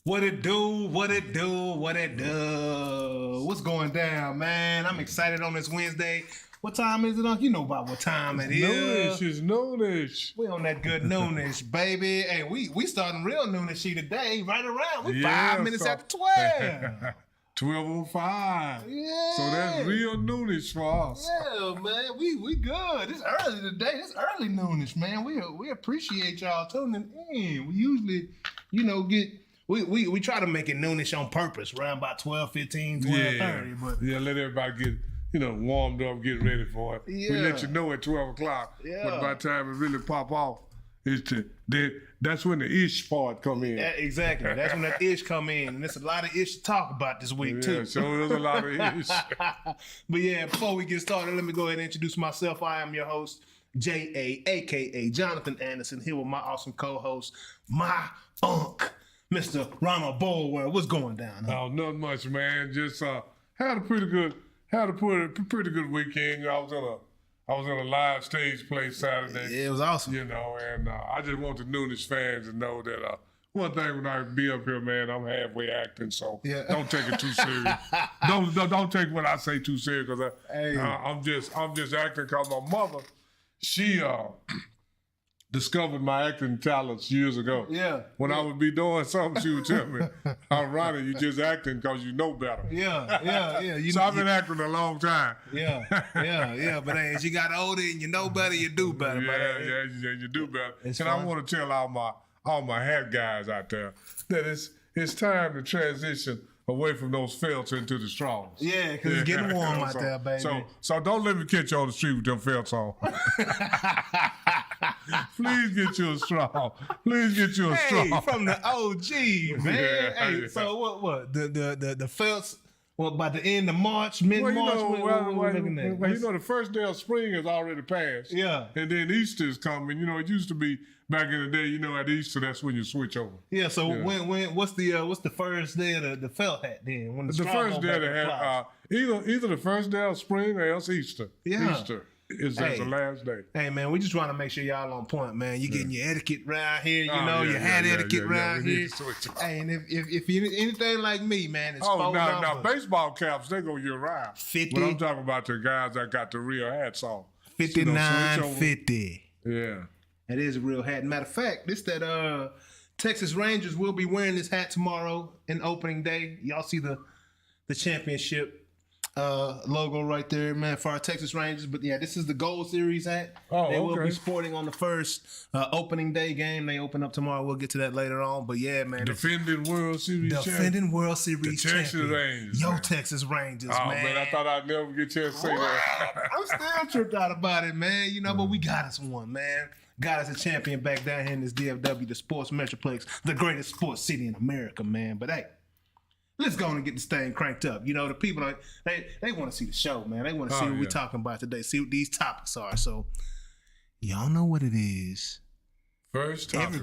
What it do? What it do? What it do? What's going down, man? I'm excited on this Wednesday. What time is it on? You know about what time it is. Noonish is noonish. We on that good noonish, baby. Hey, we starting real noonishy today, right around. We 5 minutes after 12. 12:05. Yeah. So that's real noonish for us. Yeah, man. We good. It's early today. It's early noonish, man. We appreciate y'all tuning in. We usually, get we try to make it noonish on purpose, around about 12:15, 12:30. But let everybody get warmed up, get ready for it. Yeah. We let you know at 12 o'clock. Yeah. But by the time it really pop off, that's when the ish part come in. Yeah, exactly. That's when that ish come in. And there's a lot of ish to talk about this week, too. So there's a lot of ish. But yeah, before we get started, let me go ahead and introduce myself. I am your host, J.A., a.k.a. Jonathan Anderson, here with my awesome co-host, my unk, Mr. Ronald Bolwell. What's going down? Huh? Oh, not much, man. Just had a pretty good weekend. I was in a live stage play Saturday. Yeah, it was awesome. And I just want the Noonish fans to know that one thing when I be up here, man, I'm halfway acting, so don't take it too serious. don't take what I say too serious, because I'm just acting because my mother, she discovered my acting talents years ago. Yeah. When I would be doing something, she would tell me, Ronnie, you just acting because you know better. Yeah. So I've been acting a long time. Yeah. But hey, as you got older and you know better, you do better. You do better. It's and fun. I want to tell all my hat guys out there that it's time to transition away from those felts into the straws. Yeah, because it's getting warm out there, baby. So don't let me catch you on the street with them felts on. Please get you a straw. Hey, from the OG, man. Yeah, Hey, yeah. so what? The felts. Well, by the end of March, mid-March, the first day of spring has already passed. Yeah. And then Easter is coming. It used to be back in the day. At Easter, that's when you switch over. Yeah. So when what's the first day of the felt hat then? When the first day of the hat, either the first day of spring or else Easter. Yeah. Easter is the last day. Hey man, we just want to make sure y'all on point, man. You getting your etiquette around here, your hat etiquette we around need here. to switch over. Hey, and if you anything like me, man, it's now baseball caps, they go year round. 50. But I'm talking about the guys that got the real hats on. 59.50. Yeah. That is a real hat. Matter of fact, that Texas Rangers will be wearing this hat tomorrow in opening day. Y'all see the championship logo right there, man, for our Texas Rangers. But yeah, this is the Gold Series hat. They will be sporting on the first opening day game. They open up tomorrow. We'll get to that later on. But yeah, man. Defending World Series champion. World Series The Texas champion. Rangers. Yo, Texas Rangers, Oh, man. I thought I'd never get a chance to say that. I'm still tripped out about it, man. But we got us one, man. Got us a champion back down here in this DFW, the Sports Metroplex, the greatest sports city in America, man. But hey, let's go on and get this thing cranked up. The people, they want to see the show, man. They want to see what we're talking about today, see what these topics are. So, y'all know what it is. First topic.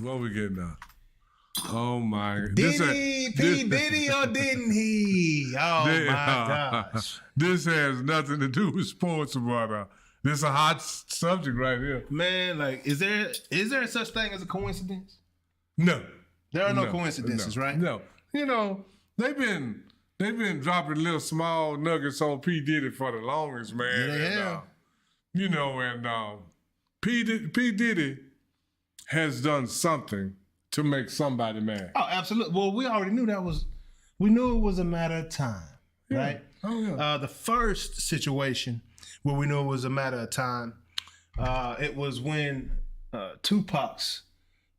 What we getting now? Oh, my. Did he or didn't he? Oh, my gosh. This has nothing to do with sports, but this is a hot subject right here. Man, is there such thing as a coincidence? No. There are no coincidences, right? No. They've been dropping little small nuggets on P. Diddy for the longest, man. Yeah. P. Diddy has done something to make somebody mad. Oh, absolutely. Well, we already knew we knew it was a matter of time, right? Oh, yeah. The first situation where we knew it was a matter of time, it was when Tupac's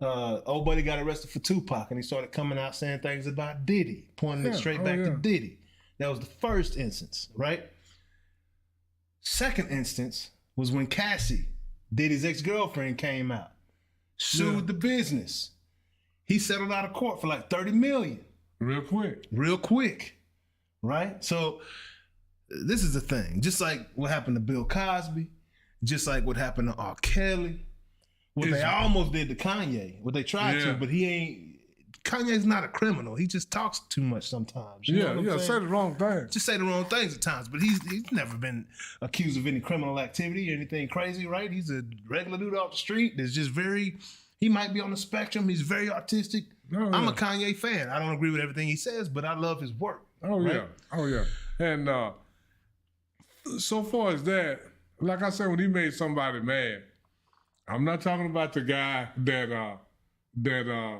old buddy got arrested for Tupac, and he started coming out saying things about Diddy, pointing it straight back to Diddy. That was the first instance, right? Second instance was when Cassie, Diddy's ex-girlfriend, came out, sued the business. He settled out of court for like $30 million. Real quick. Right? So this is the thing. Just like what happened to Bill Cosby, just like what happened to R. Kelly, what they almost did to Kanye, what they tried to, but Kanye's not a criminal. He just talks too much sometimes. You know what I'm saying? Say the wrong thing. Just say the wrong things at times. But he's never been accused of any criminal activity or anything crazy, right? He's a regular dude off the street that's just very He might be on the spectrum. He's very artistic. Oh, I'm a Kanye fan. I don't agree with everything he says, but I love his work. Oh, right? Oh, yeah. And so far as that, like I said, when he made somebody mad, I'm not talking about the guy that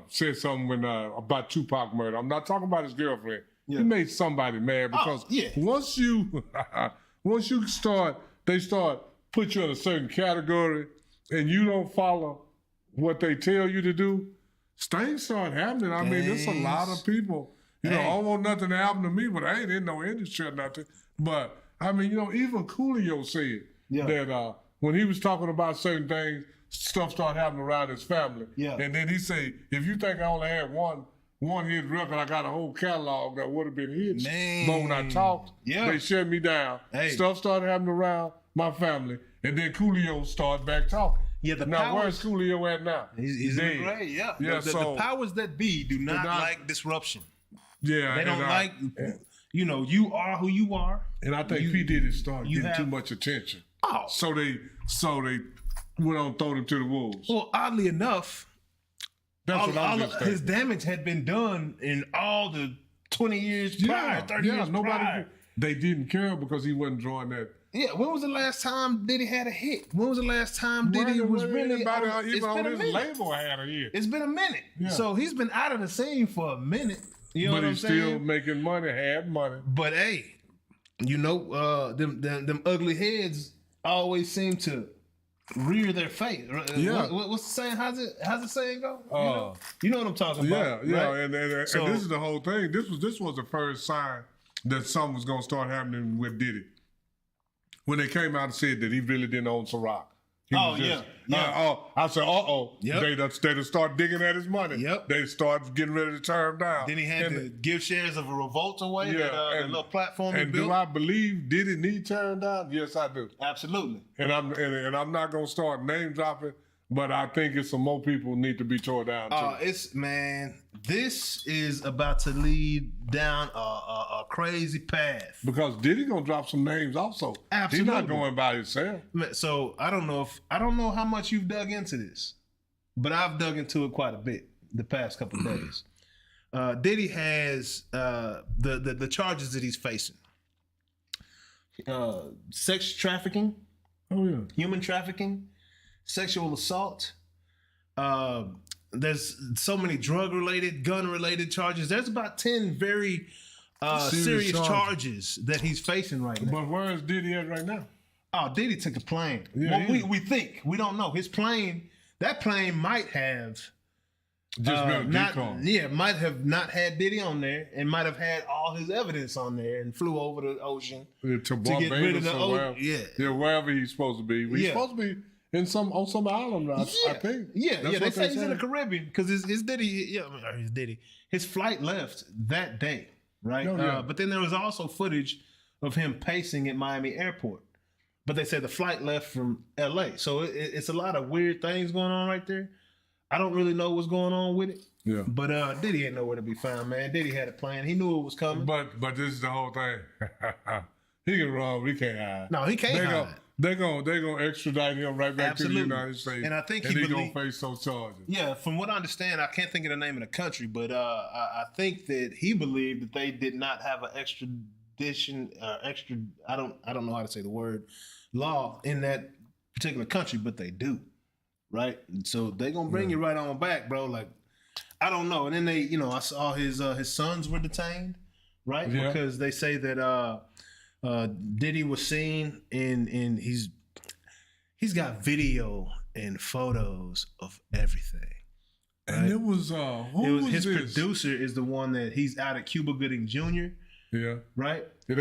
said something about Tupac murder. I'm not talking about his girlfriend. Yeah. He made somebody mad because once you start, they start put you in a certain category and you don't follow what they tell you to do, things start happening. I mean, there's a lot of people, I don't want nothing to happen to me, but I ain't in no industry or nothing. But, I mean, even Coolio said that when he was talking about certain things, stuff started happening around his family. Yeah. And then he said, if you think I only had one hit record, I got a whole catalog that would have been hits. Man. But when I talked, they shut me down. Hey. Stuff started happening around my family, and then Coolio started back talking. Yeah, now where's Coolio at now? He's in the grave, yeah. The powers that be do not like disruption. Yeah. They don't like, you are who you are. And I think P. Diddy started getting too much attention. Oh. So they went on throw him to the wolves. Well, oddly enough, his damage had been done in all the 20 years prior, 30 years prior. They didn't care because he wasn't drawing that. Yeah, when was the last time Diddy had a hit? When was the last time Diddy was really on his label had a hit? It's been a minute. Yeah. So he's been out of the scene for a minute. You know but he's still making money, had money. But hey, them ugly heads always seem to rear their face. Yeah. What's the saying? How's the saying go? You know what I'm talking about. Yeah, right? And this is the whole thing. This was the first sign that something was gonna start happening with Diddy. When they came out and said that he really didn't own Ciroc. I said, They start digging at his money. Yep. They start getting ready to turn him down. Then he had to give shares of a Revolt away, that little platform he built. And do I believe Diddy need turned down? Yes, I do. Absolutely. And I'm not gonna start name dropping, but I think it's some more people need to be torn down too. This is about to lead down a crazy path. Because Diddy gonna drop some names also. Absolutely. He's not going by himself. So I don't know how much you've dug into this, but I've dug into it quite a bit the past couple of days. Diddy has the charges that he's facing. Sex trafficking. Oh yeah. Human trafficking. Sexual assault. There's so many drug-related, gun-related charges. There's about 10 very serious charges that he's facing right now. But where is Diddy at right now? Oh, Diddy took a plane. Yeah, we think. We don't know. That plane might have just been a decoy. Yeah, might have not had Diddy on there and might have had all his evidence on there and flew over the ocean to get rid of the ocean. Yeah, wherever he's supposed to be. He's supposed to be on some island, I think. Yeah, they say he's in the Caribbean because his Diddy. His flight left that day, right? But then there was also footage of him pacing at Miami Airport. But they said the flight left from L.A. So it's a lot of weird things going on right there. I don't really know what's going on with it. Yeah. But Diddy ain't nowhere to be found, man. Diddy had a plan. He knew it was coming. But this is the whole thing. He can run. We can't hide. No, he can't hide. They're gonna extradite him right back to the United States, and I think he's gonna face those charges. Yeah, from what I understand, I can't think of the name of the country, but I think that he believed that they did not have an extradition, I don't know how to say the word, law in that particular country, but they do, right? So they're gonna bring you right on back, bro. Like, I don't know. And then they, I saw his sons were detained, right? Yeah. Because they say that. Diddy was seen in he's got video and photos of everything. Right? And it was his producer is the one that he's out at Cuba Gooding Jr. Yeah. Right? Yeah,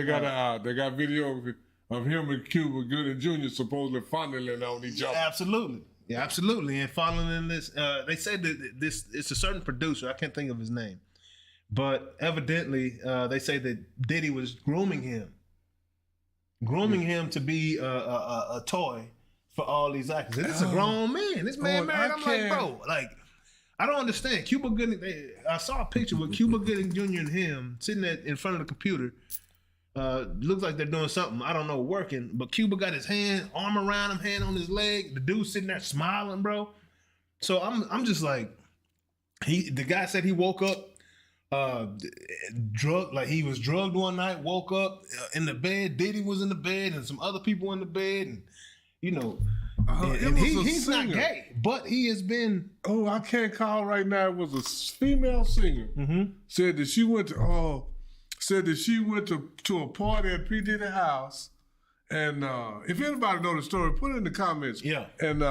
they got video of him and Cuba Gooding Jr. supposedly fondling on each other. Absolutely. Yeah, absolutely. And following this, they said that it's a certain producer, I can't think of his name. But evidently, they say that Diddy was grooming him to be a toy for all these actors. This is a grown man. This man married. I'm like, bro, like, I don't understand. Cuba Gooding, I saw a picture with Cuba Gooding Jr. and him sitting in front of the computer. Looks like they're doing something, I don't know, working. But Cuba got his arm around him, hand on his leg. The dude sitting there smiling, bro. So I'm just like, the guy said he woke up drugged, like he was drugged one night, woke up in the bed. Diddy was in the bed and some other people in the bed, and you know, and he's not gay, but he has been. Oh, I can't call right now. It was a female singer. Said that she went to to a party at P. Diddy's house, and if anybody know the story, put it in the comments. Yeah, and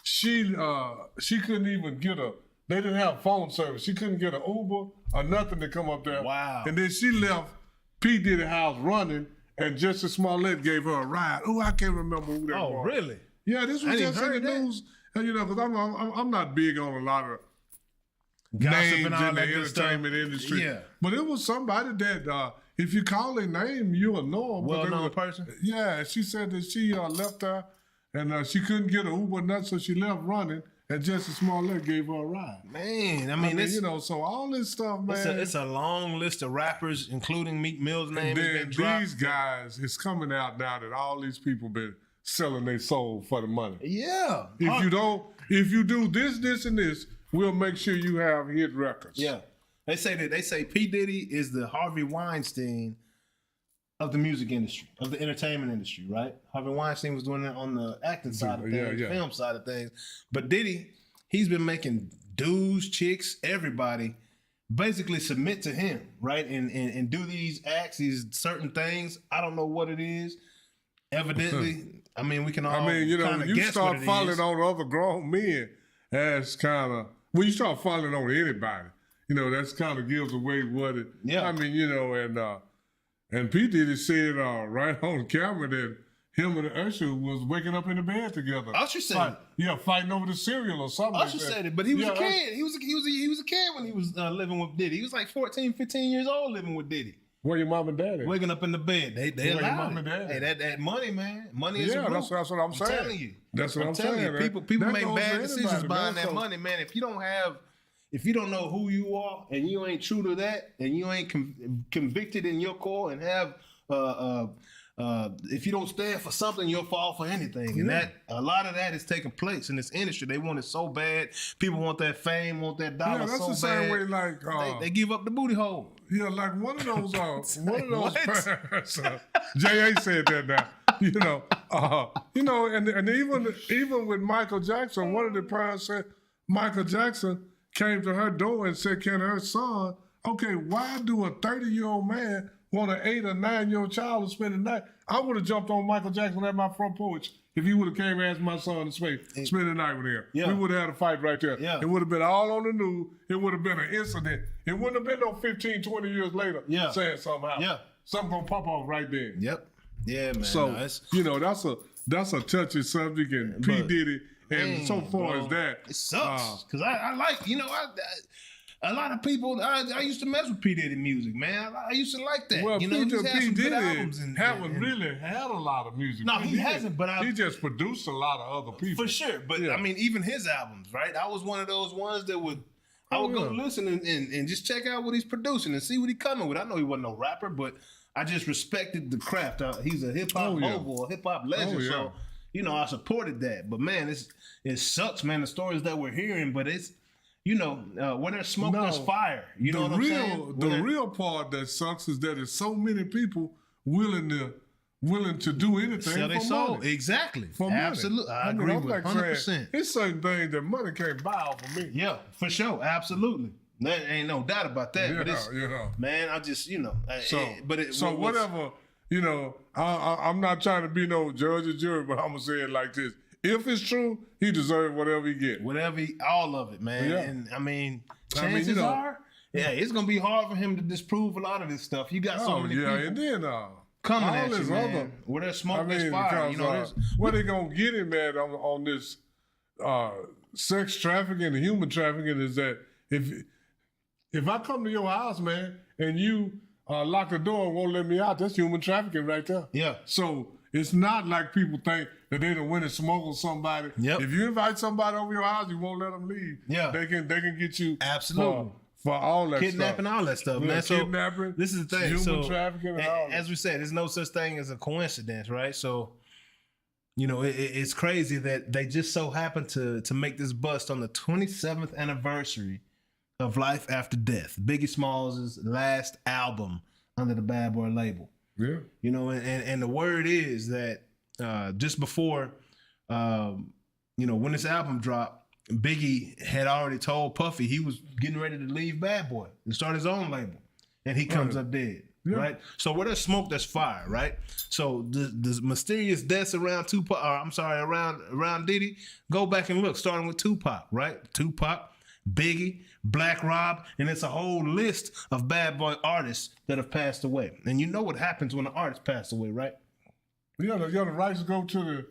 she couldn't even get a. They didn't have phone service. She couldn't get an Uber or nothing to come up there. Wow. And then she left P. Diddy's house running, and Justin Smollett gave her a ride. Oh, I can't remember who that was. Oh, really? Yeah, this was just in the news. And, you know, because I'm not big on a lot of names in the entertainment industry. Yeah. But it was somebody that, if you call their name, you'll know them. Well-known person? Yeah, she said that she left her, and she couldn't get an Uber or nothing, so she left running. And Justin Smollett gave her a ride. Man, I mean you know, so all this stuff, man. It's a long list of rappers, including Meek Mill's name. And then these guys, it's coming out now that all these people been selling their soul for the money. Yeah. If you do this, and this, we'll make sure you have hit records. Yeah. They say P. Diddy is the Harvey Weinstein of the music industry, of the entertainment industry, right? Harvey Weinstein was doing it on the acting side of things, film side of things. But Diddy, he's been making dudes, chicks, everybody basically submit to him, right? And do these acts, these certain things. I don't know what it is. Evidently, I mean, we can all when you start falling on other grown men, that's kind of, when you start falling on anybody, you know, that's kind of gives away what it, I mean, you know, and P. Diddy said right on camera that him and Usher was waking up in the bed together. Usher said it. Fighting over the cereal or something. Usher said it, but he was a kid. He was a kid when he was living with Diddy. He was like 14, 15 years old living with Diddy. Where your mom and dad at? Waking up in the bed. They allowed your mom and dad. Hey, that money, man. Money is a root. That's what I'm saying. I'm telling you. That's what I'm telling saying. you. People make bad decisions behind that money, man. If you don't know who you are and you ain't true to that and you ain't convicted in your core and have if you don't stand for something, you'll fall for anything. And that a lot of that is taking place in this industry. They want it so bad. People want that fame, want that dollar so bad. That's the same way like they give up the booty hole. Yeah, like one of those parents, J.A. said that now. And even with Michael Jackson, one of the parents said Michael Jackson came to her door and said, "Can her son? Okay, why do a 30-year-old man want an 8 or 9-year-old child to spend the night?" I would have jumped on Michael Jackson at my front porch if he would have came and asked my son to spend the night with him. Yeah. We would have had a fight right there. Yeah. It would have been all on the news. It would have been an incident. It wouldn't have been no 15, 20 years later saying something happened. Yeah. Something gonna pop off right there. Yep. Yeah, man. So, that's a touchy subject, and P. Diddy, and so far as that. It sucks. Because I like, a lot of people, I used to mess with P. Diddy music, man. I used to like that. Well, P. Diddy haven't really had a lot of music. No, he hasn't, but he just produced a lot of other people. For sure. But, I mean, even his albums, right? I was one of those ones that I would go listen and just check out what he's producing and see what he's coming with. I know he wasn't no rapper, but I just respected the craft. He's a hip-hop mogul, a hip-hop legend, so, I supported that. But, man, it sucks, man, the stories that we're hearing, but it's, where there's smoke, there's fire. You know what I'm saying? The real part that sucks is that there's so many people willing to do anything for money. Exactly. For absolutely. Money. I agree with 100%. It's certain things that money can't buy off of me. Yeah, for sure. Absolutely. There ain't no doubt about that. Yeah, but it's, man, I just, whatever, I'm not trying to be no judge or jury, but I'm going to say it like this. If it's true, he deserves whatever he gets. All of it, man. Yeah. And I mean, chances are, it's gonna be hard for him to disprove a lot of this stuff. You got so many people. And then coming at you, man. Where there's smoke, there's fire. Because, where they gonna get him at on this sex trafficking and human trafficking is that if I come to your house, man, and you lock the door and won't let me out, that's human trafficking right there. Yeah. So it's not like people think that they done went and smuggled somebody. Yep. If you invite somebody over your house, you won't let them leave. Yeah. They can get you absolutely for all that kidnapping, all that stuff, man. So kidnapping, this is the thing. Human trafficking and all that. As we said, there's no such thing as a coincidence, right? So it's crazy that they just so happened to make this bust on the 27th anniversary of Life After Death, Biggie Smalls' last album under the Bad Boy label. Yeah. And the word is that just before, when this album dropped, Biggie had already told Puffy he was getting ready to leave Bad Boy and start his own label. And he comes up dead. Yeah. Right? So where there's smoke, there's fire, right? So the mysterious deaths around around Diddy, go back and look, starting with Tupac, right? Tupac, Biggie, Black Rob, and it's a whole list of Bad Boy artists that have passed away. And you know what happens when an artist passes away, right? Yeah, the rights go to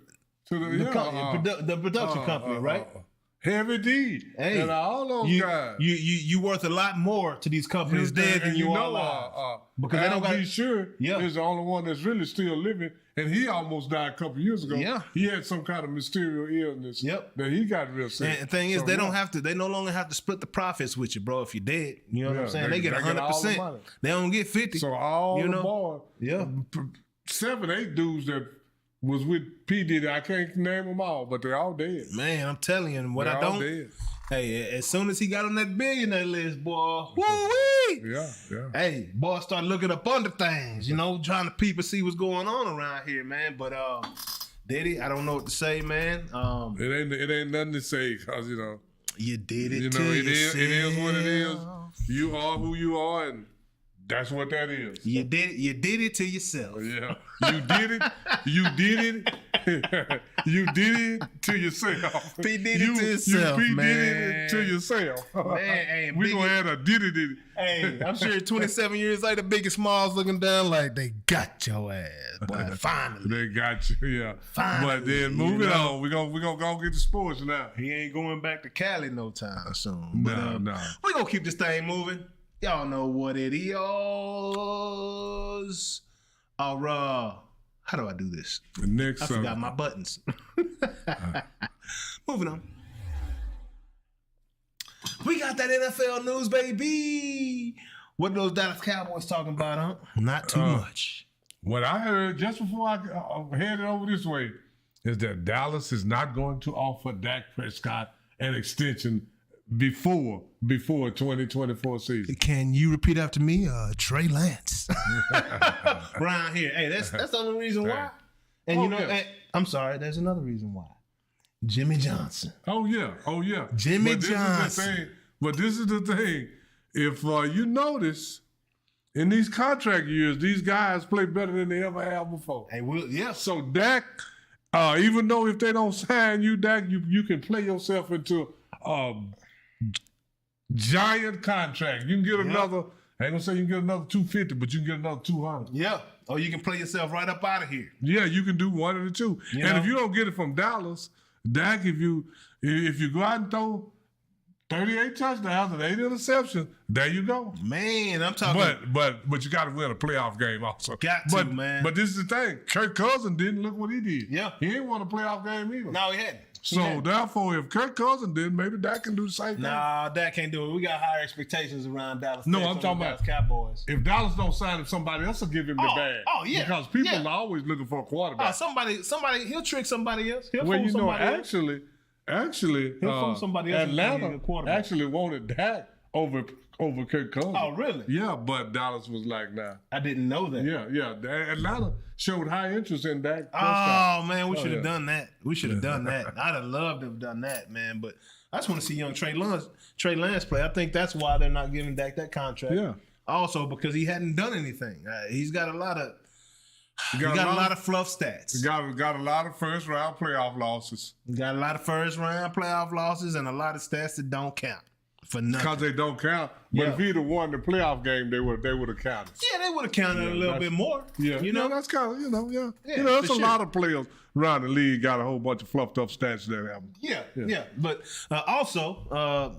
the production company, right? Heavy D, hey, and all those guys. You worth a lot more to these companies dead than you are alive. Because they don't be sure is the only one that's really still living, and he almost died a couple years ago. Yeah, he had some kind of mysterious illness. That he got real sick. And the thing is, they don't have to. They no longer have to split the profits with you, bro. If you're dead, you know what I'm saying. They get 100%. They don't get 50. So all the boys, 7, 8 dudes that was with P. Diddy. I can't name them all, but they're all dead. Man, I'm telling you, what I don't. Dead. Hey, as soon as he got on that billionaire list, boy, woo-wee! Yeah. Hey, boy, start looking up under things, trying to peep and see what's going on around here, man. But Diddy, I don't know what to say, man. It ain't nothing to say, cause you did it. It is what it is. You are who you are, and that's what that is. You did it to yourself. Yeah. You did it. You did it to yourself. P did it to yourself, you did it to yourself. Man, hey, we gonna add a did it. Hey, I'm sure 27 years later, Biggie Smalls looking down like they got your ass, boy. Finally, they got you. Yeah. Finally, but then moving on, we gonna go get the sports now. He ain't going back to Cali no time soon. No. We gonna keep this thing moving. Y'all know what it is. How do I do this? I forgot my buttons. Moving on. We got that NFL news, baby. What are those Dallas Cowboys talking about, huh? Not too much. What I heard just before I headed over this way is that Dallas is not going to offer Dak Prescott an extension before 2024 season. Can you repeat after me? Trey Lance. Around here. Hey, that's the only reason why. And I'm sorry, there's another reason why. Jimmy Johnson. Oh yeah. Jimmy Johnson. But this is the thing. If you notice, in these contract years, these guys play better than they ever have before. Hey, So Dak, even though if they don't sign you, Dak, you can play yourself into giant contract. You can get another. I ain't gonna say you can get another 250, but you can get another 200. Yeah. Or you can play yourself right up out of here. Yeah, you can do one of the two. If you don't get it from Dallas, Dak, if you go out and throw 38 touchdowns and 8 interceptions, there you go. Man, I'm talking. But you got to win a playoff game also. Man. But this is the thing. Kirk Cousins didn't look what he did. Yeah. He didn't want a playoff game either. No, he hadn't. So therefore, if Kirk Cousins did, maybe Dak can do the same thing. Nah, Dak can't do it. We got higher expectations around Dallas. No, I'm talking about Cowboys. If Dallas don't sign him, somebody else will give him the bag. Oh yeah, because people are always looking for a quarterback. Somebody, he'll trick somebody else. He'll well, fool somebody else. Actually, he'll fool somebody else. Atlanta actually wanted Dak over Kirk Cousins. Oh really? Yeah, but Dallas was like, nah. I didn't know that. Yeah. Atlanta showed high interest in Dak. Oh man, we should have done that. We should have done that. I'd have loved to have done that, man. But I just want to see young Trey Lance play. I think that's why they're not giving Dak that contract. Yeah. Also because he hadn't done anything. He's got a lot of. He got a lot of fluff stats. Got a lot of first round playoff losses. Got a lot of first round playoff losses and a lot of stats that don't count. For nothing. Because they don't count. But if he'd have won the playoff game, they would have counted. Yeah, they would have counted a little bit more. Yeah. You know, that's kind of, there's a lot of players around the league got a whole bunch of fluffed up stats that happen. Yeah. But also,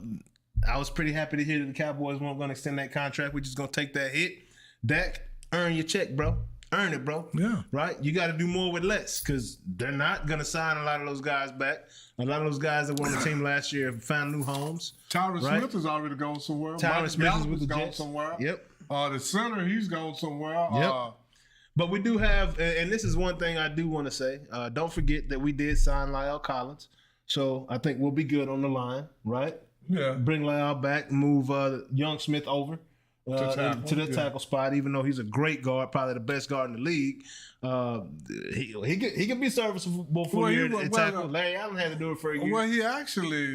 I was pretty happy to hear that the Cowboys weren't going to extend that contract. We're just going to take that hit. Dak, earn your check, bro. Earn it, bro. Yeah. Right? You got to do more with less because they're not going to sign a lot of those guys back. A lot of those guys that were on the team last year have found new homes. Tyron Smith has already gone somewhere. Tyron Smith is with the gone Jets. somewhere. Yep. The center, he's gone somewhere. Yep. But we do have, and this is one thing I do want to say. Don't forget that we did sign Lyle Collins. So I think we'll be good on the line, right? Yeah. Bring Lyle back, move Young Smith over to the tackle spot, even though he's a great guard, probably the best guard in the league. He can be serviceable for you at tackle. Larry Allen had to do it for a year. Well,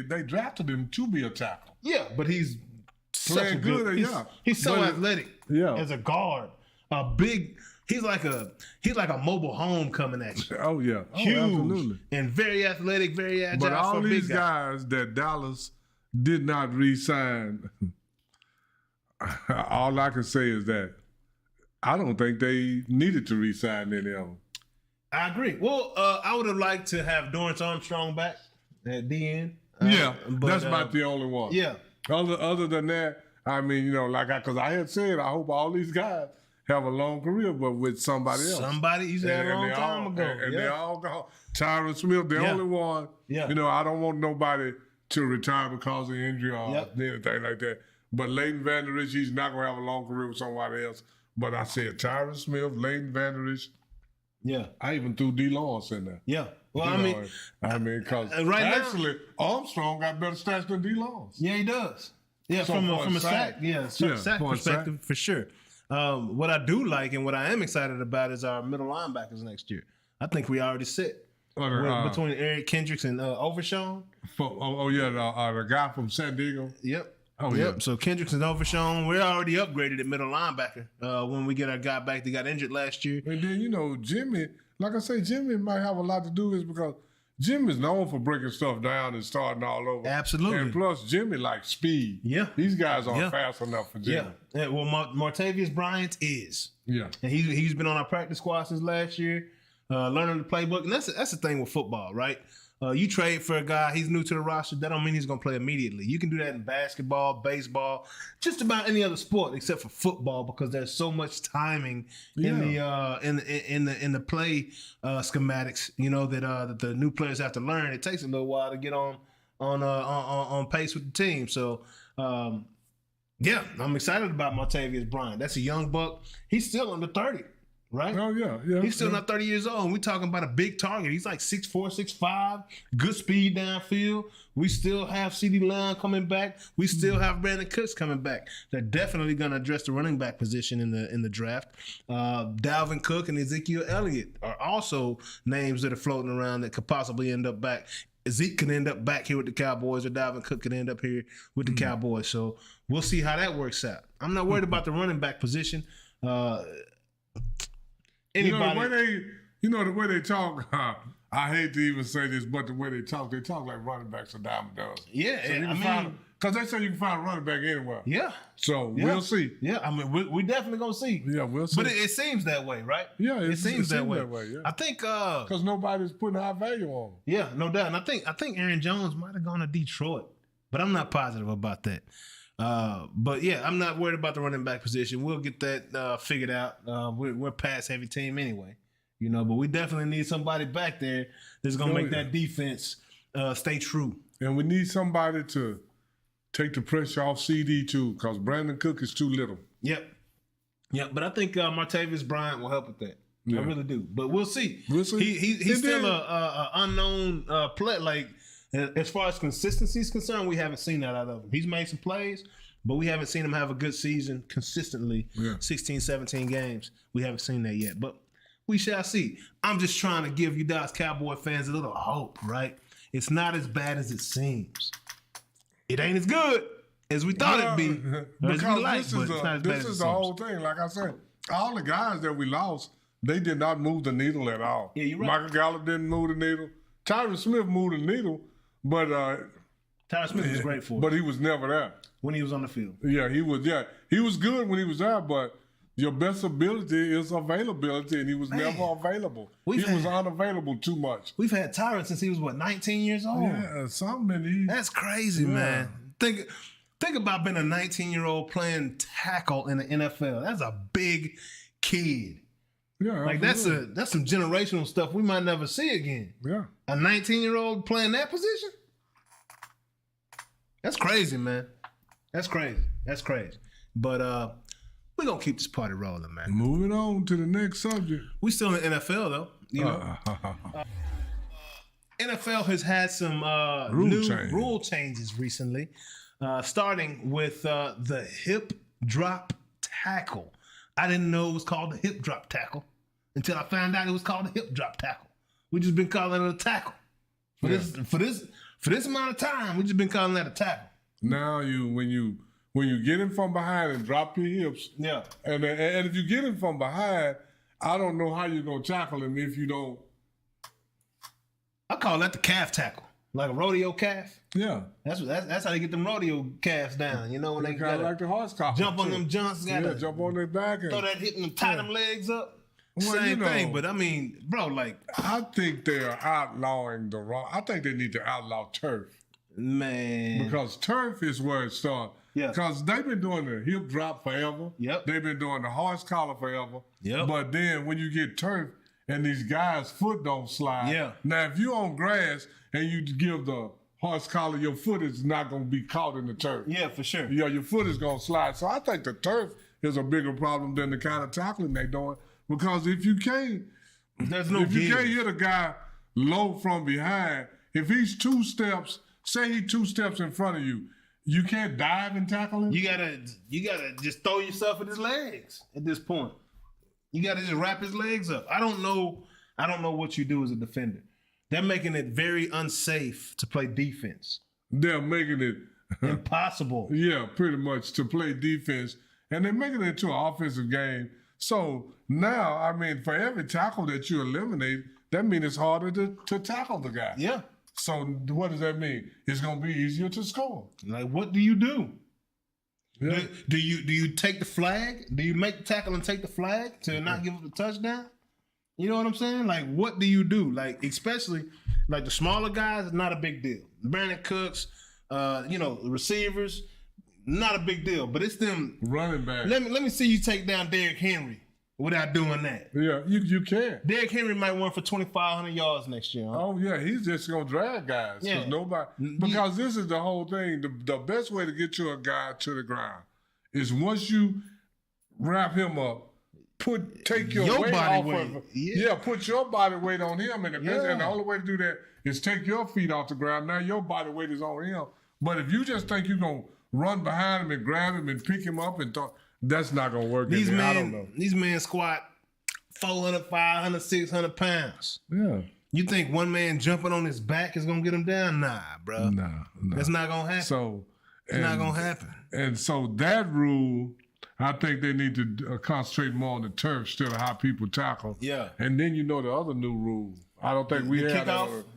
they drafted him to be a tackle. Yeah, but he's playing good. He's so athletic. Yeah, as a guard, He's like a mobile home coming at you. Oh yeah, huge, absolutely, and very athletic, very agile. But all for these big guys that Dallas did not re-sign, all I can say is that I don't think they needed to re-sign any of them. I agree. Well, I would have liked to have Dorrance Armstrong back at the end. But that's about the only one. Yeah. Other than that, I mean, because I had said, I hope all these guys have a long career, but with somebody else. Somebody you said a long time ago. And they're all gone. Tyron Smith, the only one. Yeah. I don't want nobody to retire because of injury or anything like that. But Leighton Vander Esch, he's not going to have a long career with somebody else. But I said Tyron Smith, Leighton Vander Esch. Yeah. I even threw D. Lawrence in there. Yeah. Well, because actually, Armstrong got better stats than D. Lawrence. Yeah, he does. Yeah, so from a sack perspective, for sure. What I do like and what I am excited about is our middle linebackers next year. I think we already sit between Eric Kendricks and Overshawn. The guy from San Diego. Yep. Yeah. So Kendricks and Overshawn, we're already upgraded at middle linebacker when we get our guy back that got injured last year. And then, Jimmy, like I say, Jimmy might have a lot to do with this because Jimmy's known for breaking stuff down and starting all over. Absolutely. And plus, Jimmy likes speed. Yeah. These guys aren't fast enough for Jimmy. Yeah. Well, Martavius Bryant is. Yeah. And he's been on our practice squad since last year, learning the playbook. And that's the thing with football, right? You trade for a guy, he's new to the roster, that don't mean he's going to play immediately. You can do that in basketball, baseball, just about any other sport except for football because there's so much timing in the play schematics, that the new players have to learn. It takes a little while to get on pace with the team. So, I'm excited about Martavius Bryant. That's a young buck. He's still under 30. Right? Oh, yeah. He's still not 30 years old. And we're talking about a big target. He's like 6'4", 6'5", good speed downfield. We still have CeeDee Lamb coming back. We still have Brandon Cooks coming back. They're definitely going to address the running back position in the draft. Dalvin Cook and Ezekiel Elliott are also names that are floating around that could possibly end up back. Zeke could end up back here with the Cowboys, or Dalvin Cook could end up here with the Cowboys. So we'll see how that works out. I'm not worried about the running back position. Anybody. The way they talk, I hate to even say this, but the way they talk like running backs are dime a dozen. Yeah, because they say you can find a running back anywhere. Yeah. So we'll see. Yeah, we definitely gonna see. Yeah, we'll see. But it seems that way, right? Yeah, it seems that way. Yeah. I think because nobody's putting high value on them. Yeah, no doubt. And I think Aaron Jones might have gone to Detroit, but I'm not positive about that. But yeah, I'm not worried about the running back position. We'll get that figured out. We're a pass heavy team anyway, but we definitely need somebody back there that's gonna make that defense stay true. And we need somebody to take the pressure off CD too, because Brandon Cook is too little. Yep. But I think Martavius Bryant will help with that. Yeah. I really do. But we'll see. He's still a unknown play. Like, as far as consistency is concerned, we haven't seen that out of him. He's made some plays, but we haven't seen him have a good season consistently. 16, 17 games. We haven't seen that yet, but we shall see. I'm just trying to give you Dallas Cowboy fans a little hope, right? It's not as bad as it seems. It ain't as good as we thought it'd be. Because this is the whole thing. Like I said, all the guys that we lost, they did not move the needle at all. Yeah, you're right. Michael Gallup didn't move the needle. Tyron Smith moved the needle. But Tyron Smith was great for it. But he was never there. When he was on the field. Yeah, he was. Yeah, he was good when he was there, but your best ability is availability, and he was never available. He was unavailable too much. We've had Tyron since he was, 19 years old? Yeah, something. That's crazy, man. Think about being a 19-year-old playing tackle in the NFL. That's a big kid. Yeah, like that's some generational stuff we might never see again. Yeah, a 19-year-old playing that position. That's crazy, man. That's crazy. But We're going to keep this party rolling, man. Moving on to the next subject. We still in the NFL, though. You know? NFL has had some new rule changes recently, starting with the hip drop tackle. I didn't know it was called the hip drop tackle until I found out it was called the hip drop tackle. We just been calling it a tackle. For this amount of time, we just been calling that a tackle. Now when you get him from behind and drop your hips, and if you get him from behind, I don't know how you're gonna tackle him if you don't. I call that the calf tackle, like a rodeo calf. Yeah, that's how they get them rodeo calves down. You know when they kind of like the horse collar. Jump on them jumps, jump on their back and throw that hip and tie them legs up. Well, Same thing, but I mean, bro, like I think they're outlawing the wrong. I think they need to outlaw turf, man, because turf is where it starts. Yeah, because they've been doing the hip drop forever. Yep, they've been doing the horse collar forever. Yep, but then when you get turf and these guys' foot don't slide. Now if you on grass and you give the horse collar, your foot is not going to be caught in the turf. Yeah, for sure. Yeah, your foot is going to slide. So I think the turf is a bigger problem than the kind of tackling they're doing. Because if you can't hit a guy low from behind, if he's 2 steps, say he's 2 steps in front of you, you can't dive and tackle him. You gotta just throw yourself at his legs at this point. You gotta just wrap his legs up. I don't know what you do as a defender. They're making it very unsafe to play defense. They're making it impossible. Yeah, pretty much to play defense, and they're making it into an offensive game. So now, I mean, for every tackle that you eliminate, that means it's harder to tackle the guy. Yeah. So what does that mean? It's going to be easier to score. Like, what do you do? Yeah. Do you take the flag? Do you make the tackle and take the flag to not give up the touchdown? You know what I'm saying? Like, what do you do? Like, especially, like, the smaller guys, it's not a big deal. Brandon Cooks, the receivers, not a big deal. But it's them running back. Let me see you take down Derrick Henry without doing that. Yeah, you can. Derrick Henry might run for 2,500 yards next year. Huh? Oh yeah, he's just gonna drag guys. Yeah. Because this is the whole thing. The best way to get your guy to the ground is once you wrap him up, take your weight body off weight. of him. Yeah, put your body weight on him, and the only way to do that is take your feet off the ground. Now your body weight is on him. But if you just think you're gonna run behind him and grab him and pick him up and that's not gonna work. These men squat 400, 500, 600 pounds. Yeah. You think one man jumping on his back is gonna get him down? Nah, bro. No. That's not gonna happen. It's not gonna happen. And so that rule, I think they need to concentrate more on the turf instead of how people tackle. Yeah. And then the other new rule. I don't think we have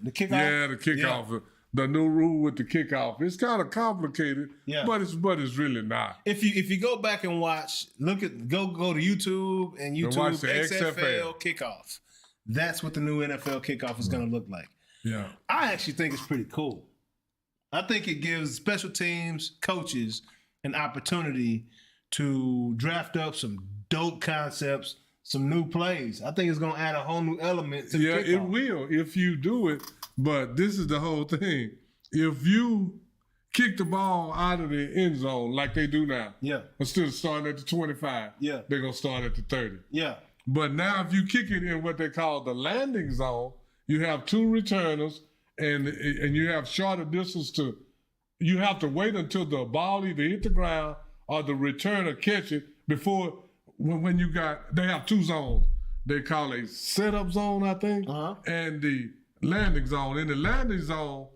the kickoff. Yeah, the kickoff. Yeah. The new rule with the kickoff. It's kind of complicated, but it's really not. If you go back and watch, go to YouTube and watch the XFL kickoff. That's what the new NFL kickoff is going to look like. Yeah. I actually think it's pretty cool. I think it gives special teams coaches an opportunity to draft up some dope concepts, some new plays. I think it's going to add a whole new element to the kickoff. Yeah, it will if you do it. But this is the whole thing. If you kick the ball out of the end zone like they do now, instead of starting at the 25, they're going to start at the 30. Yeah. But now if you kick it in what they call the landing zone, you have 2 returners and you have shorter distance you have to wait until the ball either hit the ground or the returner catch it before they have 2 zones. They call a setup zone, I think, and the landing zone. In the landing zone,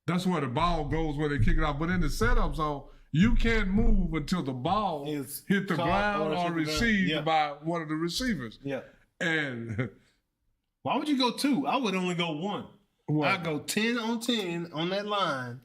that's where the ball goes when they kick it out. But in the setup zone, you can't move until the ball hit the ground or received by one of the receivers. Yeah. And why would you go 2? I would only go 1. I'd go 10 on 10 on that line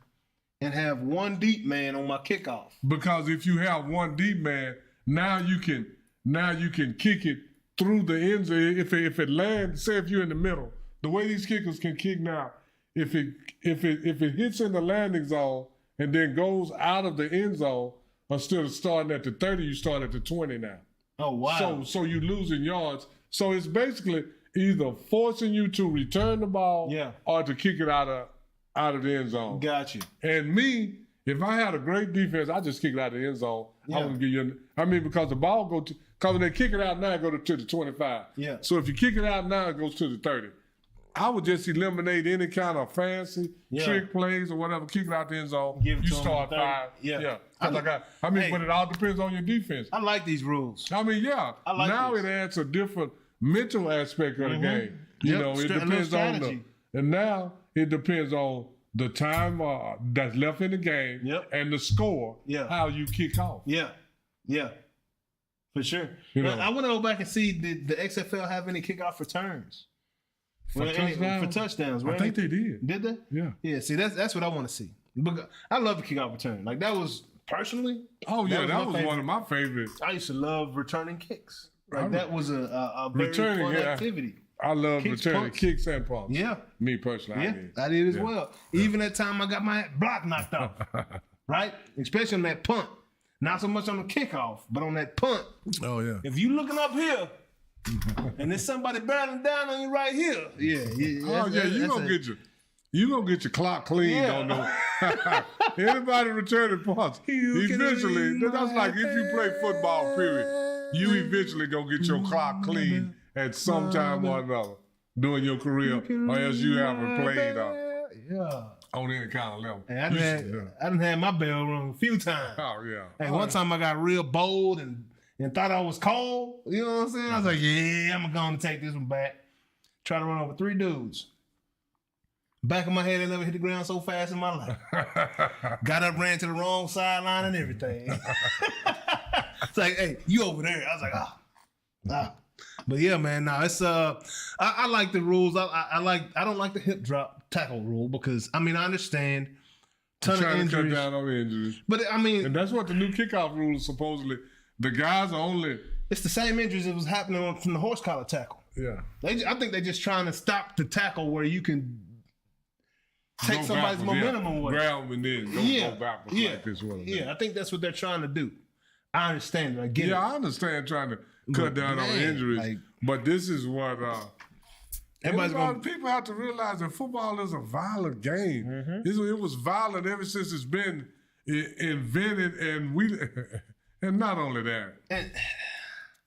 and have 1 deep man on my kickoff. Because if you have 1 deep man, now you can kick it through the end zone. If it lands, say if you're in the middle. The way these kickers can kick now, if it hits in the landing zone and then goes out of the end zone, instead of starting at the 30, you start at the 20 now. Oh wow! So you're losing yards. So it's basically either forcing you to return the ball, or to kick it out of the end zone. Got you. And me, if I had a great defense, I just kick it out of the end zone. Yeah. I wouldn't give you. Because the ball because when they kick it out now, it go to the 25. Yeah. So if you kick it out now, it goes to the 30. I would just eliminate any kind of fancy trick plays or whatever. Kick it out the end zone. You start 5. Yeah. But it all depends on your defense. I like these rules. I like now this. It adds a different mental aspect of the game. It depends on and now it depends on the time that's left in the game and the score. How you kick off. Yeah. For sure. I want to go back and see did the XFL have any kickoff returns? For touchdowns, right? I think they did. Did they? Yeah. Yeah, see, that's what I want to see. Because I love the kickoff return. Like, that was, personally... that was one of my favorites. I used to love returning kicks. Like, that was a very fun activity. I love returning kicks and pumps. Yeah. Me personally, I did as well. Even that time I got my block knocked off. Right? Especially on that punt. Not so much on the kickoff, but on that punt. Oh, yeah. If you looking up here... and there's somebody barreling down on you right here. You gonna get your clock cleaned on those. Anybody returning punts, eventually, that's like if you play football, period, you eventually gonna get your clock cleaned at some time or another during your career, or else you haven't played on any kind of level. Hey, I done had my bell rung a few times. Oh, yeah. Hey, one time I got real bold and thought I was cold. You know what I'm saying? I was like, I'm going to take this one back. Try to run over 3 dudes. Back of my head, I never hit the ground so fast in my life. Got up, ran to the wrong sideline and everything. It's like, hey, you over there. I was like, But yeah, man, it's I like the rules. I don't like the hip drop tackle rule because I understand ton of injuries. To cut down on injuries. But and that's what the new kickoff rule is supposedly. The guys are only... It's the same injuries that was happening from the horse collar tackle. Yeah. I think they're just trying to stop the tackle where you can take somebody's momentum away. Grab them and then go backwards like this one. Yeah, I think that's what they're trying to do. I understand. I get it. Yeah, I understand trying to cut down on injuries. But this is what... people have to realize that football is a violent game. Mm-hmm. It was violent ever since it's been invented, and we... And not only that,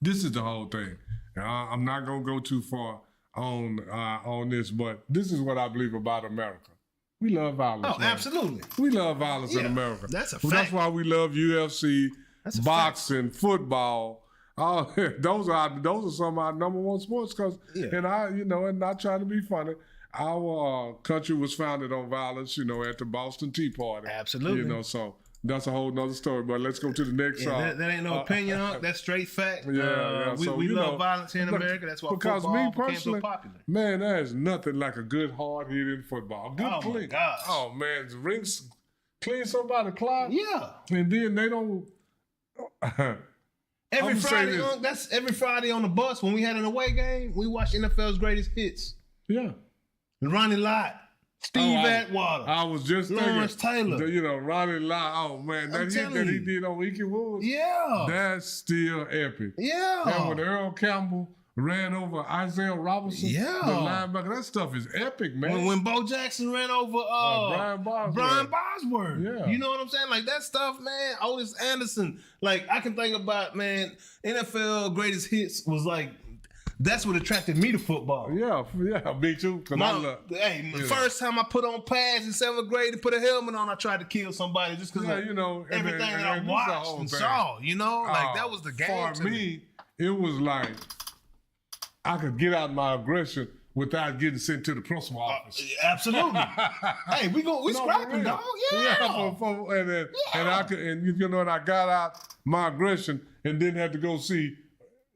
this is the whole thing. I'm not going to go too far on this, but this is what I believe about America. We love violence. Oh, man. Absolutely. We love violence in America. That's a fact. That's why we love UFC, boxing, football. Those are some of our number one sports. And and not trying to be funny, our country was founded on violence. At the Boston Tea Party. Absolutely. So. That's a whole nother story, but let's go to the next song. That ain't no opinion on. That's straight fact. We love violence here in America. That's why football became so popular. Man, there is nothing like a good hard-hitting football. My gosh. Oh, man. Rings clean somebody's clock. Yeah. And then they don't... Every Friday on the bus when we had an away game, we watched NFL's greatest hits. Yeah. Ronnie Lott. Steve Atwater. I was just Lawrence thinking. Taylor. Ronnie Lott. Oh, man. That hit that he did on Icky Woods. Yeah. That's still epic. Yeah. And when Earl Campbell ran over Isaiah Robinson, the linebacker, that stuff is epic, man. When Bo Jackson ran over Brian Bosworth. Yeah. You know what I'm saying? Like, that stuff, man. Otis Anderson. Like, I can think about, man, NFL greatest hits was like, that's what attracted me to football. Yeah, me too. First time I put on pads in 7th grade to put a helmet on, I tried to kill somebody just because everything that I watched and saw. That was the game. For me, it was like I could get out my aggression without getting sent to the principal office. Absolutely. Hey, we scrapping, dog. Yeah. And I got out my aggression and didn't have to go see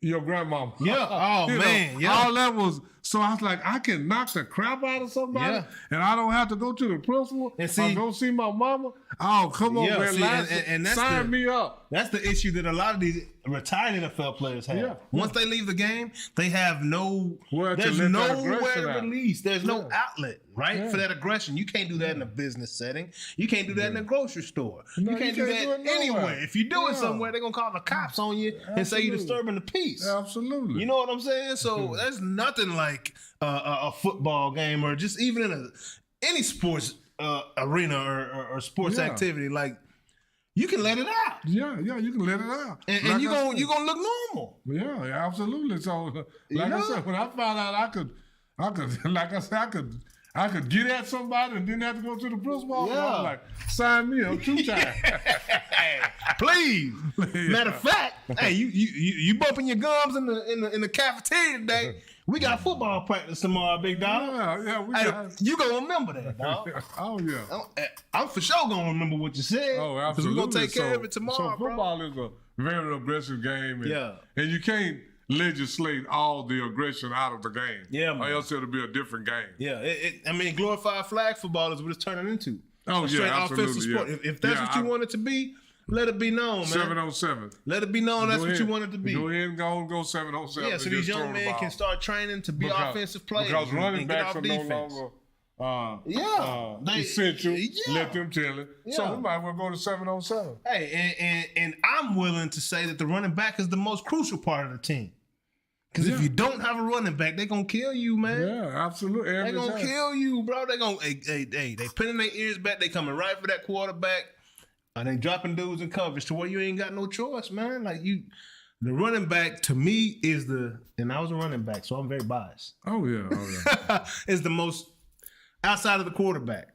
your grandmama. Yeah. Oh, man. Yeah. All that was, so I was like, I can knock the crap out of somebody and I don't have to go to the principal or go see my mama. Oh, come on, man. And sign me up. That's the issue that a lot of these retired NFL players have. Yeah. Once they leave the game, they have there's nowhere to release. There's no outlet, right? For that aggression. You can't do that in a business setting. You can't do that in a grocery store. You can't do that anywhere. If you do it somewhere, they're going to call the cops on you and say you're disturbing the peace. Absolutely. You know what I'm saying? So there's nothing like a football game or just even in any sports arena or sports activity. Like, you can let it out. Yeah, you can let it out. And like you gonna look normal. Yeah, absolutely. So, like I said, when I found out I could, like I said, I could get at somebody and didn't have to go to the principal. Yeah. I was like, sign me up 2 times. Please. Matter of fact, hey, you bumping your gums in the cafeteria today. We got football practice tomorrow, big dog. Yeah, you gonna remember that, dog. Oh yeah. I'm for sure gonna remember what you said. Oh, absolutely. Because we're gonna take care of it tomorrow. So football is a very aggressive game. And, and you can't legislate all the aggression out of the game. Yeah, man. Or else it'll be a different game. Yeah, I mean, glorified flag football is what it's turning into. Oh, a straight offensive sport. Yeah. If that's what you want it to be, let it be known, man. 7-on-7. Let it be known that's what you want it to be. Go ahead and go 7-on-7. Yeah, so these young men can start training to be offensive players. Because running backs are no longer essential. Yeah. Let them tell it. Yeah. So we might as well go to 7-on-7. Hey, and I'm willing to say that the running back is the most crucial part of the team. Because if you don't have a running back, they're going to kill you, man. Yeah, absolutely. They're going to kill you, bro. They're going to, they pinning their ears back. They coming right for that quarterback. And they dropping dudes in coverage to where you ain't got no choice, man. Like, the running back, to me, and I was a running back, so I'm very biased. Oh, yeah. Is the most, outside of the quarterback,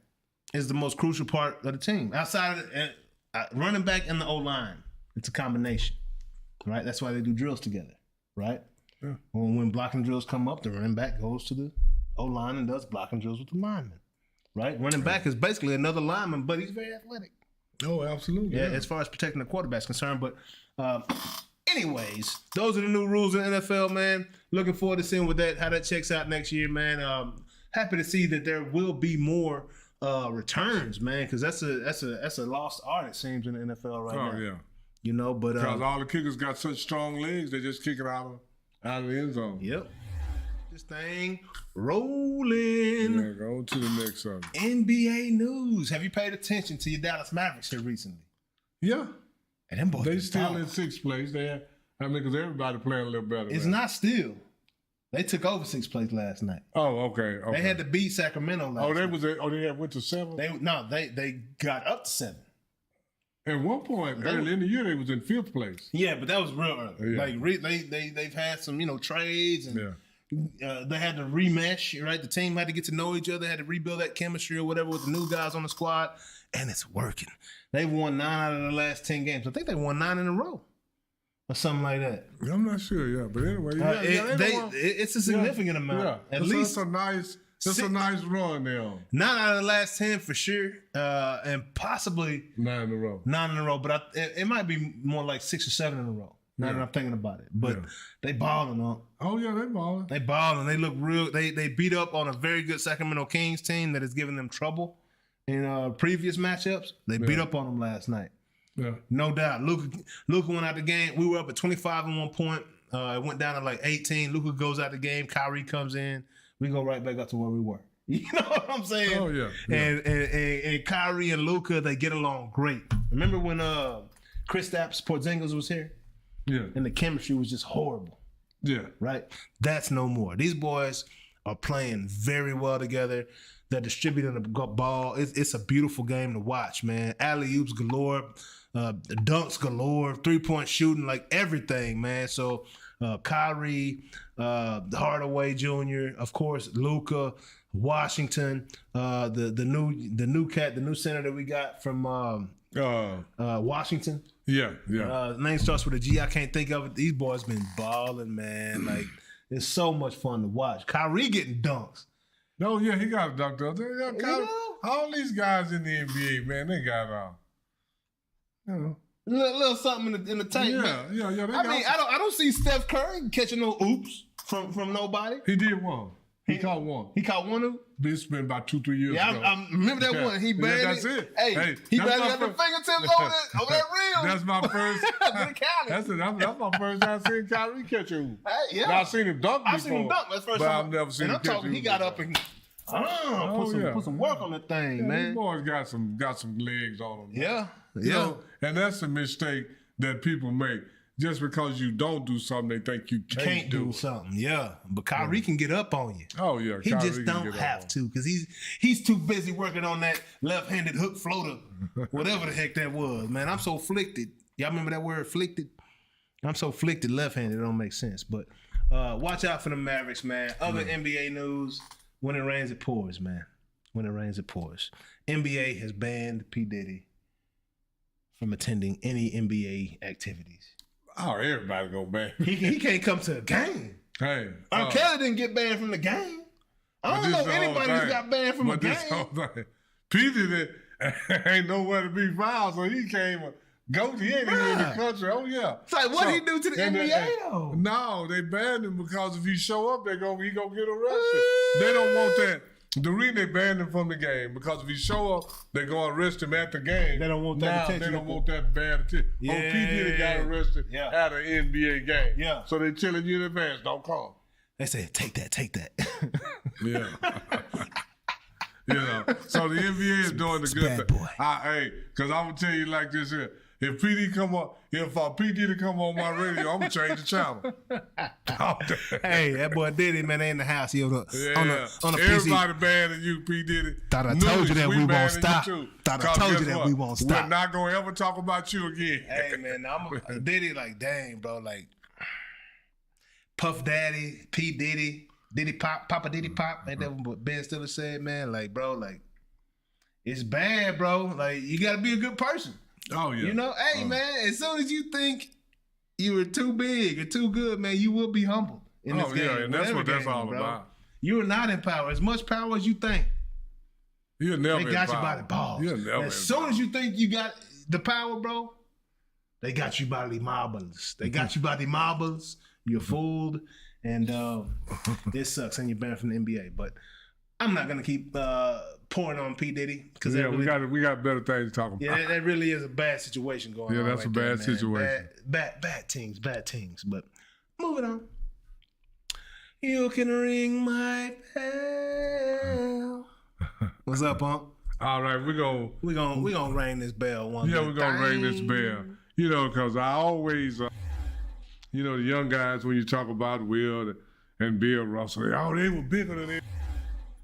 is the most crucial part of the team. Outside of the running back and the O-line, it's a combination, right? That's why they do drills together, right? Yeah. When blocking drills come up, the running back goes to the O-line and does blocking drills with the lineman, right? Running back is basically another lineman, but he's very athletic. Oh, absolutely. Yeah, as far as protecting the quarterback's concerned. But anyways, those are the new rules in the NFL, man. Looking forward to seeing how that checks out next year, man. Happy to see that there will be more returns, man, because that's a lost art, it seems, in the NFL right now. Oh, yeah. You know, but because all the kickers got such strong legs, they just kick it out of the end zone. Yep. This thing rolling. Yeah, go to the next subject. NBA news. Have you paid attention to your Dallas Mavericks here recently? Yeah. And them boys, they still in 6th place. Because everybody playing a little better. It's not still. They took over 6th place last night. Oh, okay. They had to beat Sacramento last night. They went to 7? They got up to 7. At one point, early in the year, they was in 5th place. Yeah, but that was real early. Yeah. They've had some, trades and they had to remesh, right? The team had to get to know each other, had to rebuild that chemistry or whatever with the new guys on the squad, and it's working. They won 9 out of the last 10 games. I think they won 9 in a row or something like that. I'm not sure, but anyway, it's a significant amount. Yeah. At least it's a nice run there. 9 out of the last 10 for sure, and possibly 9 in a row. 9 in a row, but it might be more like 6 or 7 in a row. Now that I'm thinking about it, but they balling on. Oh yeah, they balling. They balling. They look real. They beat up on a very good Sacramento Kings team that has given them trouble in previous matchups. They beat up on them last night. Yeah, no doubt. Luka went out the game. We were up at 25 at one point. It went down to like 18. Luka goes out the game. Kyrie comes in. We go right back up to where we were. You know what I'm saying? Oh yeah. And Kyrie and Luka, they get along great. Remember when Kristaps Porzingis was here? Yeah. And the chemistry was just horrible. Yeah. Right? That's no more. These boys are playing very well together. They're distributing the ball. It's a beautiful game to watch, man. Alley-oops galore, dunks galore, three-point shooting, like everything, man. So Kyrie, Hardaway Jr., of course, Luka, Washington, the new center that we got from Washington. Yeah. Name starts with a G. I can't think of it. These boys been balling, man. Like, it's so much fun to watch. Kyrie getting dunks. No, yeah, he got a dunk. All these guys in the NBA, man, they got little something in the tank. Yeah. I don't see Steph Curry catching no oops from nobody. He did one. He caught one. He caught one oop? It's been about 2-3 years ago. I remember that one. He barely. That's it. Hey, he barely got the fingertips over that reel. That's my first. That's my first time seeing Kyrie catch a hoop. Hey, yeah. Now, I've seen him dunk before. I've seen him dunk. That's the first but time. I've never seen him catch a hoop. He got up and put some work on that thing, man. These boys got some legs on them. Yeah. You know, and that's a mistake that people make. just because you don't do something, they think you can't do something. Yeah, but Kyrie can get up on you. Oh yeah, he just don't have to because he's too busy working on that left-handed hook floater, whatever the heck that was. Man, I'm so flicted. Y'all remember that word, flicted? I'm so flicted left-handed. It don't make sense. But watch out for the Mavericks, man. Other NBA news: when it rains, it pours, man. When it rains, it pours. NBA has banned P. Diddy from attending any NBA activities. Oh, everybody gonna ban. He can't come to a game. Hey, R. Kelly didn't get banned from the game. I don't know anybody that's got banned from a game. P. Diddy ain't nowhere to be found, so he came. Goat, he ain't even in the country. Oh yeah. It's like what he do to the NBA though? No, they banned him because if he show up, he gonna get arrested. They don't want that. The reason they banned him from the game because if he show up, they're gonna arrest him at the game. They don't want that attention. They don't want that bad attention. Yeah. Oh, P. Diddy got arrested at an NBA game. Yeah. So they telling you in advance, don't come. They say, take that. Yeah. So the NBA is doing the good thing. Hey, because I'm gonna tell you like this here. If P. Diddy come come on my radio, I'm gonna change the channel. Hey, that boy Diddy, man, they in the house. He on the Everybody PC. banning you, P. Diddy. Thought I told you that we won't stop. We won't stop. We're not gonna ever talk about you again. Hey, man, I'm Diddy like, dang, bro, like Puff Daddy, P. Diddy, Diddy Pop, Papa Diddy Pop. Ain't that what Ben Stiller said, man? Like, bro, like, it's bad, bro. Like, you gotta be a good person. Oh yeah. You know, hey man, as soon as you think you were too big or too good, man, you will be humbled in this game. Yeah, and that's what that's all about. You are not in power. As much power as you think. You'll never They got you by the balls. As soon as you think you got the power, bro, they got you by the marbles. You're fooled, and it sucks, and you're banned from the NBA. But I'm not gonna keep pouring on P. Diddy because we got better things to talk about. Yeah, that really is a bad situation going on. Yeah, that's a bad situation. Bad things. But moving on. You can ring my bell. What's up, Punk? All right, we're gonna ring this bell one day. Yeah, we're gonna ring this bell. You know, because I always, the young guys when you talk about Will and Bill Russell, they were bigger than they.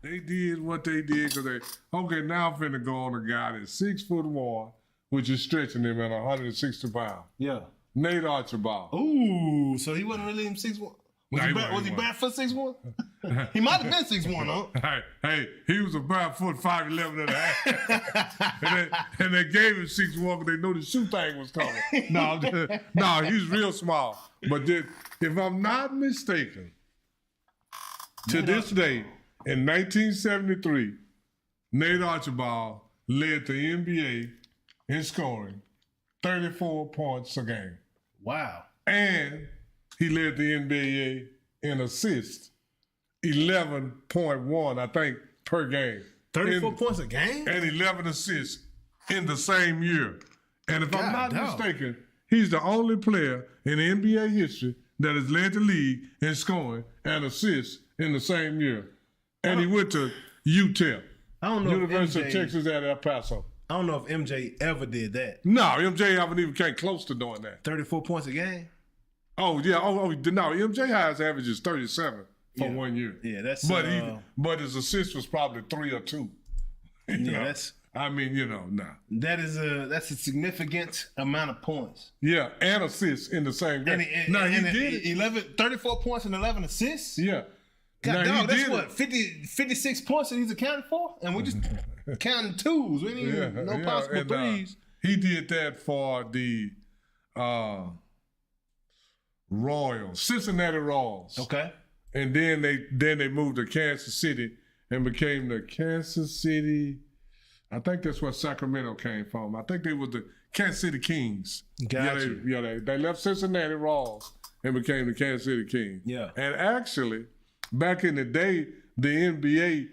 They did what they did because now I'm finna go on a guy that's 6'1", which is stretching him at 160 pounds. Yeah. Nate Archibald. Ooh, so he wasn't really 6'1". Was he bad for 6'1"? He might have been 6'1", huh? Hey, he was about 5'11" and a half. and they gave him 6'1" because they knew the shoe thing was coming. No, he's real small. But if I'm not mistaken, to this day, in 1973, Nate Archibald led the NBA in scoring 34 points a game. Wow. And he led the NBA in assists, 11.1, I think, per game. 34 points a game? And 11 assists in the same year. And if I'm not mistaken, he's the only player in NBA history that has led the league in scoring and assists in the same year. And he went to UTEP, University of Texas at El Paso. I don't know if MJ ever did that. No, MJ haven't even came close to doing that. 34 points a game? Oh, yeah. No, MJ highest average is 37 for 1 year. Yeah, that's... But his assist was probably 3 or 2. That's... I mean, nah. That's a significant amount of points. Yeah, and assists in the same game. He did 34 points and 11 assists? Yeah. God, dog, that's what, 56 points that he's accounted for? And we just counting twos. We didn't even no possible threes. He did that for the Cincinnati Royals. Okay. And then they moved to Kansas City and became the Kansas City. I think that's where Sacramento came from. I think they were the Kansas City Kings. Gotcha. They left Cincinnati Royals and became the Kansas City Kings. Yeah. And actually, back in the day, the NBA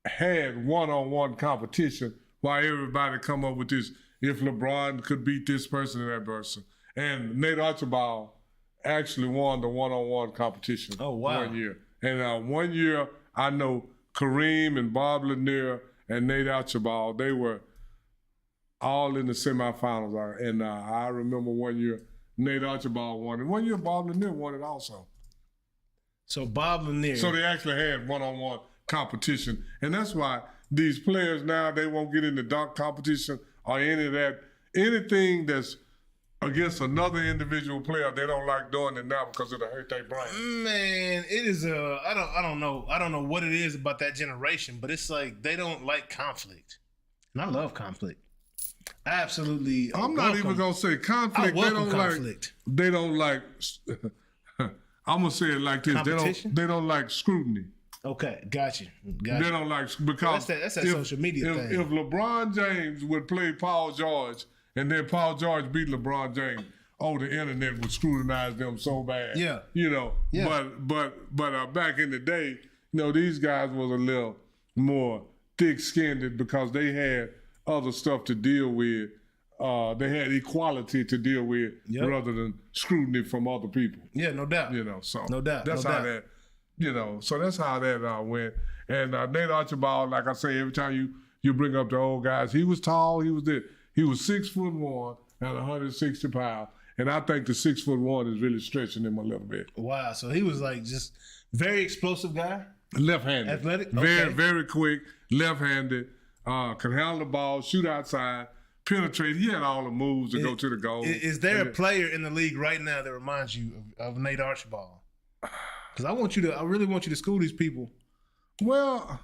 had one-on-one competition while everybody come up with this, if LeBron could beat this person and that person. And Nate Archibald actually won the one-on-one competition 1 year. And 1 year, I know Kareem and Bob Lanier and Nate Archibald, they were all in the semifinals. And I remember 1 year Nate Archibald won it. One year Bob Lanier won it also. So Bob Lanier. So they actually had one-on-one competition. And that's why these players now, they won't get in the dunk competition or any of that. Anything that's against another individual player, they don't like doing it now because it'll hurt their brain. Man, it is I don't know what it is about that generation, but it's like they don't like conflict. And I love conflict. I absolutely. I'm not even gonna say conflict. They don't conflict. They don't like. I'm gonna say it like this. They don't like scrutiny. Okay, got you. They don't like because that's that social media thing. If LeBron James would play Paul George and then Paul George beat LeBron James, the internet would scrutinize them so bad. Yeah. Yeah. But back in the day, these guys was a little more thick-skinned because they had other stuff to deal with. They had equality to deal with rather than scrutiny from other people. Yeah, no doubt. So no doubt. That's how that. So that's how that went. And Nate Archibald, like I say, every time you bring up the old guys, he was tall. He was 6'1" and 160 pounds. And I think the 6'1" is really stretching him a little bit. Wow. So he was like just very explosive guy. Left-handed. Athletic. Very, very quick. Left-handed. Can handle the ball, shoot outside, penetrate. He had all the moves to go to the goal. Is there a player in the league right now that reminds you of Nate Archibald? Because I really want you to school these people. Well,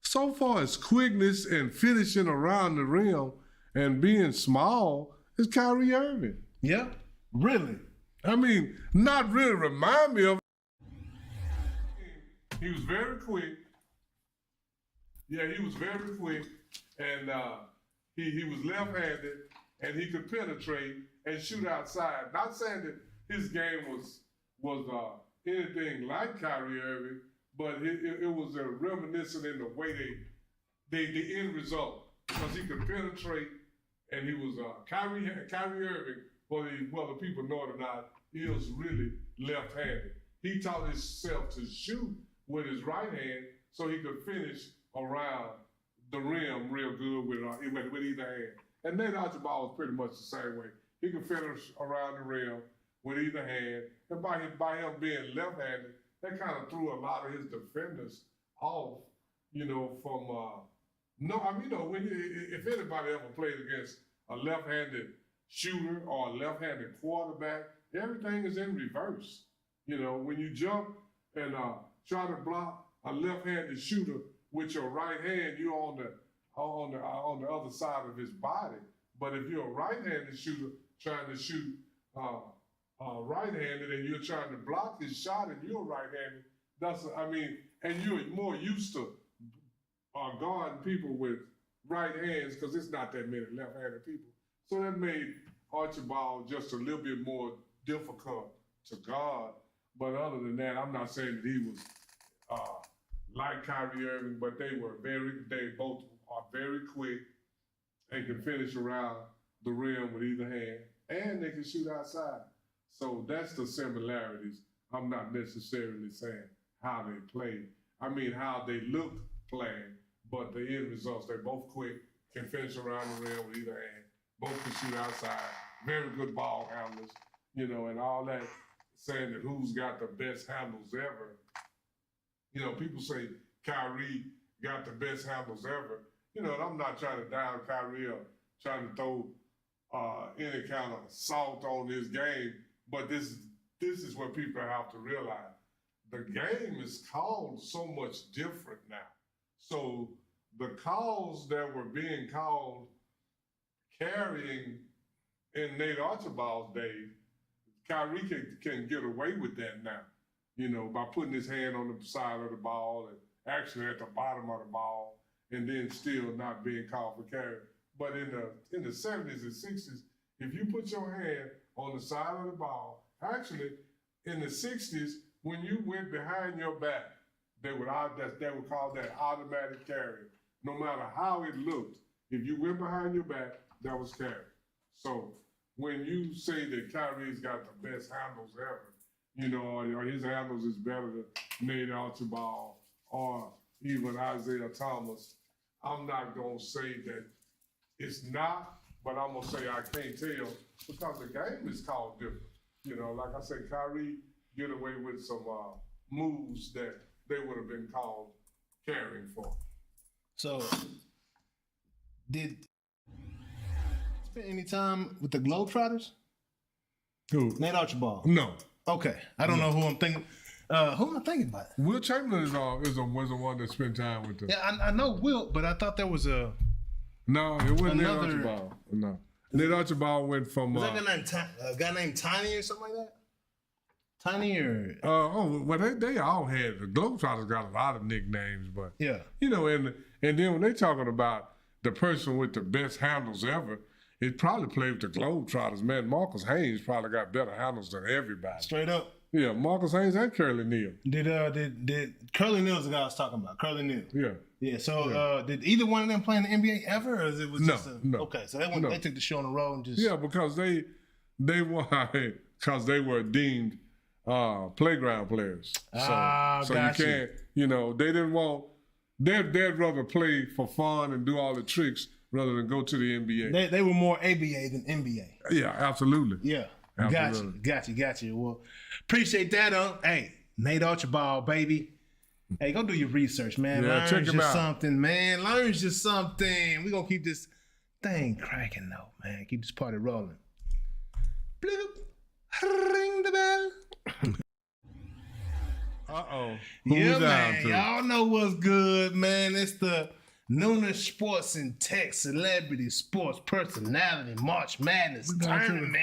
so far as quickness and finishing around the rim and being small is Kyrie Irving. Yeah, really. I mean, not really remind me of. He was very quick. Yeah, he was very quick, and he was left-handed, and he could penetrate and shoot outside. Not saying that his game was anything like Kyrie Irving, but it was reminiscent in the way the end result, because he could penetrate, and he was Kyrie Irving, whether people know it or not, he was really left-handed. He taught himself to shoot with his right hand so he could finish around the rim real good with either hand. And Nate Archibald was pretty much the same way. He could finish around the rim with either hand. And by him being left-handed, that kind of threw a lot of his defenders off, from if anybody ever played against a left-handed shooter or a left-handed quarterback, everything is in reverse. When you jump and try to block a left-handed shooter with your right hand, you're on the other side of his body. But if you're a right-handed shooter trying to shoot right-handed and you're trying to block his shot and you're right-handed, and you're more used to guarding people with right hands because it's not that many left-handed people. So that made Archibald just a little bit more difficult to guard. But other than that, I'm not saying that he was like Kyrie Irving, but they both are very quick and can finish around the rim with either hand, and they can shoot outside. So that's the similarities. I'm not necessarily saying how they play. I mean how they looked playing, but the end results, they're both quick, can finish around the rim with either hand, both can shoot outside, very good ball handlers, and all that, saying that who's got the best handles ever. People say Kyrie got the best handles ever. And I'm not trying to down Kyrie or trying to throw any kind of salt on his game, but this is what people have to realize. The game is called so much different now. So the calls that were being called carrying in Nate Archibald's days, Kyrie can get away with that now. By putting his hand on the side of the ball and actually at the bottom of the ball, and then still not being called for carry. But in the 70s and 60s, if you put your hand on the side of the ball, actually in the 60s, when you went behind your back, they would call that automatic carry. No matter how it looked, if you went behind your back, that was carry. So when you say that Kyrie's got the best handles ever, or his handles is better than Nate Archibald or even Isaiah Thomas, I'm not going to say that it's not, but I'm gonna say I can't tell because the game is called different. You know, like I said, Kyrie get away with some moves that they would have been called carrying for. So, did spend any time with the Globetrotters? Who? Nate Archibald. No. Okay, I don't know who I'm thinking. Who am I thinking about? Will Chamberlain was the one that spent time with them. Yeah, I know Wilt, but I thought there was a. No, it wasn't Another- Nate Archibald. No. Nate Archibald went from. Was that a guy named Tiny or something like that? Tiny or. Well, they all had. The Globetrotters got a lot of nicknames, but. Yeah. You know, and then when they talking about the person with the best handles ever, it probably played with the Globetrotters. Man, Marcus Haynes probably got better handles than everybody. Straight up. Yeah, Marcus Haynes and Curly Neal. Did Curly Neal's the guy I was talking about? Curly Neal. Yeah. Yeah. So did either one of them play in the NBA ever, or it was just No. Okay, so they took the show on the road and just. Yeah, because they were deemed playground players. So you can't, they didn't want. They'd rather play for fun and do all the tricks rather than go to the NBA. They were more ABA than NBA. Yeah, absolutely. Yeah. Absolutely. Got you. Well, appreciate that, Hey, Nate Archibald, baby. Hey, go do your research, man. Yeah, Learn check him just out. something, man. Learn just something. We're going to keep this thing cracking, though, man. Keep this party rolling. Bloop. Ring the bell. Uh-oh. Yeah, man. Y'all know what's good, man. It's the Noonish Sports and Tech Celebrity Sports Personality March Madness Tournament.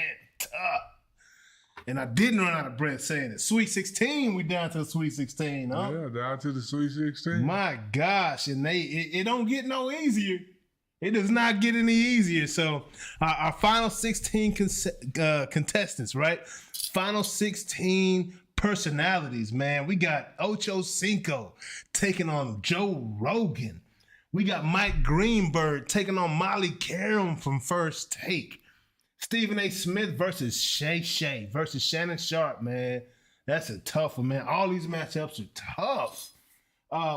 And I didn't run out of breath saying it. Sweet 16, we down to the Sweet 16, huh? Yeah, down to the Sweet 16. My gosh, and it don't get no easier. It does not get any easier. So our final 16 contestants, right? Final 16 personalities, man. We got Ocho Cinco taking on Joe Rogan. We got Mike Greenberg taking on Molly Karam from First Take. Stephen A. Smith versus Shay Shay versus Shannon Sharp, man. That's a tough one, man. All these matchups are tough.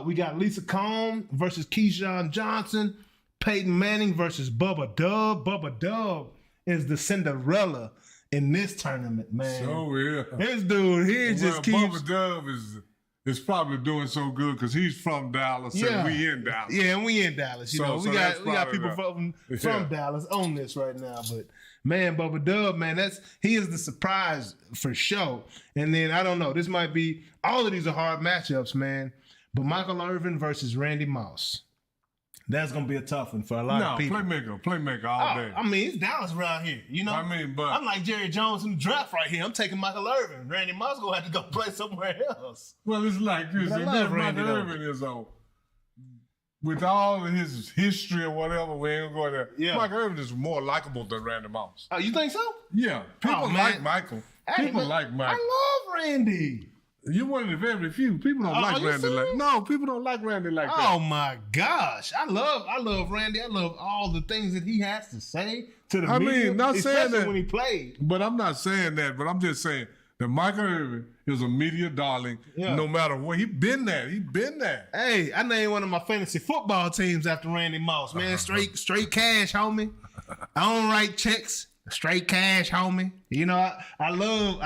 We got Lisa Combs versus Keyshawn Johnson. Peyton Manning versus Bubba Dub. Bubba Dub is the Cinderella in this tournament, man. So, yeah. This dude here just keeps... Bubba Dub is probably doing so good because he's from Dallas and we in Dallas. Yeah, and we in Dallas. You know, we got people from Yeah. Dallas on this right now. But man, Bubba Dub, man, he is the surprise for sure. And then I don't know, this might be all of these are hard matchups, man. But Michael Irvin versus Randy Moss. That's gonna be a tough one for a lot of people. Playmaker all day. I mean, it's Dallas around here, you know. But I'm like Jerry Jones in the draft right here. I'm taking Michael Irvin. Randy Moss gonna have to go play somewhere else. Well, it's like this. But I love Randy, Michael though. Irvin is with all of his history or whatever, we ain't going there. Yeah. Michael Irvin is more likable than Randy Moss. Oh, you think so? Yeah, people man. like Michael. Hey, People man, like Michael. I love Randy. You're one of the very few. People don't like are you Randy like serious? no. People don't like Randy like that. Oh my gosh. I love Randy. I love all the things that he has to say to the I media. mean, not saying especially that- when he played. But I'm not saying that. But I'm just saying that Michael Irvin is a media darling. Yeah. No matter what, he been there. Hey, I named one of my fantasy football teams after Randy Moss, man. Straight cash, homie. I don't write checks. Straight cash, homie. You know, I love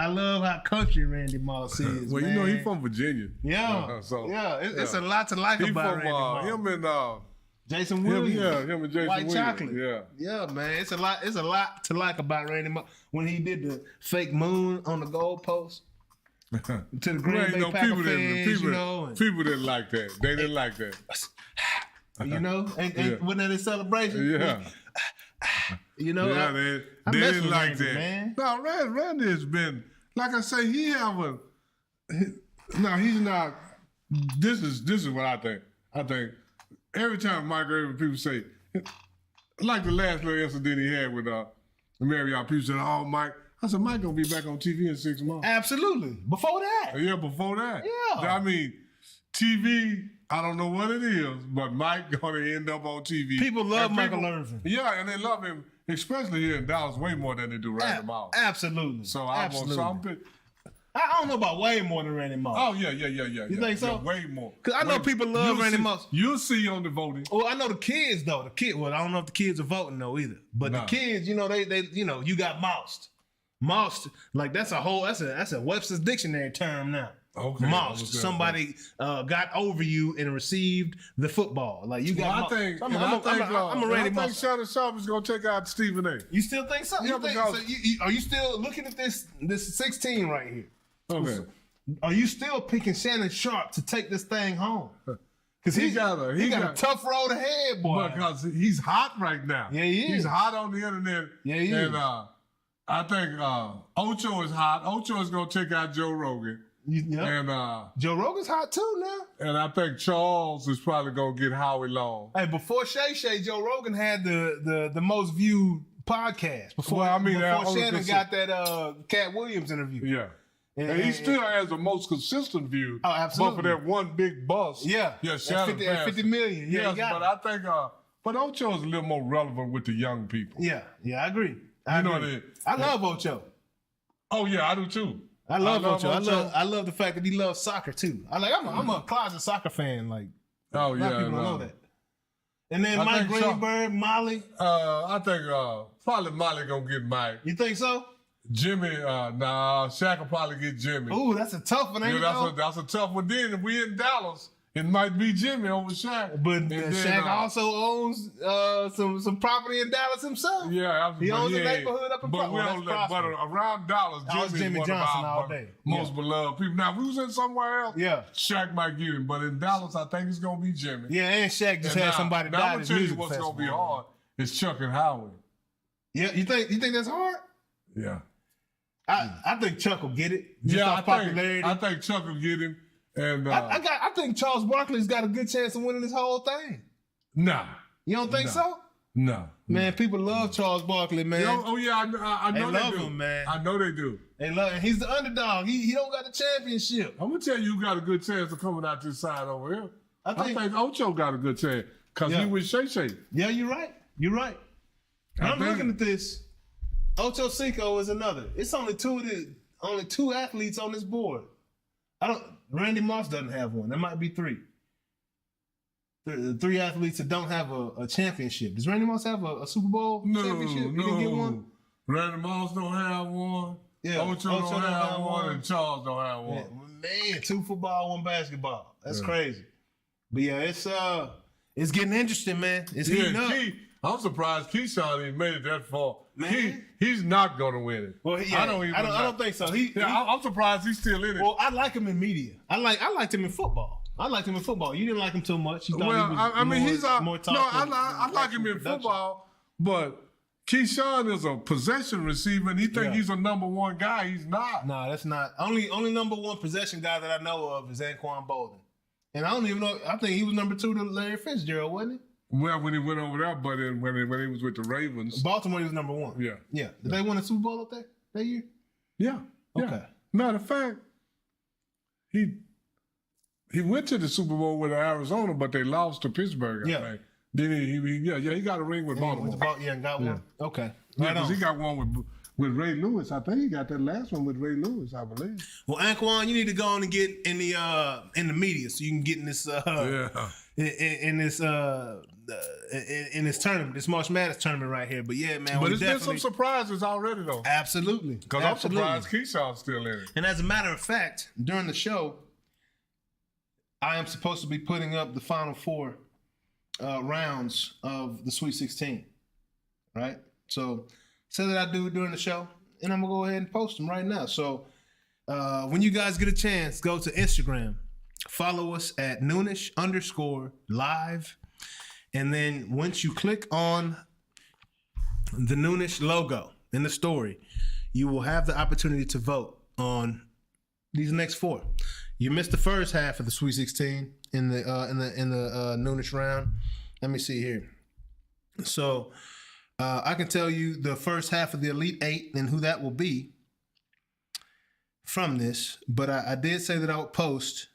how country Randy Moss is. Well, man. you know he from Virginia. Yeah. It's a lot to like He about from Randy Moss. him and Jason Williams. him and Jason White Williams. chocolate. Yeah, man. It's a lot to like about Randy Moss. When he did the fake moon on the goalpost to the Green Bay Packer fans, people didn't like that. They didn't like that. You know, and wasn't that his celebration? Yeah. You know, Yeah, I they mess didn't with like Randy, that. man. No, Randy has been, like I say, he's not. This is what I think. I think every time Mike Irvin, people say, like the last little incident he had with Marriott, people said, "Oh, Mike." I said, "Mike gonna be back on TV in 6 months." Absolutely. Before that. Yeah, before that. Yeah. I mean, TV. I don't know what it is, but Mike gonna end up on TV. People love And Michael Irvin. Yeah, and they love him, especially here in Dallas, way more than they do Randy Moss. Absolutely. So I'm I don't know about way more than Randy Moss. Oh, yeah. You think so? Yeah, way more. Because I know people love Randy Moss. You'll see on the voting. Well, I know the kids, though. Well, I don't know if the kids are voting, though, either. But the kids, you know, they you got moused. Moused, like that's a Webster's dictionary term now. Okay. Moused. Somebody got over you and received the football. Like you got. I think I'm a Randy Moss. I think Shannon Sharp is gonna take out Stephen A. You still think so? Yeah, Are you still looking at this 16 right here? Okay. Are you still picking Shannon Sharp to take this thing home? Because he got a tough road ahead, boy. Because he's hot right now. Yeah, he is. He's hot on the internet. Yeah, he is. And I think Ocho is hot. Ocho is gonna take out Joe Rogan. And Joe Rogan's hot too now. And I think Charles is probably gonna get Howie Long. Hey, before Shay, Joe Rogan had the most viewed podcast. Before Shannon got that Cat Williams interview. Yeah. And he still has the most consistent view. Oh, absolutely. But for that one big bust. Yeah. Shannon 50 million. Yeah, yes, but I think but Ocho is a little more relevant with the young people. Yeah, I agree. I love Ocho. Oh yeah, I do too. I love Ocho. I love the fact that he loves soccer too. I'm a closet soccer fan. Like, a lot of people don't know that. And then Mike Greenberg, Molly. I think probably Molly gonna get Mike. You think so? Jimmy, Shaq will probably get Jimmy. Ooh, that's a tough one. That's a tough one. Then if we in Dallas, it might be Jimmy over Shaq. But Shaq also owns some property in Dallas himself. Yeah, he owns a neighborhood up in but around Dallas, Jimmy Johnson all day. Most beloved people. Now, if we was in somewhere else, Shaq might get him. But in Dallas, I think it's gonna be Jimmy. Yeah, and Shaq just had somebody die. Now I'm gonna tell you what's gonna be hard. It's Chuck and Howard. Yeah, you think that's hard? Yeah. I think Chuck will get it. I think Chuck will get him. And I think Charles Barkley's got a good chance of winning this whole thing. Nah. You don't think so? No. Man, people love Charles Barkley, man. I know they love him, man. I know they do. They love him. He's the underdog. He don't got the championship. I'm gonna tell you, got a good chance of coming out this side over here. I think Ocho got a good chance because he with Shay. Yeah, you're right. I'm looking at this. Ocho Cinco is another. It's only two athletes on this board. Randy Moss doesn't have one. There might be three. Three athletes that don't have a championship. Does Randy Moss have a Super Bowl championship? No. He didn't get one? Randy Moss don't have one. Yeah. Ocho don't have one. And Charles don't have one. Man, 2 football, 1 basketball. That's crazy. But yeah, it's getting interesting, man. It's heating up. I'm surprised Keyshawn even made it that far. Man, he's not gonna win it. Well, I don't think so. I'm surprised he's still in it. Well, I like him in media. I liked him in football. You didn't like him too much. You thought more talk. No, I like him in football, but Keyshawn is a possession receiver, and he think he's a number 1 guy. He's not. No, that's not. Only number 1 possession guy that I know of is Anquan Bolden, and I don't even know. I think he was number 2 to Larry Fitzgerald, wasn't he? Well, when he went over there, but when he was with the Ravens. Baltimore, he was number 1. Yeah. Did they win a Super Bowl up there that year? Yeah. Okay. Matter of fact, he went to the Super Bowl with Arizona, but they lost to Pittsburgh, I think. Then he got a ring with Baltimore. And got one. Okay. Yeah, because he got one with Ray Lewis. I think he got that last one with Ray Lewis, I believe. Well, Anquan, you need to go on and get in the media so you can get in this in this tournament, this March Madness tournament right here. But yeah, man. But there's been some surprises already, though. Absolutely. Because I'm surprised Keyshawn's still in it. And as a matter of fact, during the show, I am supposed to be putting up the final 4 rounds of the Sweet 16. Right? So, say that I do it during the show, and I'm going to go ahead and post them right now. So, when you guys get a chance, go to Instagram. Follow us at Noonish_live. And then once you click on the Noonish logo in the story, you will have the opportunity to vote on these next 4. You missed the first half of the Sweet 16 in the Noonish round. Let me see here. So I can tell you the first half of the Elite 8 and who that will be from this. But I did say that I would post.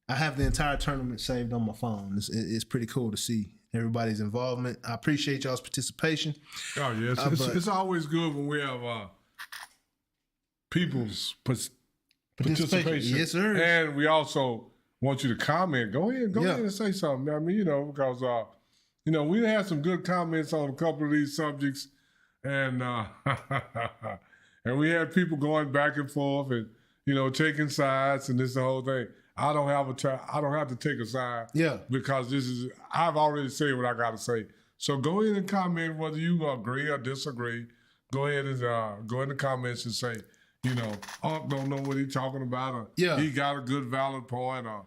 I have the entire tournament saved on my phone. It's pretty cool to see everybody's involvement. I appreciate y'all's participation. Oh, yeah. It's always good when we have people's participation. Yes, sir. And we also want you to comment. Go ahead and say something. I mean, because we had some good comments on a couple of these subjects, and and we had people going back and forth and taking sides, and this the whole thing. I don't have to take a side. Yeah. Because I've already said what I got to say. So go ahead and comment whether you agree or disagree. Go ahead and go in the comments and say, Unc don't know what he's talking about, or he got a good valid point, or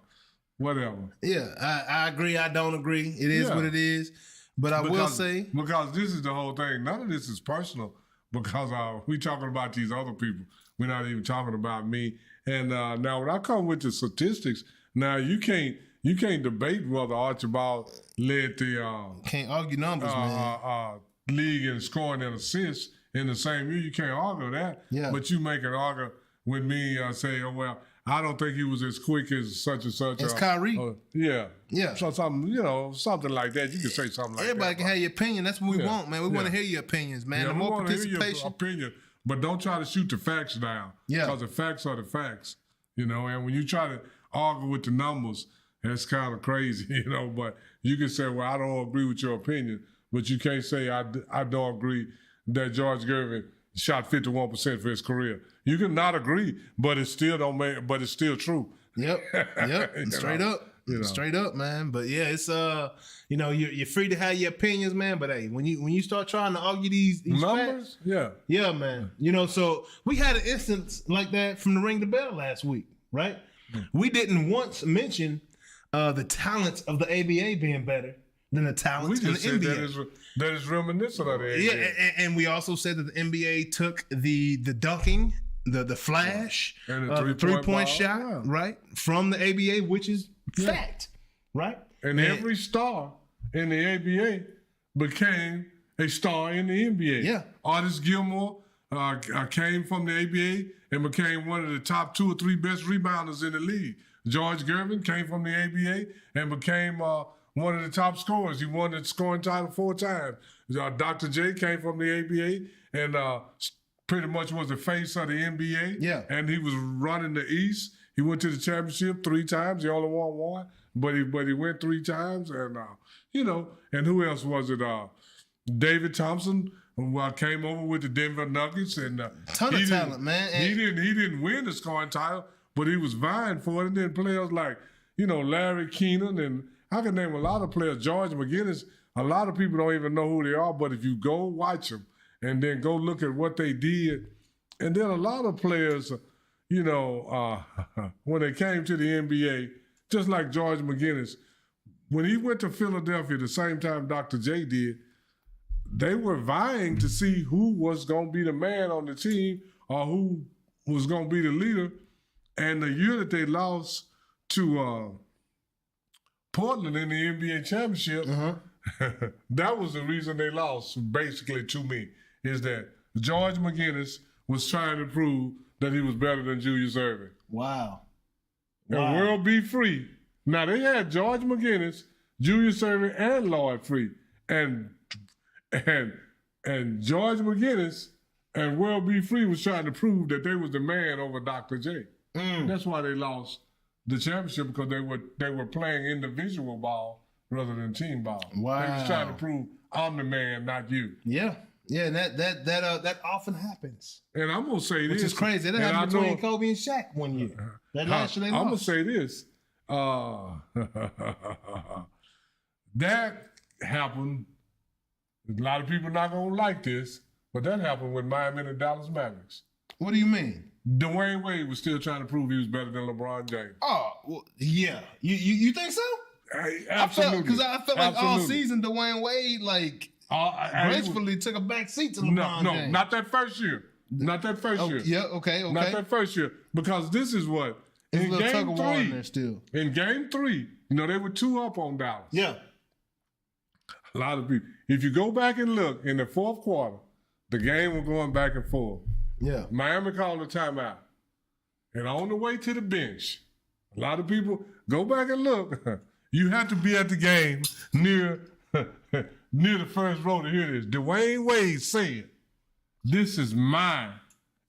whatever. Yeah, I agree. I don't agree. It is what it is. But I will say, because this is the whole thing. None of this is personal, because we talking about these other people. We're not even talking about me. And now when I come with the statistics, now you can't debate whether Archibald led the can't argue numbers, man. League in scoring and assists in the same year. You can't argue that. Yeah. But you make an argument with me, say, oh well, I don't think he was as quick as such and such. It's Kyrie. Yeah. So something like that. You can say something like Everybody that. can have your opinion. That's what we want, man. We want to hear your opinions, man. The more participation. Hear your opinion, but don't try to shoot the facts down. Yeah. Because the facts are the facts. And when you try to argue with the numbers, that's kind of crazy, But you can say, well, I don't agree with your opinion, but you can't say I don't agree that George Gervin shot 51% for his career. You can not agree, but it still don't make. But it's still true. Yep. Straight up. Straight up, man. But yeah, it's you're free to have your opinions, man. But hey, when you start trying to argue these numbers, facts, yeah, man. So we had an instance like that from the Ring the Bell last week, right? We didn't once mention the talents of the ABA being better than the talents in the NBA. That is reminiscent of the NBA. Yeah, and we also said that the NBA took the dunking, the flash, and the three-point shot, right, from the ABA, which is fact, right? And every star in the ABA became a star in the NBA. Yeah. Artis Gilmore came from the ABA and became one of the top 2 or 3 best rebounders in the league. George Gervin came from the ABA and became one of the top scorers. He won the scoring title 4 times. Dr. J came from the ABA and pretty much was the face of the NBA. Yeah. And he was running the East. He went to the championship 3 times. He only won 1, but he went 3 times. And, and who else was it? David Thompson came over with the Denver Nuggets. And ton of talent, man. And he didn't win the scoring title, but he was vying for it. And then players like, Larry Keenan, and I can name a lot of players. George McGinnis, a lot of people don't even know who they are, but if you go watch them and then go look at what they did, and then a lot of players, when they came to the NBA, just like George McGinnis, when he went to Philadelphia the same time Dr. J did, they were vying to see who was going to be the man on the team or who was going to be the leader. And the year that they lost to Portland in the NBA championship, that was the reason they lost, basically, to me, is that George McGinnis was trying to prove that he was better than Julius Erving. Wow. And World Be Free. Now, they had George McGinnis, Julius Erving, and Lloyd Free. And George McGinnis and World Be Free was trying to prove that they was the man over Dr. J. That's why they lost the championship, because they were playing individual ball rather than team ball. Wow. They was trying to prove I'm the man, not you. Yeah. Yeah, and that often happens. And I'm gonna say this, which is crazy. That happened between Kobe and Shaq one year. That last year they lost. I'm gonna say this. That happened. A lot of people not gonna like this, but that happened with Miami and the Dallas Mavericks. What do you mean? Dwayne Wade was still trying to prove he was better than LeBron James. Oh, well, yeah. You think so? Absolutely. Because I felt like all season Dwayne Wade gracefully took a back seat to LeBron James. No, not that first year. Not that first year. Yeah, okay. Not that first year. Because this is what, in game 3, there still. In game 3, they were 2 up on Dallas. Yeah. A lot of people. If you go back and look, in the 4th quarter, the game was going back and forth. Yeah. Miami called a timeout. And on the way to the bench, a lot of people, go back and look. You have to be at the game near the first row to hear this. Dwayne Wade said, "This is my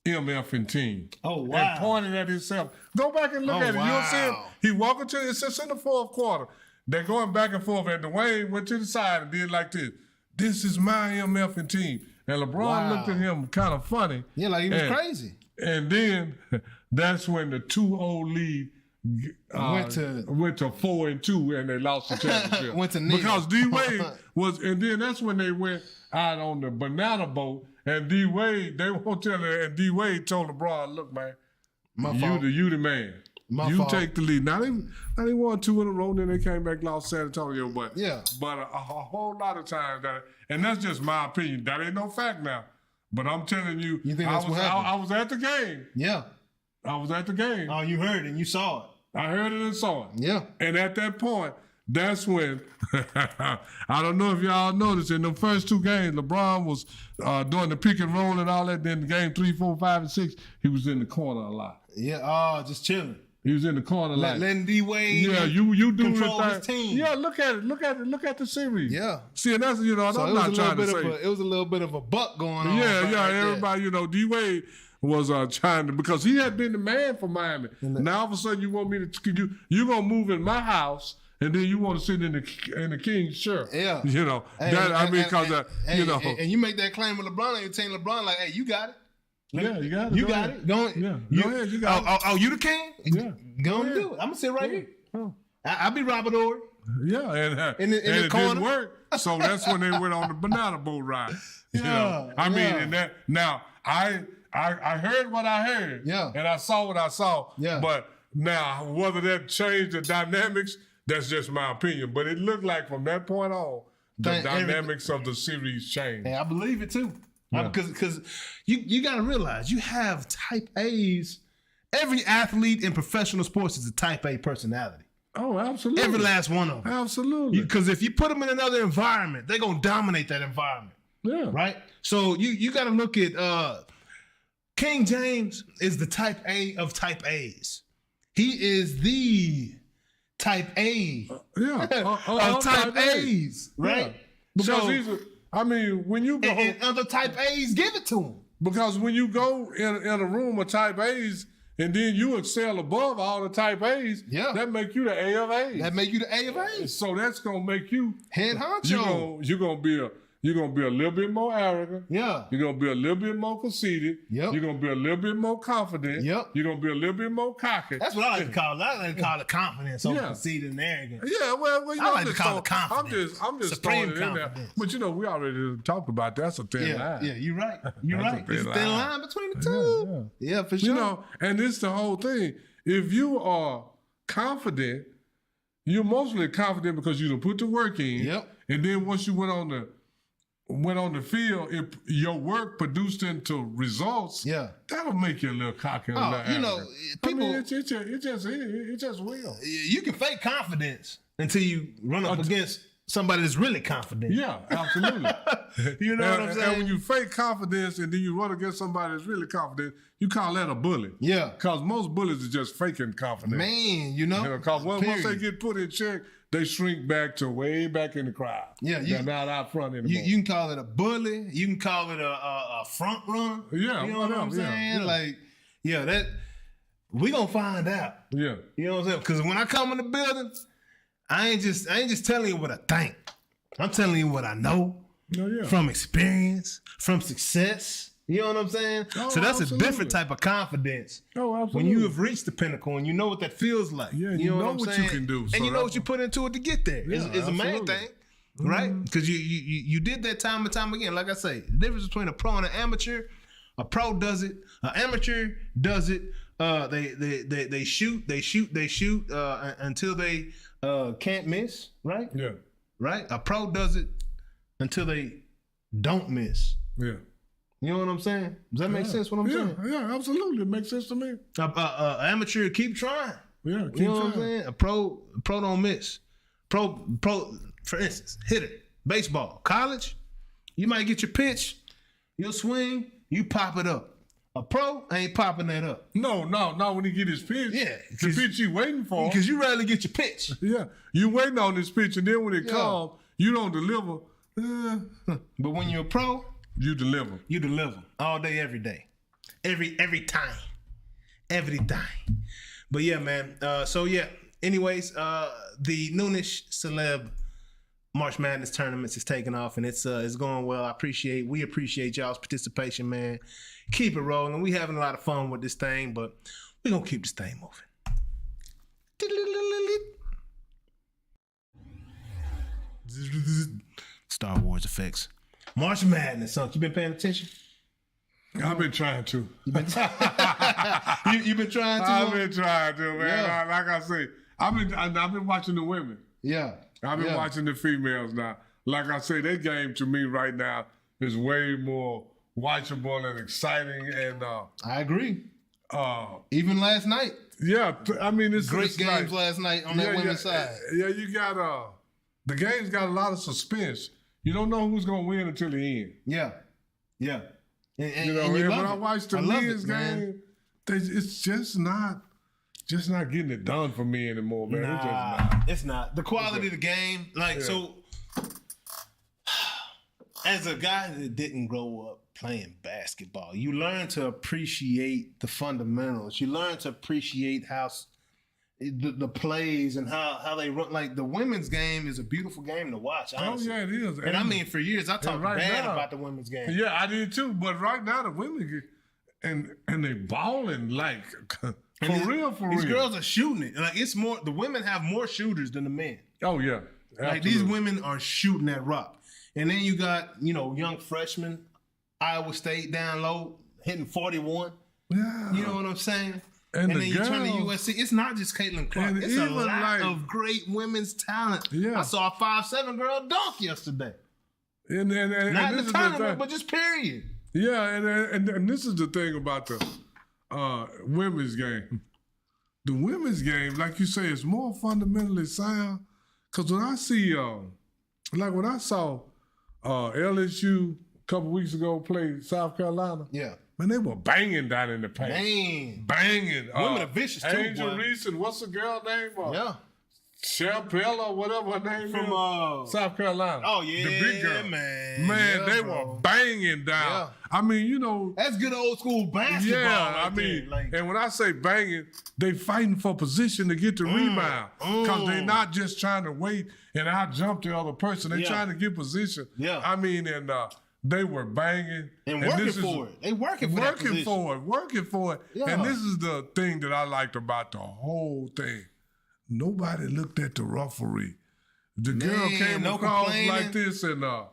MF and team. Oh, wow. And pointed at himself. Go back and look at it. You'll see him. He walking to it's just in the fourth quarter. They're going back and forth, and Dwayne went to the side and did like this. This is my MF and team. And LeBron looked at him kind of funny. Yeah, like he was crazy. And then that's when the 2-0 lead went to 4-2, and they lost the championship. Went to Neil. Because D-Wade was, and then that's when they went out on the banana boat, and D-Wade, they won't tell her, and D-Wade told LeBron, look, man, you the man. You take the lead. Now they won 2 in a row, then they came back, lost San Antonio, but a whole lot of times and that's just my opinion. That ain't no fact now. But I'm telling you, think that's what happened? I was at the game. Yeah. I was at the game. Oh, you heard it and you saw it. I heard it and saw it. Yeah. And at that point, that's when, I don't know if y'all noticed, in the first 2 games, LeBron was doing the pick and roll and all that. Then game 3, 4, 5, and 6, he was in the corner a lot. Yeah, just chilling. He was in the corner like letting D-Wade you do control his team. Yeah, look at it. Look at the series. Yeah. See, and that's, I'm not trying to say. It was a little bit of a buck going on. Yeah, everybody, D-Wade was trying to, because he had been the man for Miami. Now all of a sudden you want me to, you going to move in my house, and then you want to sit in the King's shirt. Yeah. And you make that claim with LeBron, and you tell LeBron, like, hey, you got it. Yeah, you got it. You got it. Go ahead, you got it. Oh, you the king? Yeah. Go and do it. I'm going to sit right here. Oh. I'll be Robert Ory. Yeah, and in the it corner. Didn't work. So that's when they went on the banana boat ride. Now I heard what I heard. Yeah. And I saw what I saw. Yeah. But now whether that changed the dynamics, that's just my opinion. But it looked like from that point on, the dynamics of the series changed. And I believe it too. Yeah. Because you got to realize you have type A's. Every athlete in professional sports is a type A personality. Oh, absolutely. Every last one of them. Absolutely. Because if you put them in another environment, they're going to dominate that environment. Yeah. Right? So you got to look at King James is the type A of type A's. He is the type A of type A's. Right? Yeah. Because when you go... And other type A's, give it to him. Because when you go in a room of type A's, and then you excel above all the type A's, that make you the A of A's. That make you the A of A's. So that's gonna make you head honcho. You're gonna be a little bit more arrogant. Yeah. You're gonna be a little bit more conceited. Yep. You're gonna be a little bit more confident. Yep. You're gonna be a little bit more cocky. That's what I like to call it. I like to call it confidence over conceited and arrogant. Yeah, well, I like to call it confidence. I'm just Supreme throwing it in there. But we already talked about that's a thin line. Yeah, you're right. You're right. It's a thin line between the two. Yeah, for sure. And it's the whole thing. If you are confident, you're mostly confident because you done put the work in. Yep. And then once you went on the field, if your work produced into results, that'll make you a little cocky. People, it just will. You can fake confidence until you run up against somebody that's really confident. Yeah, absolutely. You know what I'm saying? And when you fake confidence and then you run against somebody that's really confident, you call that a bully. Yeah. Because most bullies are just faking confidence. Man, because once they get put in check, they shrink back to way back in the crowd. Yeah, they're not out front anymore. You can call it a bully. You can call it a front runner. Yeah, you know what I'm saying? Yeah. That we gonna find out. Yeah, you know what I'm saying? Because when I come in the building, I ain't just telling you what I think. I'm telling you what I know from experience, from success. You know what I'm saying? So that's a different type of confidence. Oh, absolutely. When you have reached the pinnacle and you know what that feels like. Yeah, you know what I'm saying? you can do. And you know what you put into it to get there. Yeah, it's a main thing, right? Because you did that time and time again. Like I say, the difference between a pro and an amateur, a pro does it, an amateur does it. They shoot until they can't miss, right? Yeah. Right? A pro does it until they don't miss. Yeah. You know what I'm saying? Does that make sense what I'm saying? Yeah, absolutely. It makes sense to me. Amateur, keep trying. Yeah, keep you know trying. What I'm saying? A pro don't miss. Pro, for instance, hitter, baseball, college, you might get your pitch, you'll swing, you pop it up. A pro ain't popping that up. No, when he get his pitch. Yeah. The pitch you waiting for. Because you rarely get your pitch. Yeah. You waiting on this pitch, and then when it comes, you don't deliver. But when you're a pro, you deliver. You deliver all day, every day. Every time. Every time. But yeah, man. So yeah. Anyways, the Noonish Celeb March Madness tournaments is taking off, and it's going well. We appreciate y'all's participation, man. Keep it rolling. We having a lot of fun with this thing, but we're gonna keep this thing moving. Star Wars effects. March Madness, son. You been paying attention? I've been trying to. You've been trying to? I've been trying to, man. Yeah. Like I say, I've been watching the women. Yeah. I've been watching the females now. Like I say, their game to me right now is way more watchable and exciting. And I agree. Even last night. Yeah, I mean, it's great games last night on that women's side. Yeah, you got the game's got a lot of suspense. You don't know who's gonna win until the end. Yeah, yeah. And when I watch the men's game, it's just not getting it done for me anymore, man. Nah, it's just not. It's not. The quality of the game, so as a guy that didn't grow up playing basketball, you learn to appreciate the fundamentals. You learn to appreciate how the plays and how they run. Like, the women's game is a beautiful game to watch, honestly. Oh, yeah, it is. And I mean, for years, I talked bad about the women's game. Yeah, I did too. But right now, the women and they balling like for real. These girls are shooting it. Like, it's more. The women have more shooters than the men. Oh yeah, absolutely. Like, these women are shooting that rock. And then you got young freshmen, Iowa State down low hitting 41. Yeah, you know what I'm saying. And then you turn to USC. It's not just Caitlin Clark. It's a lot of great women's talent. Yeah. I saw a 5'7" girl dunk yesterday. And not in the tournament, but just period. Yeah, and this is the thing about the women's game. The women's game, like you say, is more fundamentally sound. Because when I see, when I saw LSU a couple weeks ago play South Carolina, yeah. Man, they were banging down in the paint. Banging. Women are vicious too, Angel Reese and what's the girl name? Yeah. Chappelle or whatever her name from is. South Carolina. Oh, yeah, the big girl. man. Man, yeah, they bro. were banging down. Yeah. I mean, that's good old school basketball. Yeah, and when I say banging, they fighting for position to get the rebound. Because they're not just trying to wait and out jump the other person. They're trying to get position. Yeah. I mean, they were banging. And working for it. They working for it. Yeah. And this is the thing that I liked about the whole thing. Nobody looked at the referee. The girl came across like this and old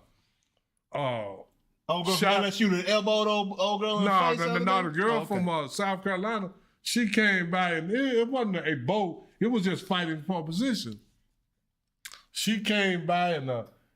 girl from LSU that elbowed old girl in the face. No, the girl from South Carolina, she came by and it wasn't a boat. It was just fighting for position. She came by and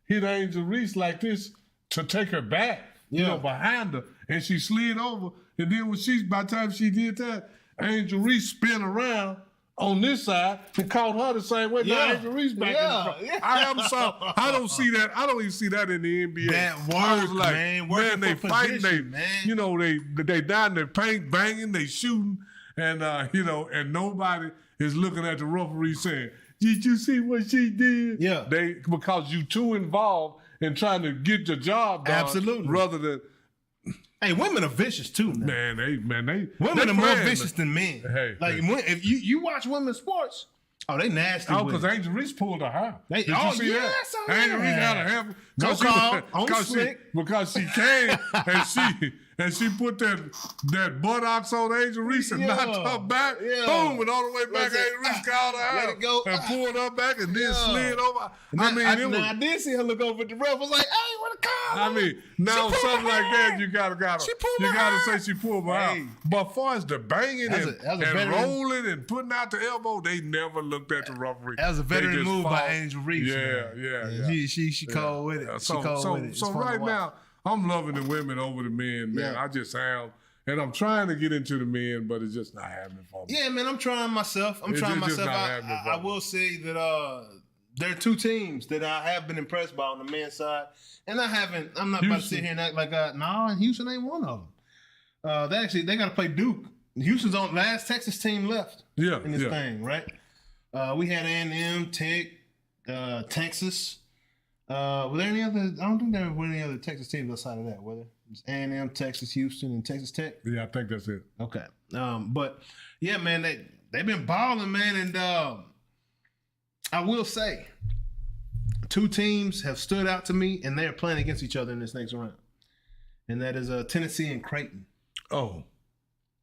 hit Angel Reese like this to take her back, behind her. And she slid over. And then by the time she did that, Angel Reese spin around on this side and caught her the same way. Now Angel Reese back in the front. Yeah. I don't see that. I don't even see that in the NBA. That works, man. Man, they fighting. They down in the paint, banging, they shooting, and and nobody is looking at the referee saying, "Did you see what she did?" Yeah. Because you too involved in trying to get the job done. Absolutely. Rather than. Hey, women are vicious too, man. Women are more vicious than men. Hey, if you watch women's sports, they nasty. Oh, because Angel Reese pulled her hair. Did you see that? Angel Reese had her hair. Because she came and she put that buttocks on Angel Reese and knocked her back. Yeah. Boom, and all the way back, Angel Reese called her let out it go. and pulled her back and then slid over. I did see her look over at the ref. I was like, "Hey, what a call!" I mean, now something like that, you gotta say she pulled her out. But as far as the banging and rolling and putting out the elbow, they never looked at the referee. That was a veteran move by Angel Reese. Yeah. She called with it. So right now, I'm loving the women over the men, man. Yeah. I just am. And I'm trying to get into the men, but it's just not happening for me. Yeah, man, I'm trying myself. I will say that there are two teams that I have been impressed by on the men's side. And I'm not about to sit here and act like, and Houston ain't one of them. They got to play Duke. Houston's on last Texas team left in this thing, right? We had A&M, Tech, Texas. Were there any other? I don't think there were any other Texas teams outside of that. Were there? It's A&M, Texas, Houston, and Texas Tech. Yeah, I think that's it. Okay. But yeah, man, they've been balling, man, and I will say, two teams have stood out to me, and they are playing against each other in this next round, and that is Tennessee and Creighton. Oh,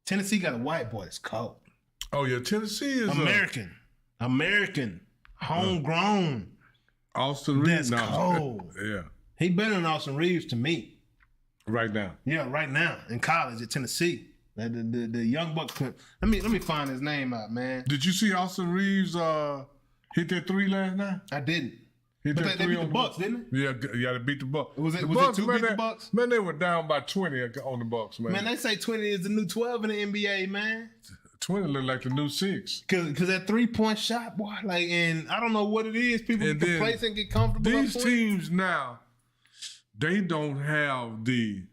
Tennessee got a white boy that's cold. Oh yeah, Tennessee is American, homegrown. Austin Reeves. That's cold. Yeah, he better than Austin Reeves to me. Right now. Yeah, right now in college at Tennessee. The young buck. Let me find his name out, man. Did you see Austin Reeves hit that three last night? I didn't. Hit but they beat the Bucks, didn't they? Yeah, they beat the Bucks. Was it Bucks, two beat the Bucks? Man, they were down by 20 on the Bucks, man. Man, they say 20 is the new 12 in the NBA, man. 20 look like the new 6. Cause that 3-point shot, boy, like, and I don't know what it is. People get complacent and get comfortable. These teams now, they don't have the.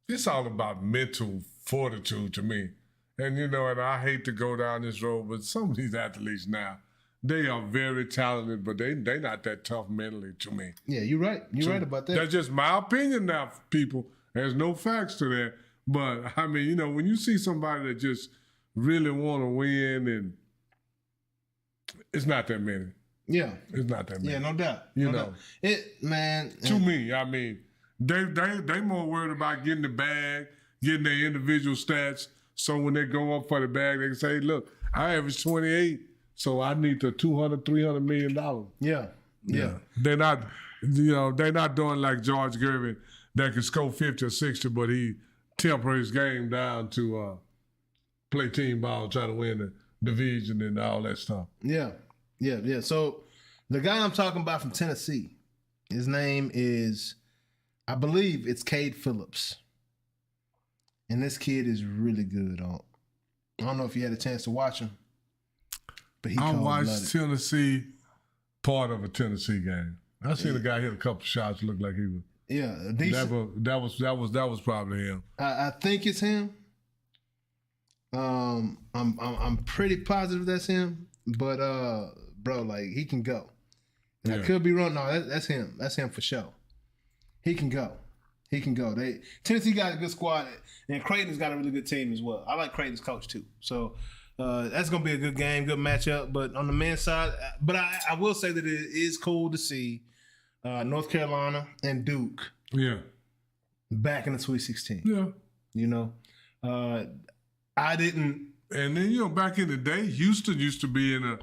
It's all about mental fortitude to me. And and I hate to go down this road, but some of these athletes now, they are very talented, but they not that tough mentally to me. Yeah, you're right. You're right about that. That's just my opinion now, people. There's no facts to that. But, I mean, when you see somebody that just really want to win, and it's not that many. Yeah. It's not that many. Yeah, no doubt. You know. It, man. To me, I mean, they more worried about getting the bag, getting their individual stats, so when they go up for the bag, they can say, look, I average 28, so I need the $200, $300 million. Yeah. They're not, they're not doing like George Gervin that can score 50 or 60, but he temper his game down to play team ball, try to win the division and all that stuff. Yeah. So the guy I'm talking about from Tennessee, his name is, I believe it's Cade Phillips. And this kid is really good. I don't know if you had a chance to watch him, but I watched Tennessee, part of a Tennessee game. I seen a guy hit a couple shots, looked like he was. Yeah, decent. That was probably him. I think it's him. I'm pretty positive that's him. But bro, like, he can go. And I could be wrong. No, that's him. That's him for sure. He can go. Tennessee got a good squad, and Creighton's got a really good team as well. I like Creighton's coach too. So that's gonna be a good game, good matchup. But on the men's side, but I will say that it is cool to see North Carolina and Duke. Yeah. Back in the Sweet 16. Yeah. I didn't. And then back in the day, Houston used to be in a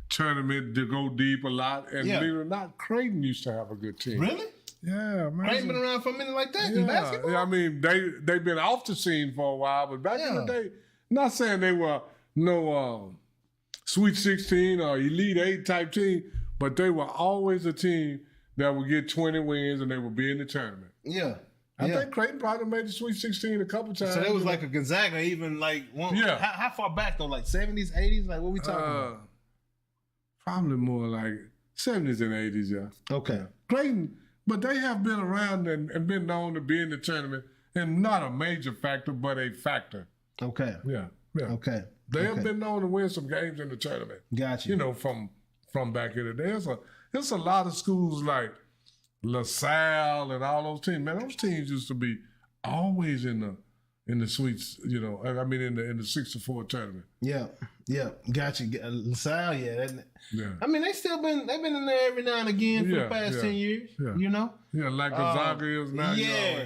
tournament to go deep a lot, and believe it or not, Creighton used to have a good team. Really? Yeah, man. Creighton been around for a minute like that in basketball? Yeah, I mean, they've been off the scene for a while, but back in the day, not saying they were no Sweet 16 or Elite 8 type team, but they were always a team that would get 20 wins and they would be in the tournament. Yeah. I think Creighton probably made the Sweet 16 a couple times. So it was like a Gonzaga, even like one. Yeah. How far back though? Like 70s, 80s? Like what we talking about? Probably more like 70s and 80s, yeah. Okay. Creighton, but they have been around and been known to be in the tournament, and not a major factor, but a factor. Okay. Yeah. Okay. They have been known to win some games in the tournament. Gotcha. From back in the day. There's a lot of schools like LaSalle and all those teams. Man, those teams used to be always in the sweets, I mean in the 6-4 tournament. Yeah. Gotcha. LaSalle, yeah. I mean, they've been in there every now and again for the past 10 years. Yeah. Yeah, like Gonzaga is now. Yeah.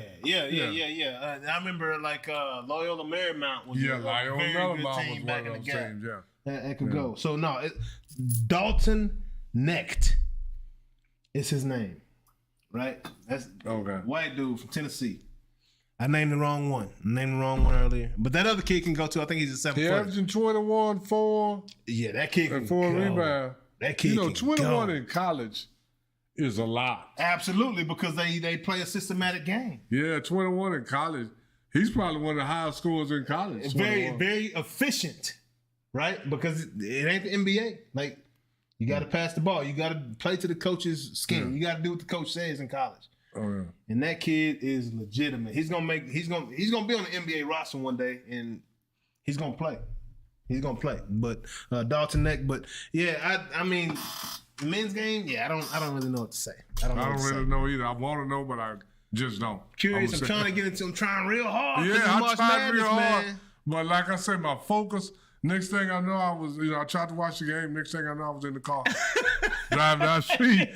I remember like Loyola Marymount was a very good team back in the game. That could go. So no, Dalton Knecht is his name, right? That's white dude from Tennessee. I named the wrong one. Earlier. But that other kid can go too. I think he's a 7 He averaging 21, 4. Yeah, that kid can 4 rebounds. That kid can 21 go. in college is a lot. Absolutely, because they play a systematic game. Yeah, 21 in college. He's probably one of the highest scorers in college. Very, very efficient, right? Because it ain't the NBA. Like, you got to pass the ball. You got to play to the coach's scheme. Yeah. You got to do what the coach says in college. Oh yeah. And that kid is legitimate. He's gonna be on the NBA roster one day, and he's gonna play. But Dalton Knecht. But yeah, I mean, men's game, yeah, I don't really know what to say. I don't really know either. I want to know, but I just don't. Curious. I'm trying to get into. I'm trying real hard. Yeah, I tried real hard. Man. But like I said, my focus. Next thing I know, I tried to watch the game. Next thing I know, I was in the car driving down the street.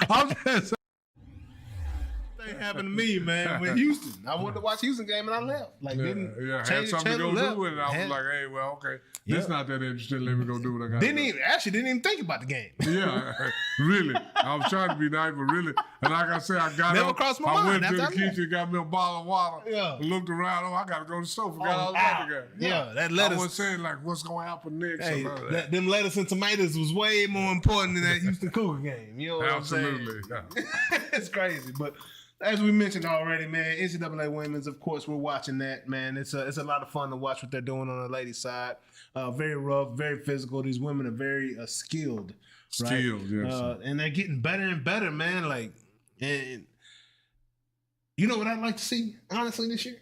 I'm just. Thing happened to me, man. With Houston, I wanted to watch Houston game and I left. Like, had something to go do with it. I was like, hey, well, okay, this not that interesting. Let me go do what I got. Didn't even think about the game. Yeah, really. I was trying to be nice, but really, and like I said, I got Never up. crossed my I mind went to the after I kitchen, got me a bottle of water. Yeah. Looked around. Oh, I got to go to the store. Forgot all about the game. Yeah, that lettuce. I was saying like, what's going to happen next? Hey, them lettuce and tomatoes was way more important than that Houston Cougar game. You know what Absolutely. I'm saying? Yeah. It's crazy, but. As we mentioned already, man, NCAA women's, of course, we're watching that, man. It's a lot of fun to watch what they're doing on the ladies' side. Very rough, very physical. These women are very skilled. Skilled, yes. And they're getting better and better, man. Like, and you know what I'd like to see, honestly, this year?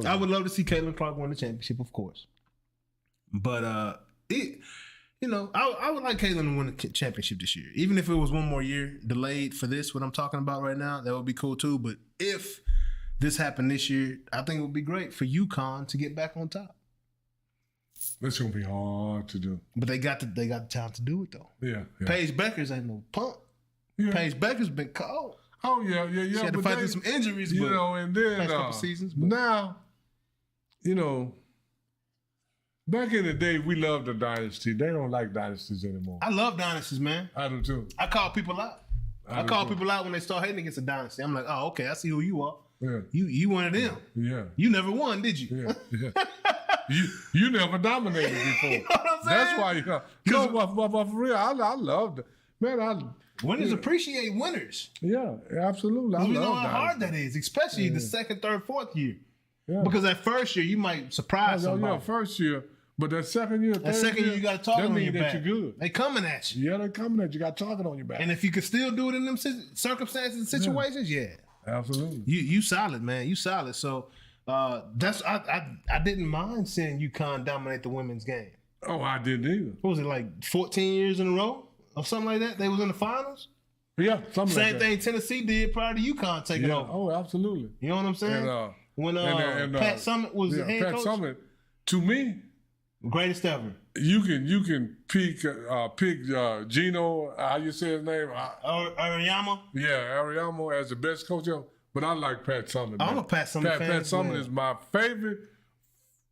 I would love to see Caitlin Clark win the championship, of course. But I would like Caitlin to win the championship this year. Even if it was one more year delayed for this, what I'm talking about right now, that would be cool too. But if this happened this year, I think it would be great for UConn to get back on top. That's gonna be hard to do. But they got the talent to do it though. Yeah. Paige Beckers ain't no punk. Yeah. Paige Beckers been cold. Oh yeah. She had to fight through some injuries, and then last couple seasons. But now, back in the day, we loved the dynasty. They don't like dynasties anymore. I love dynasties, man. I do too. I call people out. I call people out when they start hating against a dynasty. I'm like, oh, okay, I see who you are. Yeah. You one of them. Yeah. You never won, did you? Yeah. you never dominated before. You know what I'm saying? That's why but for real, I loved it. Man, winners appreciate winners. Yeah, absolutely. We know how hard that is, especially the second, third, fourth year. Yeah. Because that first year you might surprise somebody. Yeah, first year. But that second year, you got a target on your back. That you're good. They coming at you. Yeah, they coming at you. You got a target on your back. And if you can still do it in them circumstances and situations, absolutely. You solid, man. You solid. So that's I didn't mind seeing UConn dominate the women's game. Oh, I didn't either. What was it, like 14 years in a row or something like that? They was in the finals. Yeah, something Same like thing Tennessee did prior to UConn taking over. Oh, absolutely. You know what I'm saying? And, when Pat Summitt was the head coach. Pat Summitt, to me, greatest ever. You can pick Gino. How you say his name? Ariyama. Yeah, Ariyama as the best coach ever. But I like Pat Summitt. I'm a Pat Summitt fan. Pat Summitt is my favorite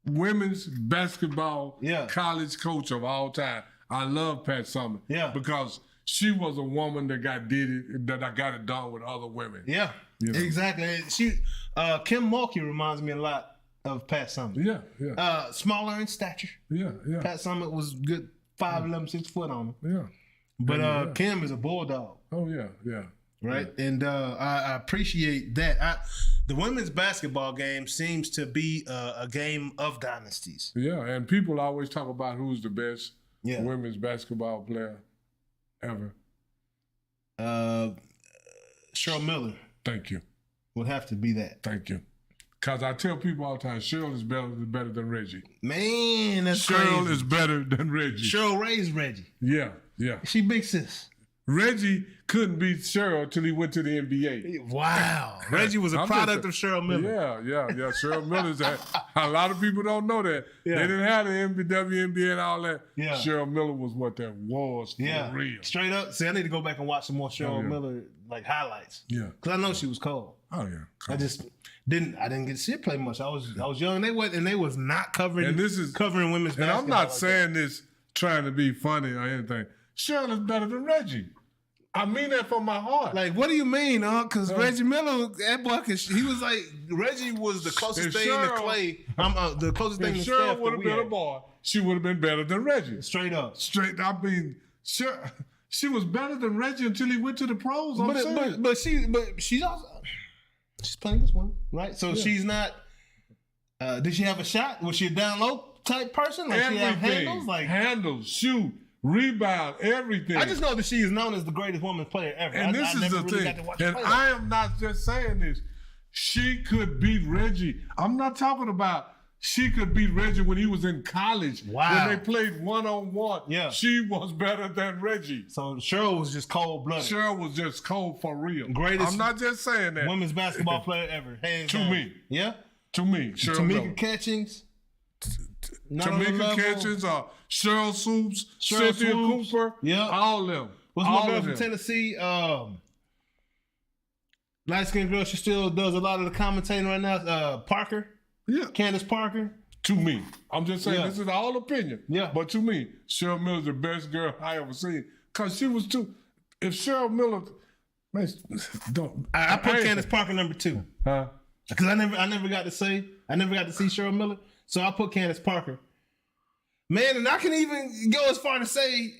women's basketball college coach of all time. I love Pat Summitt. Yeah, because she was a woman that got it done with other women. Yeah, exactly. Kim Mulkey reminds me a lot of Pat Summitt. Yeah. Smaller in stature. Yeah. Pat Summitt was good 5'11", 6 foot on him. Yeah. But Kim is a bulldog. Oh, yeah. Right? Yeah. And I appreciate that. The women's basketball game seems to be a game of dynasties. Yeah, and people always talk about who's the best women's basketball player ever. Cheryl Miller. Thank you. Would have to be that. Thank you. Because I tell people all the time, Cheryl is better than Reggie. Man, that's Cheryl crazy. is better than Reggie. Cheryl raised Reggie. Yeah. She big sis. Reggie couldn't beat Cheryl till he went to the NBA. Wow. Reggie was a product of Cheryl Miller. Yeah. Cheryl Miller's a lot of people don't know that. Yeah. They didn't have the WNBA and all that. Yeah. Cheryl Miller was what that was for real. Straight up. See, I need to go back and watch some more Cheryl Miller highlights. Yeah. Because I know she was cold. Oh yeah. I didn't get to see her play much. I was young. They was not covering women's basketball. And I'm not saying this trying to be funny or anything. Cheryl is better than Reggie. I mean that from my heart. Like, what do you mean, huh? Because Reggie Miller, that boy, he was like, Reggie was the closest thing to Clay. The closest thing to Steph. Cheryl would have been a boy. She would have been better than Reggie. Straight up. I mean, she was better than Reggie until he went to the pros. But she's also playing this one, right? So she's not. Did she have a shot? Was she a down low type person? Like everything. She have handles, shoot, rebound, everything. I just know that she is known as the greatest women's player ever. And this is the thing. And I am not just saying this. She could beat Reggie. I'm not talking about She could beat Reggie when he was in college. Wow. When they played one-on-one. Yeah. She was better than Reggie. So Cheryl was just cold-blooded. Cheryl was just cold for real. Greatest I'm not just saying that. women's basketball player ever. Hands To down. me. Yeah? To me. Cheryl Miller. Tamika Catchings. Tamika Catchings, Cheryl Swoops, Cynthia Cooper. Yeah. All of them. What's my girl from Tennessee? Light-skinned girl, she still does a lot of the commentating right now. Parker. Yeah. Candace Parker. To me. I'm just saying, this is all opinion. Yeah. But to me, Cheryl Miller's the best girl I ever seen. Because she was too... If Cheryl Miller... Man, don't... I put Candace Parker number 2. Huh? Because I never got to see Cheryl Miller. So I put Candace Parker. Man, and I can even go as far to say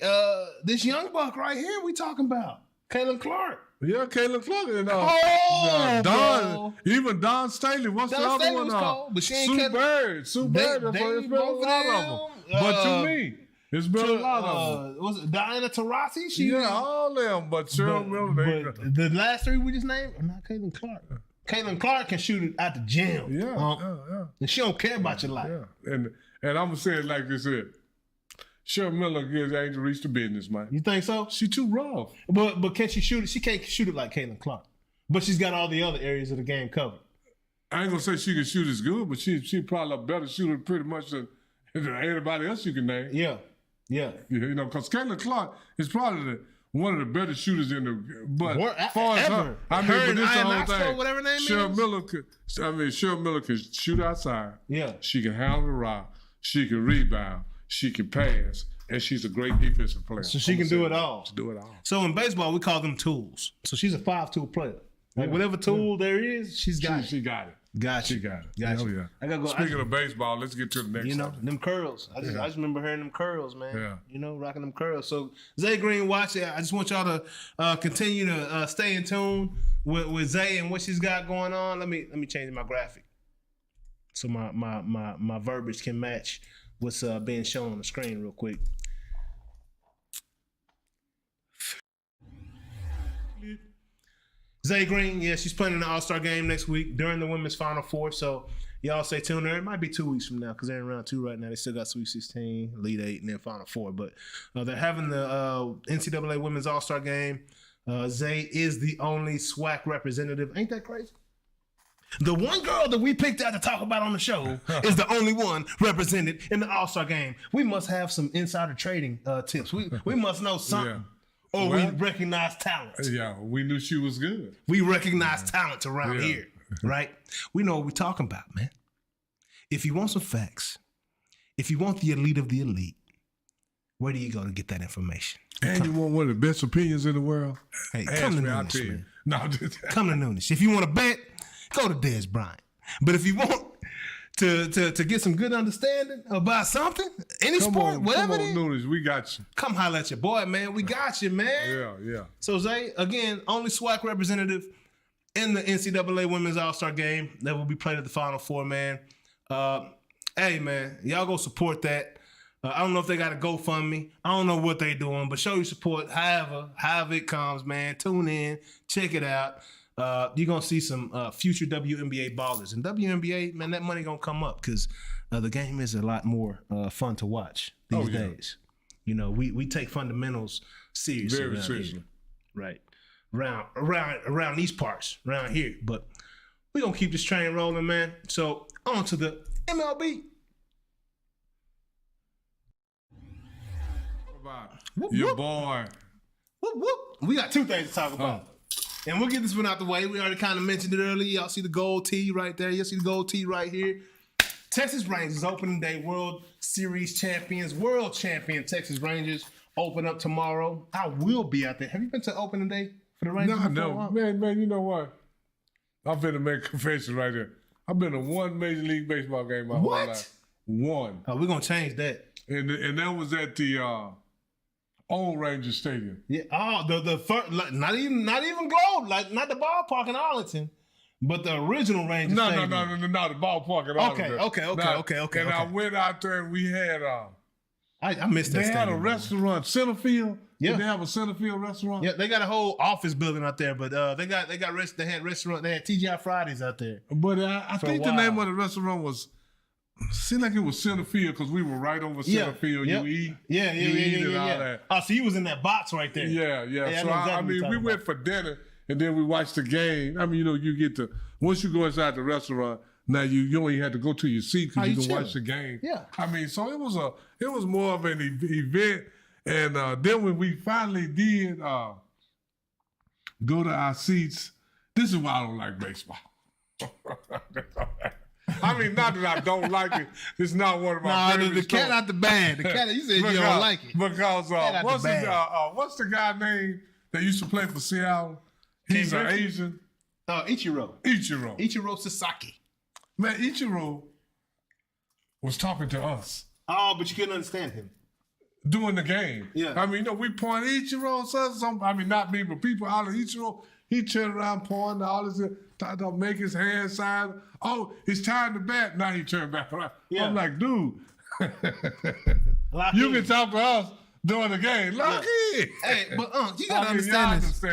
this young buck right here we talking about. Caitlin Clark. Yeah, Caitlin Clark. And, Don. Even Don Staley. What's the other Staley one? was cold, but she ain't Sue kept- Bird. Sue Bird. It's been a lot of them. But to me, it's been a lot of them. Was it Diana Taurasi? All them. But Cheryl Miller. But the last 3 we just named are not Caitlin Clark. Caitlin Clark can shoot it out the gym. Yeah. And she don't care about your life. Yeah. And I'm going to say it like this here. Cheryl Miller gives Angel Reese the business, man. You think so? She too rough. But can she shoot it? She can't shoot it like Caitlin Clark. But she's got all the other areas of the game covered. I ain't gonna say she can shoot as good, but she probably a better shooter pretty much than anybody else you can name. Yeah. You know, because Caitlin Clark is probably one of the better shooters in the. But as far as ever. her, Her but and this the Ian whole Knoxville, thing. whatever her name Cheryl is. Miller can shoot outside. Yeah. She can handle the rock. She can rebound. She can pass. And she's a great defensive player. So she can do it all. She do it all. So in baseball, we call them tools. So she's a 5-tool player. Like whatever tool there is, she's got it. She got it. Got you. She got it. Got you. Yeah. I gotta go. Speaking of baseball, let's get to the next. You know, them curls. I just remember hearing them curls, man. Yeah. You know, rocking them curls. So Zay Green, watch it. I just want y'all to continue to stay in tune with Zay and what she's got going on. Let me change my graphic so my verbiage can match what's being shown on the screen real quick. Zay Green, yeah, she's playing in the All-Star game next week during the women's Final Four. So y'all stay tuned there. It might be 2 weeks from now because they're in round 2 right now. They still got Sweet 16, Elite 8, and then Final Four. But they're having the NCAA Women's All-Star game. Zay is the only SWAC representative. Ain't that crazy? The one girl that we picked out to talk about on the show is the only one represented in the All-Star game. We must have some insider trading tips. We must know something. Yeah. Or we recognize talent. Yeah, we knew she was good. We recognize talent around here, right? We know what we're talking about, man. If you want some facts, if you want the elite of the elite, where do you go to get that information? And you want one of the best opinions in the world? Hey, Ask come to me, I'll Noonish, tell you. man. No, just, Come to Noonish. If you want to bet, go to Des Bryant. But if you want to get some good understanding about something, any sport, whatever it is, Noonish, we got you. come holler at your boy, man. We got you, man. Yeah. So Zay, again, only SWAC representative in the NCAA Women's All-Star Game that will be played at the Final Four, man. Hey, man, y'all go support that. I don't know if they got a GoFundMe. I don't know what they doing, but show your support however it comes, man. Tune in, check it out. You're going to see some future WNBA ballers. And WNBA, man, that money going to come up because the game is a lot more fun to watch these days. You know, we take fundamentals seriously. Very seriously. Right. Around these parts, around here. But we're going to keep this train rolling, man. So on to the MLB. Your boy. Whoop, whoop. We got 2 things to talk about. And we'll get this one out the way. We already kind of mentioned it earlier. Y'all see the gold tee right there. Y'all see the gold tee right here. Texas Rangers opening day World Series champions, world champion Texas Rangers open up tomorrow. I will be out there. Have you been to opening day for the Rangers? No. Man, you know what? I'm finna make a confession right here. I've been to 1 Major League Baseball game my whole life. 1. Oh, we're going to change that. And that was at the old Ranger Stadium. Yeah. Oh, the first, not even Globe, like not the ballpark in Arlington, but the original Ranger Stadium. No, the ballpark in Arlington. Okay. And I went out there and we had I missed that. They had stadium, a restaurant, Centerfield. Yeah. Did they have a Centerfield restaurant? Yeah, they got a whole office building out there, but they had restaurant. They had TGI Fridays out there. But I think the name of the restaurant was seemed like it was center field because we were right over center field. Yep. You eat. Yeah. All that. Oh, so you was in that box right there. Yeah. So, I mean, we went for dinner and then we watched the game. I mean, you get to, once you go inside the restaurant, now you only had to go to your seat because you can watch the game. Yeah. I mean, so it was more of an event. And then when we finally did go to our seats, this is why I don't like baseball. I mean, not that I don't like it. It's not one of my favorite the cat out the bag. The cat, you said you don't like it. Because what's the guy name that used to play for Seattle? He's an Asian. Ichiro Sasaki. Man, Ichiro was talking to us. Oh, but you couldn't understand him. During the game. Yeah. I mean, we point Ichiro, I mean, not me, but people out of Ichiro, he turned around pointing all this, tried to make his hand sign. Oh, it's time to bat. Now he turned back around. Yeah. I'm like, dude, you can talk to us during the game. Lucky. Yeah. Hey, but you gotta understand this.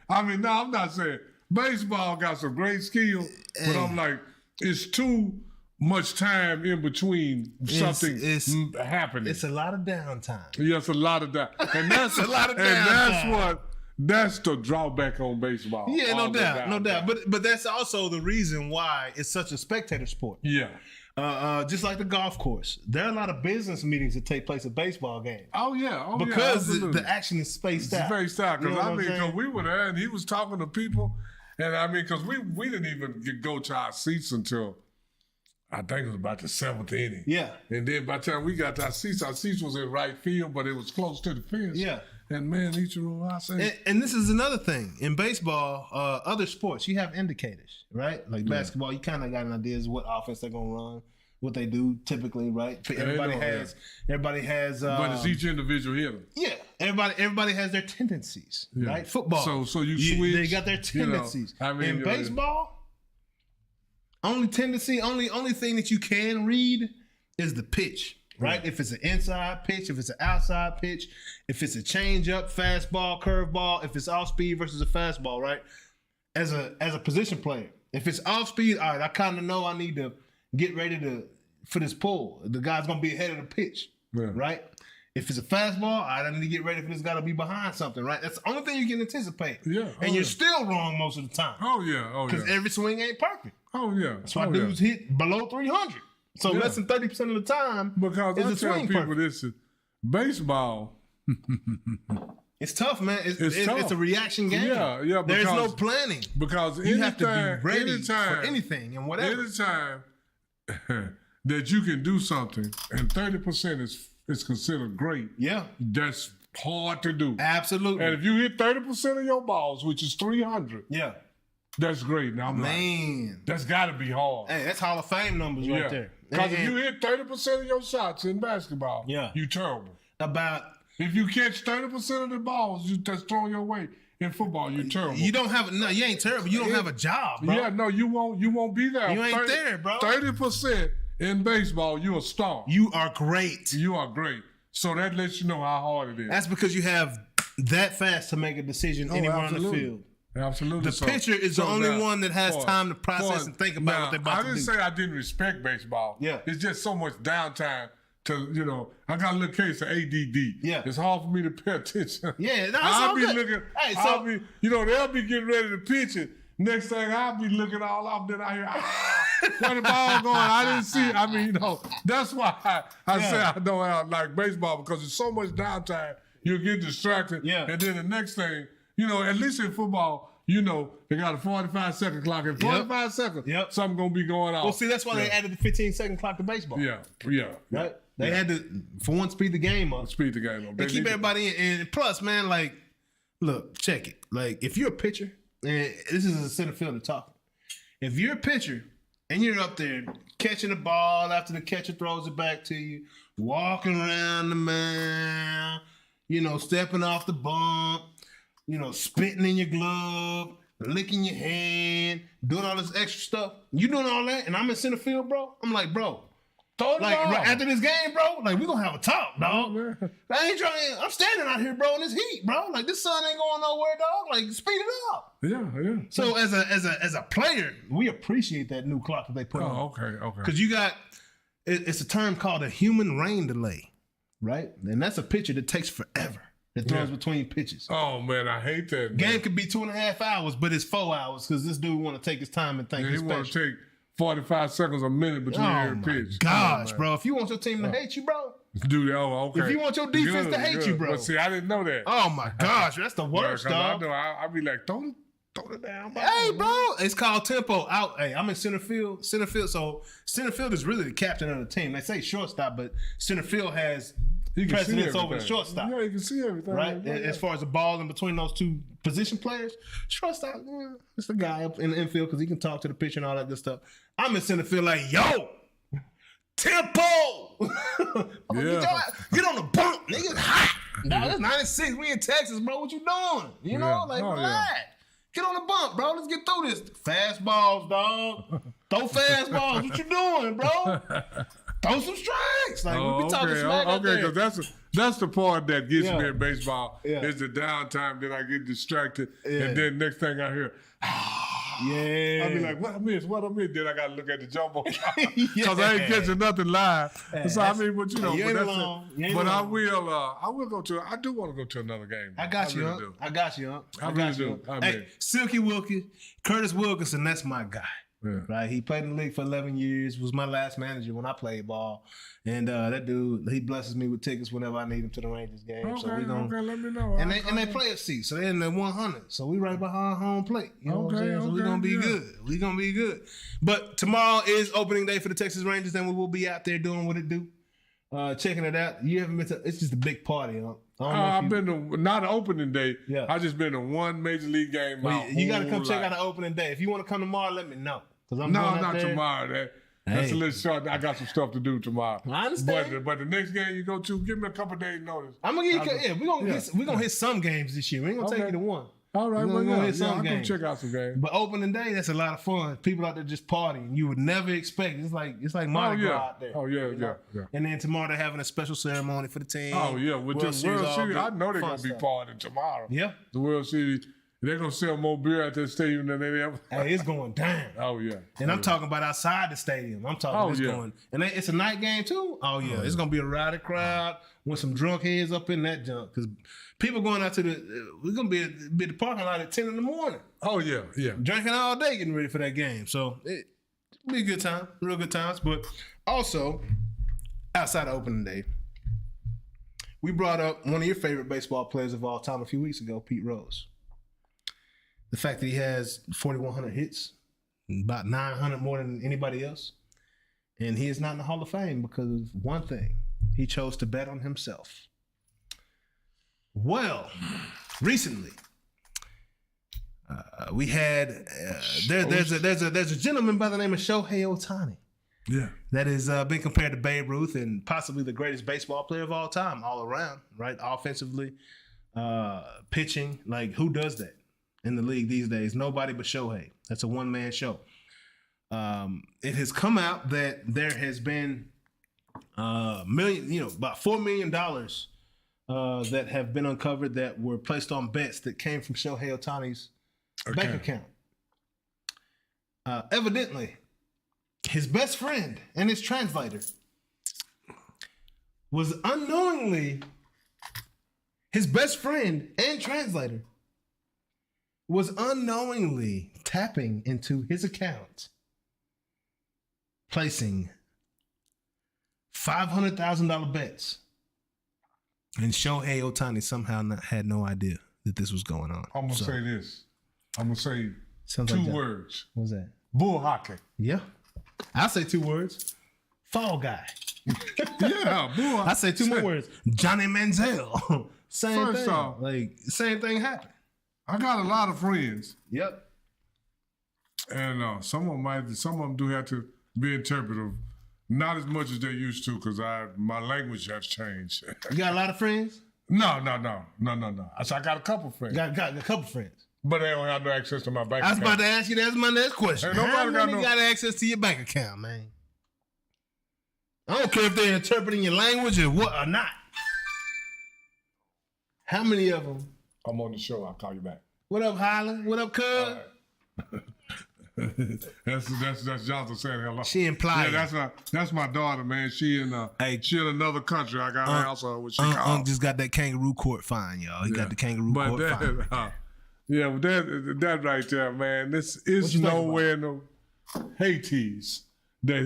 I mean, no, I'm not saying. Baseball got some great skill, but I'm like, it's too much time in between something happening. It's a lot of downtime. Yeah, it's a lot of that. And that's a lot of downtime. And that's the drawback on baseball. Yeah, no doubt. But that's also the reason why it's such a spectator sport. Yeah. Just like the golf course, there are a lot of business meetings that take place at baseball games. Oh yeah, because the action is spaced out. Spaced out. Because because we were there and he was talking to people, and I mean, because we didn't even go to our seats until I think it was about the 7th inning. Yeah. And then by the time we got to our seats was in right field, but it was close to the fence. Yeah. And man, Ichiro, I say. And this is another thing. In baseball, other sports, you have indicators, right? Like basketball, you kind of got an idea of what offense they're going to run, what they do typically, right? Everybody has. But it's each individual hitter. Yeah. Everybody has their tendencies, right? Football. So you switch. They got their tendencies. I mean, in baseball, only thing that you can read is the pitch. Right? If it's an inside pitch, if it's an outside pitch, if it's a changeup, fastball, curveball, if it's off speed versus a fastball, right? As a position player, if it's off speed, all right, I kind of know I need to get ready for this pull. The guy's gonna be ahead of the pitch, right? If it's a fastball, all right, I need to get ready for this guy to be behind something, right? That's the only thing you can anticipate. Yeah, and you're still wrong most of the time. Oh yeah, because every swing ain't perfect. Oh yeah, that's why dudes hit below 300. So less than 30% of the time, because is I tell people this: baseball. It's tough, man. It's tough. It's a reaction game. Yeah. There's no planning because you have to be ready for anything and whatever. Anytime that you can do something and 30% is considered great. Yeah, that's hard to do. Absolutely. And if you hit 30% of your balls, which is 300. Yeah. That's great. Now, that's got to be hard. Hey, that's Hall of Fame numbers right there. Because if you hit 30% of your shots in basketball, you terrible. If you catch 30% of the balls that's thrown your way in football, you're terrible. You ain't terrible. You don't have a job, bro. Yeah, no, you won't be there. You ain't there, bro. 30% in baseball, you're a star. You are great. You are great. So that lets you know how hard it is. That's because you have that fast to make a decision anywhere on the field. Absolutely. The pitcher is the only one that has time to process and think about what they're about to do. I didn't say I didn't respect baseball. Yeah. It's just so much downtime to, I got a little case of ADD. Yeah. It's hard for me to pay attention. Yeah. No, I'll be looking. Hey, they'll be getting ready to pitch it. Next thing I'll be looking all off, then I hear, where the ball going? I didn't see it. I mean, that's why I say I don't like baseball, because it's so much downtime. You'll get distracted. Yeah. And then the next thing, at least in football, they got a 45-second clock. In 45 seconds, something going to be going on. Well, see, that's why they added the 15-second clock to baseball. Yeah. Right? They had to, for one, speed the game up. Speed the game up. They keep everybody in. And plus, man, look, check it. If you're a pitcher, and this is a center fielder talking. If you're a pitcher and you're up there catching the ball after the catcher throws it back to you, walking around the mound, stepping off the bump, spitting in your glove, licking your hand, doing all this extra stuff. You doing all that, and I'm in center field, bro. I'm like, bro, right after this game, bro, we gonna have a talk, dog. I ain't trying. I'm standing out here, bro, in this heat, bro. This sun ain't going nowhere, dog. Speed it up. Yeah. So as a player, we appreciate that new clock that they put on. Okay. Because you got it's a term called a human rain delay, right? And that's a pitcher that takes forever. That throws between pitches. Oh man, I hate that. Game could be 2.5 hours, but it's 4 hours because this dude want to take his time and think he's special. He want to take 45 seconds a minute between every pitch. Gosh, bro! If you want your team to hate you, bro, do that. Oh, okay. If you want your defense to hate you, bro. But see, I didn't know that. Oh my gosh, that's the worst, dog. I know. I be like, throw it down. Hey, bro, it's called tempo out. Hey, I'm in center field. So center field is really the captain of the team. They say shortstop, but center field has precedence over the shortstop. Yeah, you can see everything. Right? Yeah. As far as the ball in between those two position players, shortstop, it's the guy up in the infield because he can talk to the pitcher and all that good stuff. I'm in center field like, yo, tempo! Get on the bump, nigga. It's hot. Nah, it's 96. We in Texas, bro. What you doing? You know, relax. Get on the bump, bro. Let's get through this. Fastballs, dog. Throw fastballs. What you doing, bro? Throw some strikes. Like, we be talking smack out there. Because that's the part that gets me in baseball is the downtime that I get distracted. And then next thing I hear, I be like, what I miss? Then I got to look at the jumbo because I ain't catching nothing live. So I mean, but you know, but I will go to. I do want to go to another game. I got you, huh? I got you, huh? I really do. Hey, Silky Wilkie, Curtis Wilkinson, that's my guy. Yeah. Right, he played in the league for 11 years. Was my last manager when I played ball, and that dude, he blesses me with tickets whenever I need him to the Rangers game. Okay, so we gonna, let me know. And they play a seat, so they're in the 100. So we right behind home plate. You know what I'm saying? So we gonna be good. We gonna be good. But tomorrow is opening day for the Texas Rangers, and we will be out there doing what it do, checking it out. You haven't been to? It's just a big party, huh? I've been to not an opening day. Yeah, I just been to one major league game. You got to come check out the opening day. If you want to come tomorrow, let me know. Not tomorrow. That's a little short. I got some stuff to do tomorrow. I understand. But the next game you go to, give me a couple days notice. I'm gonna get we're gonna hit some games this year. We ain't gonna take you to one. All right, we're gonna hit some games. Check out some games. But opening day, that's a lot of fun. People out there just partying. You would never expect. It's like Mardi Gras out there. Oh yeah. And then tomorrow they're having a special ceremony for the team. Oh yeah, with the World Series, I know they're gonna be partying tomorrow. Yeah, the World Series. They're going to sell more beer at the stadium than they ever. Hey, it's going down. Oh, yeah. And I'm talking about outside the stadium. I'm talking going. And it's a night game, too? Oh, yeah. It's going to be a rowdy crowd with some drunk heads up in that junk. Because people going out to we're going to be at the parking lot at 10 in the morning. Oh, yeah. Drinking all day getting ready for that game. So it'll be a good time. Real good times. But also, outside of opening day, we brought up one of your favorite baseball players of all time a few weeks ago, Pete Rose. The fact that he has 4,100 hits, about 900 more than anybody else, and he is not in the Hall of Fame because of one thing: he chose to bet on himself. Well, recently, we had there's a gentleman by the name of Shohei Ohtani. Yeah, that has been compared to Babe Ruth and possibly the greatest baseball player of all time, all around, right? Offensively, pitching, like who does that in the league these days? Nobody but Shohei. That's a one-man show. It has come out that there has been about $4 million that have been uncovered that were placed on bets that came from Shohei Ohtani's bank account. Evidently, his best friend and his translator was unknowingly tapping into his account, placing $500,000 bets, and Shohei Ohtani somehow had no idea that this was going on. I'm gonna say this. I'm gonna say two words. What's that? Bull hockey. Yeah, I'll say 2 words. Fall guy. Yeah, bull. I say 2 more words. Johnny Manziel. Same First thing. off, same thing happened. I got a lot of friends. Yep. And some of them do have to be interpretive, not as much as they used to, because my language has changed. You got a lot of friends? No. I said I got a couple friends. Got a couple friends. But they don't have no access to my bank account. I was about to ask you, that's my next question. How many got access to your bank account, man? I don't care if they're interpreting your language or what or not. How many of them? I'm on the show. I'll call you back. What up, Highland? What up, Cub? Right. That's Johnson saying hello. She implied. Yeah, that's my daughter, man. She in another country. I got an answer what she called. Just got that kangaroo court fine, y'all. He got the kangaroo court fine. Yeah, but that right there, man. This is nowhere in the Hades that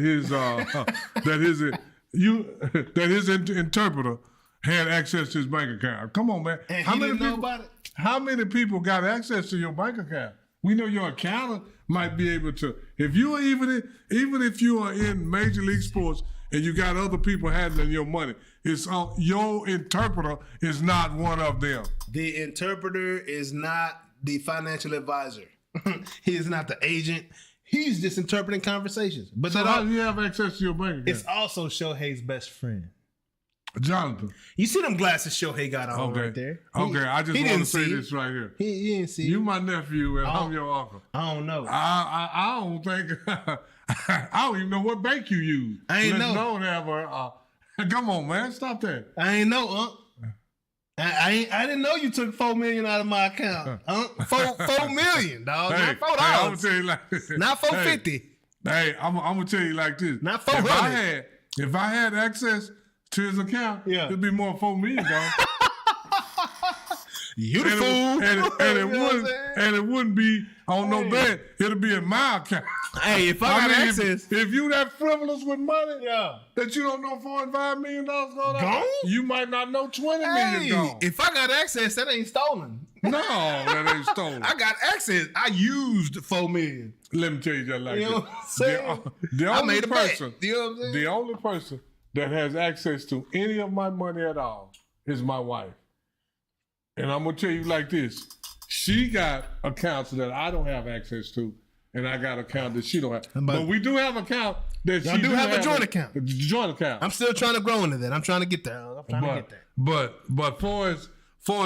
his interpreter had access to his bank account. Come on, man. And he didn't know about it? How many people got access to your bank account? We know your accountant might be able to. If you are even if you are in Major League Sports and you got other people handling your money, it's your interpreter is not one of them. The interpreter is not the financial advisor. He is not the agent. He's just interpreting conversations. But so how do you have access to your bank account? It's also Shohei's best friend. Jonathan. You see them glasses Shohei got on right there? I just want to say this right here. He didn't see you my nephew and I'm your uncle. I don't know. I don't think I don't even know what bank you use. I ain't know. Don't have come on, man. Stop that. I ain't know, I didn't know you took $4 million out of my account. $4 million, dog. Hey, not $4. I'm gonna tell you like this. Not $450. Hey, I'm gonna tell you like this. Not $400. If I had access to his account, it'd be more than $4 million, dog. You the fool. And it wouldn't be on no bed. It'll be in my account. Hey, if I got access. If you that frivolous with money, that you don't know $4 and $5 million going on, you might not know $20 million gone. If I got access, that ain't stolen. No, that ain't stolen. I got access. I used $4 million. Let me tell you just like you know what I'm saying? The only person, you know what I'm saying? The only person that has access to any of my money at all is my wife. And I'm gonna tell you like this: she got accounts that I don't have access to, and I got accounts that she don't have. But we do have accounts that she do have a joint account. A joint account. I'm still trying to grow into that. I'm trying to get there. But far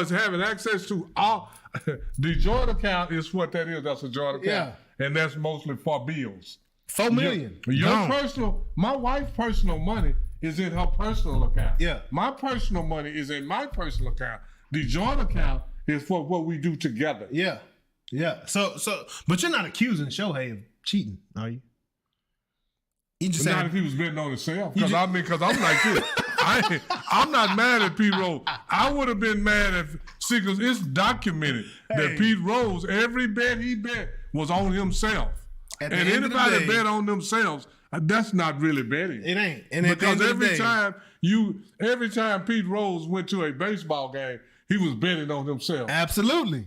as having access to all, the joint account is what that is. That's a joint account, and that's mostly for bills. $4 million. Your personal, my wife's personal money is in her personal account. Yeah. My personal money is in my personal account. The joint account is for what we do together. Yeah. So, but you're not accusing Shohei of cheating, are you? You just not if he was betting on himself. Because I'm like this. I'm not mad at Pete Rose. I would have been mad if because it's documented that Pete Rose, every bet he bet was on himself. And anybody bet on themselves, that's not really betting. It ain't. And because every time Pete Rose went to a baseball game, he was betting on himself. Absolutely.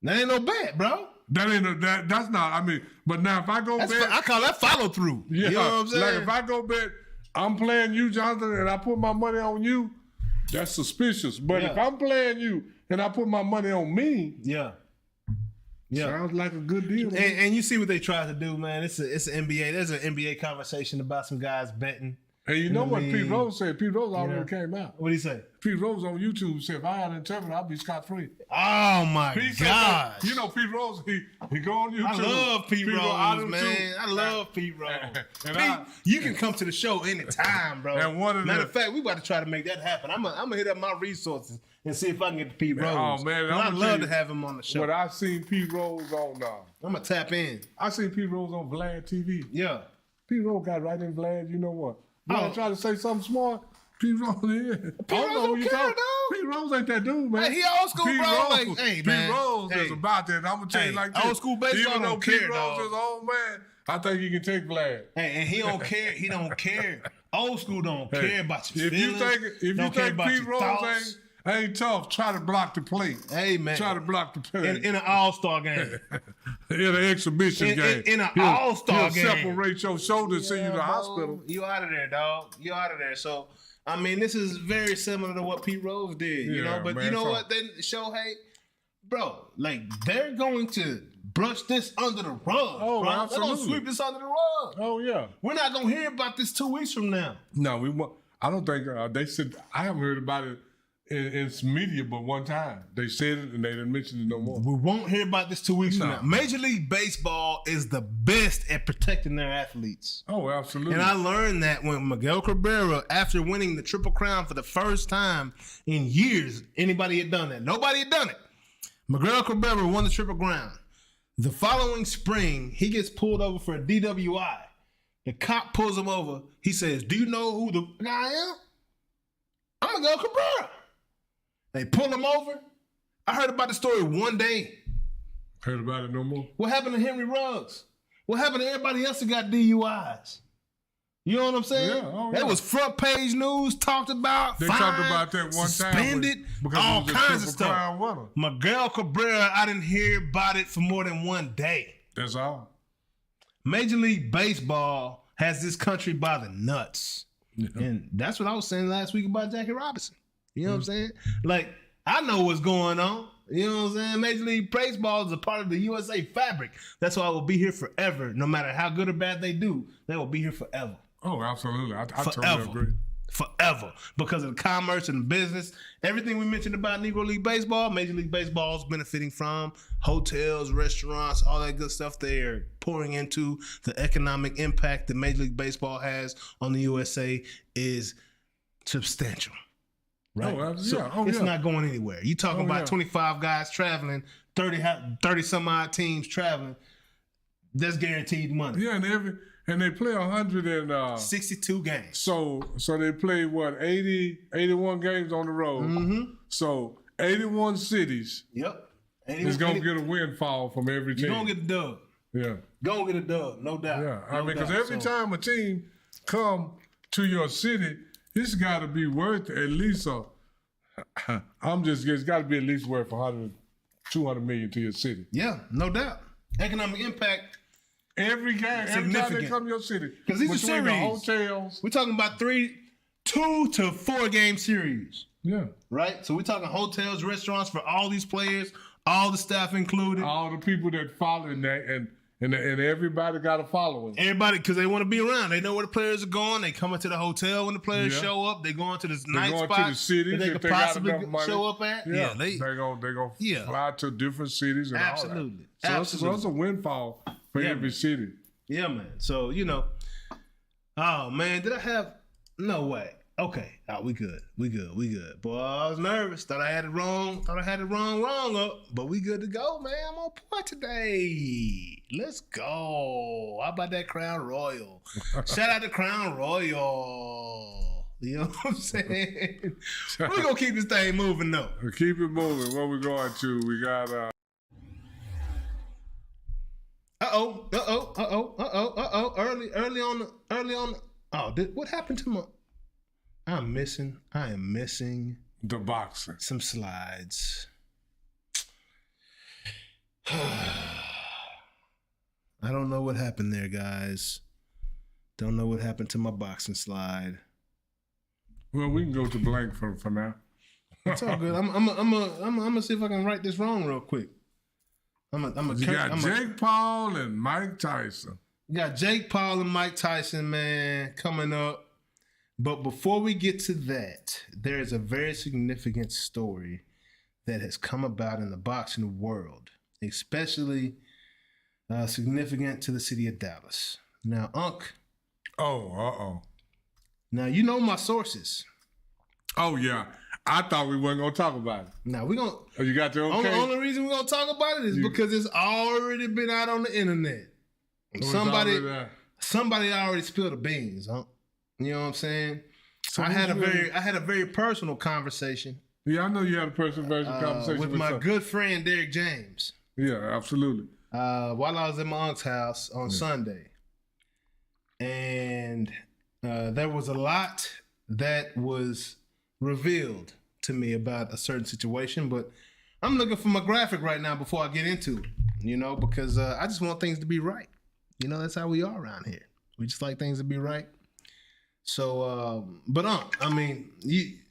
That ain't no bet, bro. That's not. I mean, but now if I go bet, I call that follow through. Yeah, you know what I'm saying? Like if I go bet, I'm playing you, Jonathan, and I put my money on you, that's suspicious. But if I'm playing you and I put my money on me, sounds like a good deal. And you see what they try to do, man. It's an NBA. There's an NBA conversation about some guys betting. And you know what Pete Rose said? Pete Rose already came out. What'd he say? Pete Rose on YouTube said, if I had an interpreter, I'd be scot-free. Oh, my God. You know Pete Rose, he go on YouTube. I love Pete Rose, man. I love Pete Rose. Pete, you can come to the show anytime, bro. And matter of fact, we about to try to make that happen. I'm gonna hit up my resources and see if I can get to Pete Rose. Oh, man. I'd love to have him on the show. But I seen Pete Rose on... I'm going to tap in. I seen Pete Rose on Vlad TV. Yeah. Pete Rose got right in Vlad, you know what? I try to say something smart. Pete Rose, Pete Rose don't care, dog. Pete Rose ain't that dude, man. Hey, he old school, Pete bro. Rose, Pete Rose is about that. I'm gonna tell you like this. Old school baseball Even though don't Pete care, Rose dog. is old man, I think he can take Vlad. Hey, and he don't care. He don't care. Old school don't care about your feelings. If you think Pete Rose ain't tough, try to block the plate. Hey, man. Try to block the plate. In an all-star game. In an exhibition game. In an all-star game. Separate your shoulders and send you to the hospital. You out of there, dog. You out of there. So, I mean, this is very similar to what Pete Rose did, you know? But man, you know what? Then Shohei, bro, like, they're going to brush this under the rug. Oh, bro. absolutely. They're going to sweep this under the rug. Oh, yeah. We're not going to hear about this 2 weeks from now. No, we won't. I don't think they said, I haven't heard about it in media but one time. They said it and they didn't mention it no more. We won't hear about this 2 weeks from now. Major League Baseball is the best at protecting their athletes. Oh, absolutely. And I learned that when Miguel Cabrera, after winning the Triple Crown for the first time in years, anybody had done that. Nobody had done it. Miguel Cabrera won the Triple Crown. The following spring, he gets pulled over for a DWI. The cop pulls him over. He says, "Do you know who the guy am? I'm Miguel Cabrera." They pull him over. I heard about the story one day. Heard about it no more? What happened to Henry Ruggs? What happened to everybody else that got DUIs? You know what I'm saying? Yeah, That was front page news, talked about, They fined, talked about that one suspended, time. Because all it was a kinds of triple crown stuff. winner. Miguel Cabrera, I didn't hear about it for more than one day. That's all. Major League Baseball has this country by the nuts. Yeah. And that's what I was saying last week about Jackie Robinson. You know what I'm saying? Like, I know what's going on. You know what I'm saying? Major League Baseball is a part of the USA fabric. That's why I will be here forever. No matter how good or bad they do, they will be here forever. Oh, absolutely. I totally agree. Forever. Because of the commerce and the business. Everything we mentioned about Negro League Baseball, Major League Baseball is benefiting from. Hotels, restaurants, all that good stuff they are pouring into. The economic impact that Major League Baseball has on the USA is substantial. Right? It's not going anywhere. You talk about 25 guys traveling, 30 some odd teams traveling. That's guaranteed money. Yeah, and they play 62 games. So they play 81 games on the road. Mm-hmm. So 81 cities. Yep. Is gonna get a windfall from every team. You're gonna get a dub. Yeah. Gonna get a dub, no doubt. Yeah. I mean, because every time a team come to your city, it's got to be worth at least it's got to be at least worth 200 million to your city. Yeah, no doubt. Economic impact. Every game, every time they come to your city. Because these are series. The hotels. We're talking about 2 to 4 game series. Yeah. Right? So we're talking hotels, restaurants for all these players, all the staff included. All the people that follow that and everybody got a following. Everybody, because they want to be around. They know where the players are going. They come into the hotel when the players show up. They go into this nice spot to the cities that they could possibly show up at. Yeah, they're going to fly to different cities and all that. So it's a windfall for every city. Yeah, man. So, oh, man, did I have... No way. Okay. Oh, we good. Boy, I was nervous. Thought I had it wrong. But we good to go, man. I'm on point today. Let's go. How about that Crown Royal? Shout out to Crown Royal. You know what I'm saying? We're going to keep this thing moving, though. Keep it moving. What we going to? We got... Early on. What happened to my... I am missing the boxing. Some slides. I don't know what happened there, guys. Don't know what happened to my boxing slide. Well, we can go to blank for now. It's all good. I'm gonna see if I can write this wrong real quick. You got Jake Paul and Mike Tyson. You got Jake Paul and Mike Tyson, man, coming up. But before we get to that, there is a very significant story that has come about in the boxing world, especially significant to the city of Dallas. Now, Unc. Now, you know my sources. Oh, yeah. I thought we weren't going to talk about it. Now, we're going to... Oh, you got the okay? The only reason we're going to talk about it is because it's already been out on the internet. Somebody already spilled the beans, huh? You know what I'm saying? So I had a very personal conversation. Yeah, I know you had a personal conversation with my good friend Derek James. Yeah, absolutely. While I was at my uncle's house on Sunday, and there was a lot that was revealed to me about a certain situation, but I'm looking for my graphic right now before I get into it. Because I just want things to be right. That's how we are around here. We just like things to be right. So, but I'm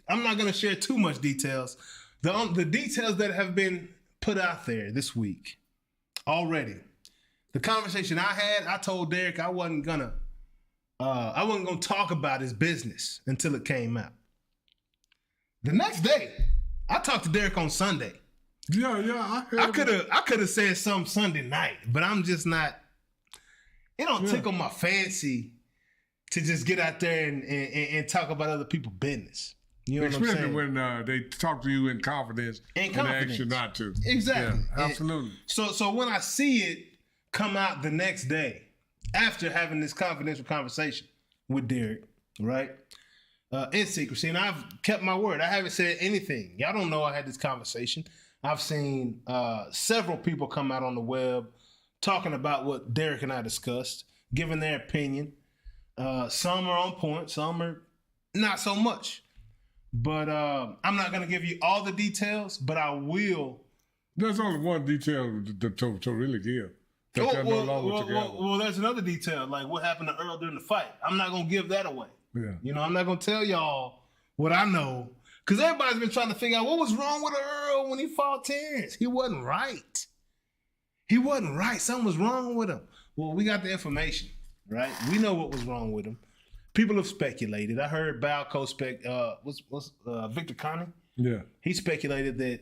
not going to share too much details. The details that have been put out there this week already. The conversation I had, I told Derek I wasn't gonna talk about his business until it came out. The next day, I talked to Derek on Sunday. Yeah. I could have said something Sunday night, but I'm just not. It don't tickle my fancy to just get out there and talk about other people's business. You know Especially what I'm saying? when they talk to you in confidence and ask you not to. Exactly. Yeah, absolutely. So when I see it come out the next day, after having this confidential conversation with Derek, right? In secrecy, and I've kept my word. I haven't said anything. Y'all don't know I had this conversation. I've seen several people come out on the web talking about what Derek and I discussed, giving their opinion. Some are on point, some are not so much. But I'm not going to give you all the details, but I will. There's only one detail to really give. They're no longer together. Well, there's another detail, like what happened to Earl during the fight. I'm not going to give that away. Yeah. You know, I'm not going to tell y'all what I know. Because everybody's been trying to figure out what was wrong with Earl when he fought Terrence. He wasn't right. He wasn't right. Something was wrong with him. Well, we got the information, right? We know what was wrong with him. People have speculated. I heard Balco Victor Connie? Yeah. He speculated that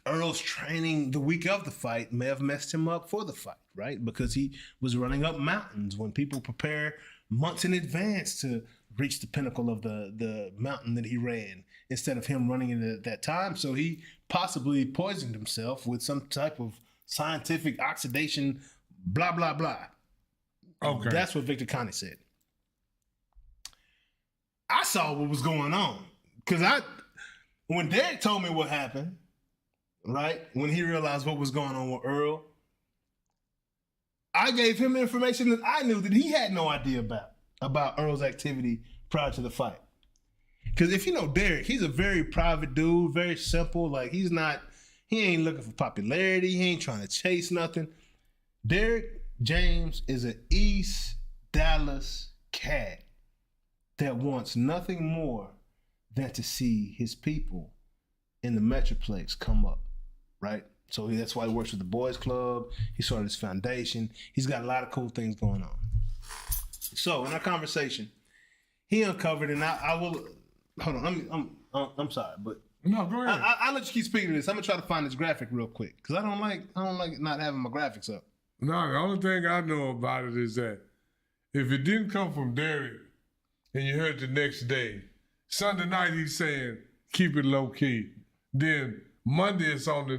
Earl's training the week of the fight may have messed him up for the fight, right? Because he was running up mountains when people prepare months in advance to reach the pinnacle of the mountain that he ran instead of him running it at that time. So he possibly poisoned himself with some type of scientific oxidation, blah, blah, blah. Okay. That's what Victor Connie said. I saw what was going on because when Derek told me what happened, right, when he realized what was going on with Earl, I gave him information that I knew that he had no idea about Earl's activity prior to the fight. Because if you know Derek, he's a very private dude, very simple. Like he ain't looking for popularity. He ain't trying to chase nothing. Derek James is an East Dallas cat that wants nothing more than to see his people in the Metroplex come up, right? So that's why he works with the Boys Club. He started his foundation. He's got a lot of cool things going on. So in our conversation, he uncovered, and I will hold on. I'm sorry, but no, go ahead. I'll let you keep speaking to this. I'm gonna try to find this graphic real quick because I don't like not having my graphics up. No, the only thing I know about it is that if it didn't come from Derek, and you heard the next day, Sunday night he's saying keep it low key. Then Monday it's on the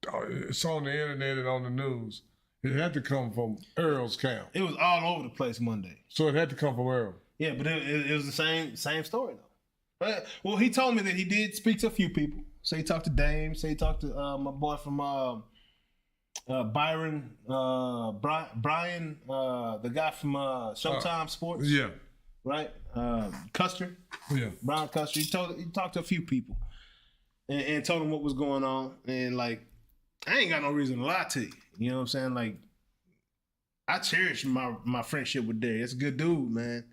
internet and on the news. It had to come from Earl's camp. It was all over the place Monday. So it had to come from Earl. Yeah, but it was the same story though. Well, he told me that he did speak to a few people. So he talked to Dame. So he talked to my boy from Brian, the guy from Showtime Sports. Yeah. Right? Custer. Yeah. Brian Custer. He talked to a few people and told them what was going on. And like, I ain't got no reason to lie to you. You know what I'm saying? Like, I cherish my friendship with Derek. It's a good dude, man.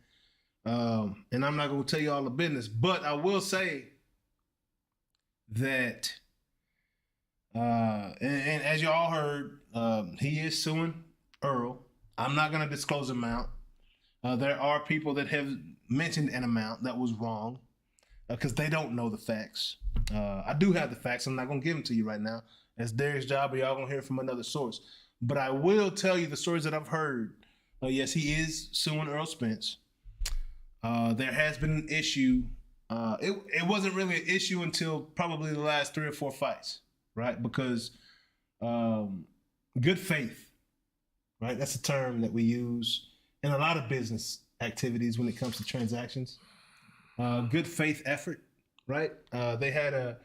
And I'm not gonna tell you all the business, but I will say that and as you all heard, he is suing Earl. I'm not gonna disclose amount. There are people that have mentioned an amount that was wrong because they don't know the facts. I do have the facts. I'm not going to give them to you right now. That's Derek's job, but y'all going to hear from another source. But I will tell you the stories that I've heard. Yes, he is suing Earl Spence. There has been an issue. It wasn't really an issue until probably the last 3 or 4 fights, right? Because good faith, right? That's a term that we use in a lot of business activities when it comes to transactions. Good faith effort, right? He had a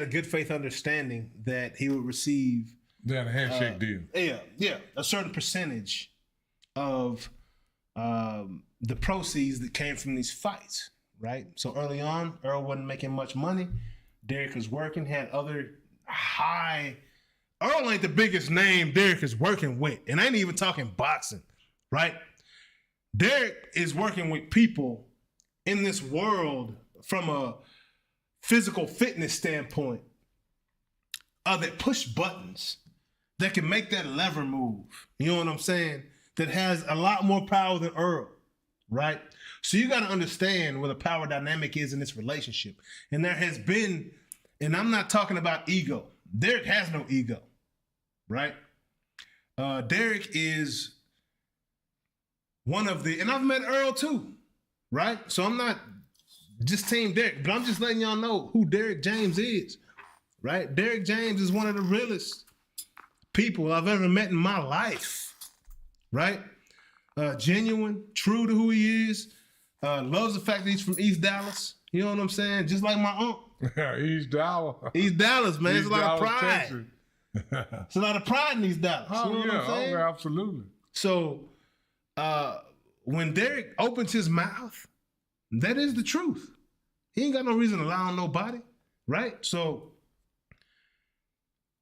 good faith understanding that he would receive. They had a handshake deal. Yeah, a certain percentage of the proceeds that came from these fights, right? So early on, Earl wasn't making much money. Derek was working, had other high. Earl ain't the biggest name Derek is working with, and I ain't even talking boxing. Right? Derek is working with people in this world from a physical fitness standpoint that push buttons, that can make that lever move. You know what I'm saying? That has a lot more power than Earl, right? So you got to understand where the power dynamic is in this relationship. And there has been, and I'm not talking about ego. Derek has no ego, right? Derek is one of the, and I've met Earl too, right? So I'm not just Team Derek. But I'm just letting y'all know who Derek James is, right? Derek James is one of the realest people I've ever met in my life, right? Genuine, true to who he is. Loves the fact that he's from East Dallas. You know what I'm saying? Just like my aunt. East Dallas. East Dallas, man. It's a lot of pride. Texas. It's a lot of pride in East Dallas. Oh, you know what I'm saying? yeah, absolutely. So when Derek opens his mouth, that is the truth. He ain't got no reason to lie on nobody, right? So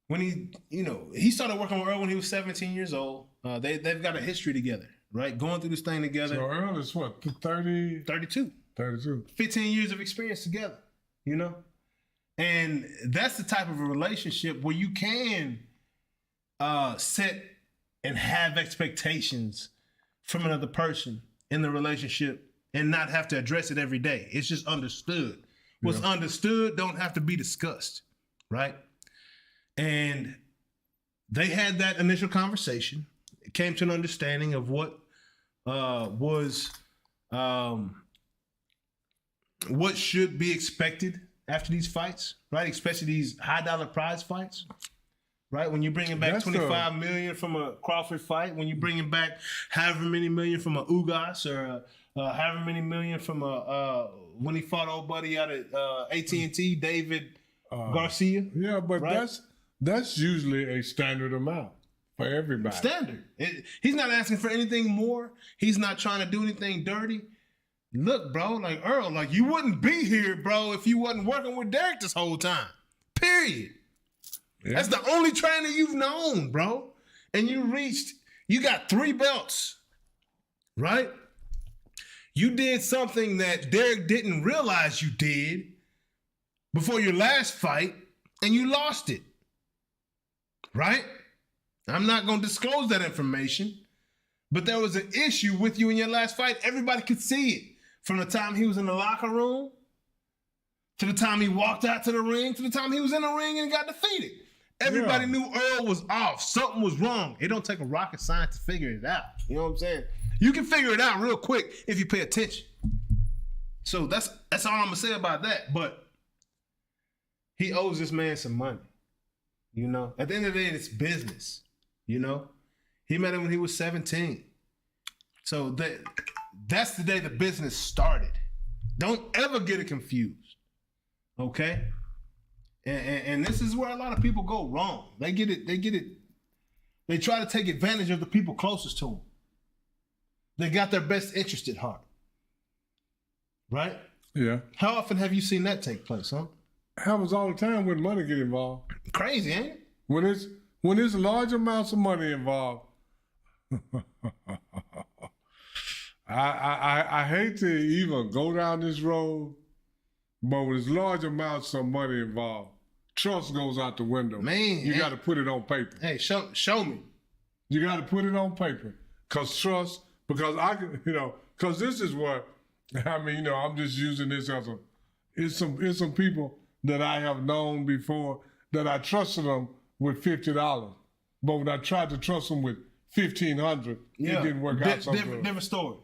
when he started working with Earl when he was 17 years old. They've got a history together, right? Going through this thing together. So Earl is what, 30? 32. 32. 15 years of experience together, you know? And that's the type of a relationship where you can set and have expectations from another person in the relationship and not have to address it every day. It's just understood. What's understood don't have to be discussed, right? And they had that initial conversation. It came to an understanding of what should be expected after these fights, right? Especially these high-dollar prize fights, right? When you're bringing back $25 million from a Crawford fight, when you're bringing back however many million from a Ugas or however many million from when he fought old buddy out at AT&T, David Garcia. Yeah, but right? that's usually a standard amount for everybody. Standard. He's not asking for anything more. He's not trying to do anything dirty. Look, bro, like Earl, like you wouldn't be here, bro, if you wasn't working with Derek this whole time. Period. Yeah. That's the only trainer you've known, bro. And you got 3 belts, right? You did something that Derek didn't realize you did before your last fight, and you lost it, right? I'm not going to disclose that information, but there was an issue with you in your last fight. Everybody could see it. From the time he was in the locker room, to the time he walked out to the ring, to the time he was in the ring and got defeated. Everybody knew Earl was off. Something was wrong. It don't take a rocket science to figure it out. You know what I'm saying? You can figure it out real quick if you pay attention. So that's all I'm going to say about that. But he owes this man some money. You know? At the end of the day, it's business. You know? He met him when he was 17. So that's the day the business started. Don't ever get it confused. Okay? And this is where a lot of people go wrong. They try to take advantage of the people closest to them. They got their best interest at heart. Right? Yeah. How often have you seen that take place, huh? Happens all the time when money get involved. Crazy, ain't it? When there's large amounts of money involved. I hate to even go down this road, but when there's large amounts of money involved, trust goes out the window. Man, you got to put it on paper. Hey, show me. You got to put it on paper, because this is what I'm just using this as it's some people that I have known before that I trusted them with $50, but when I tried to trust them with $1,500, it didn't work out so good. Different story.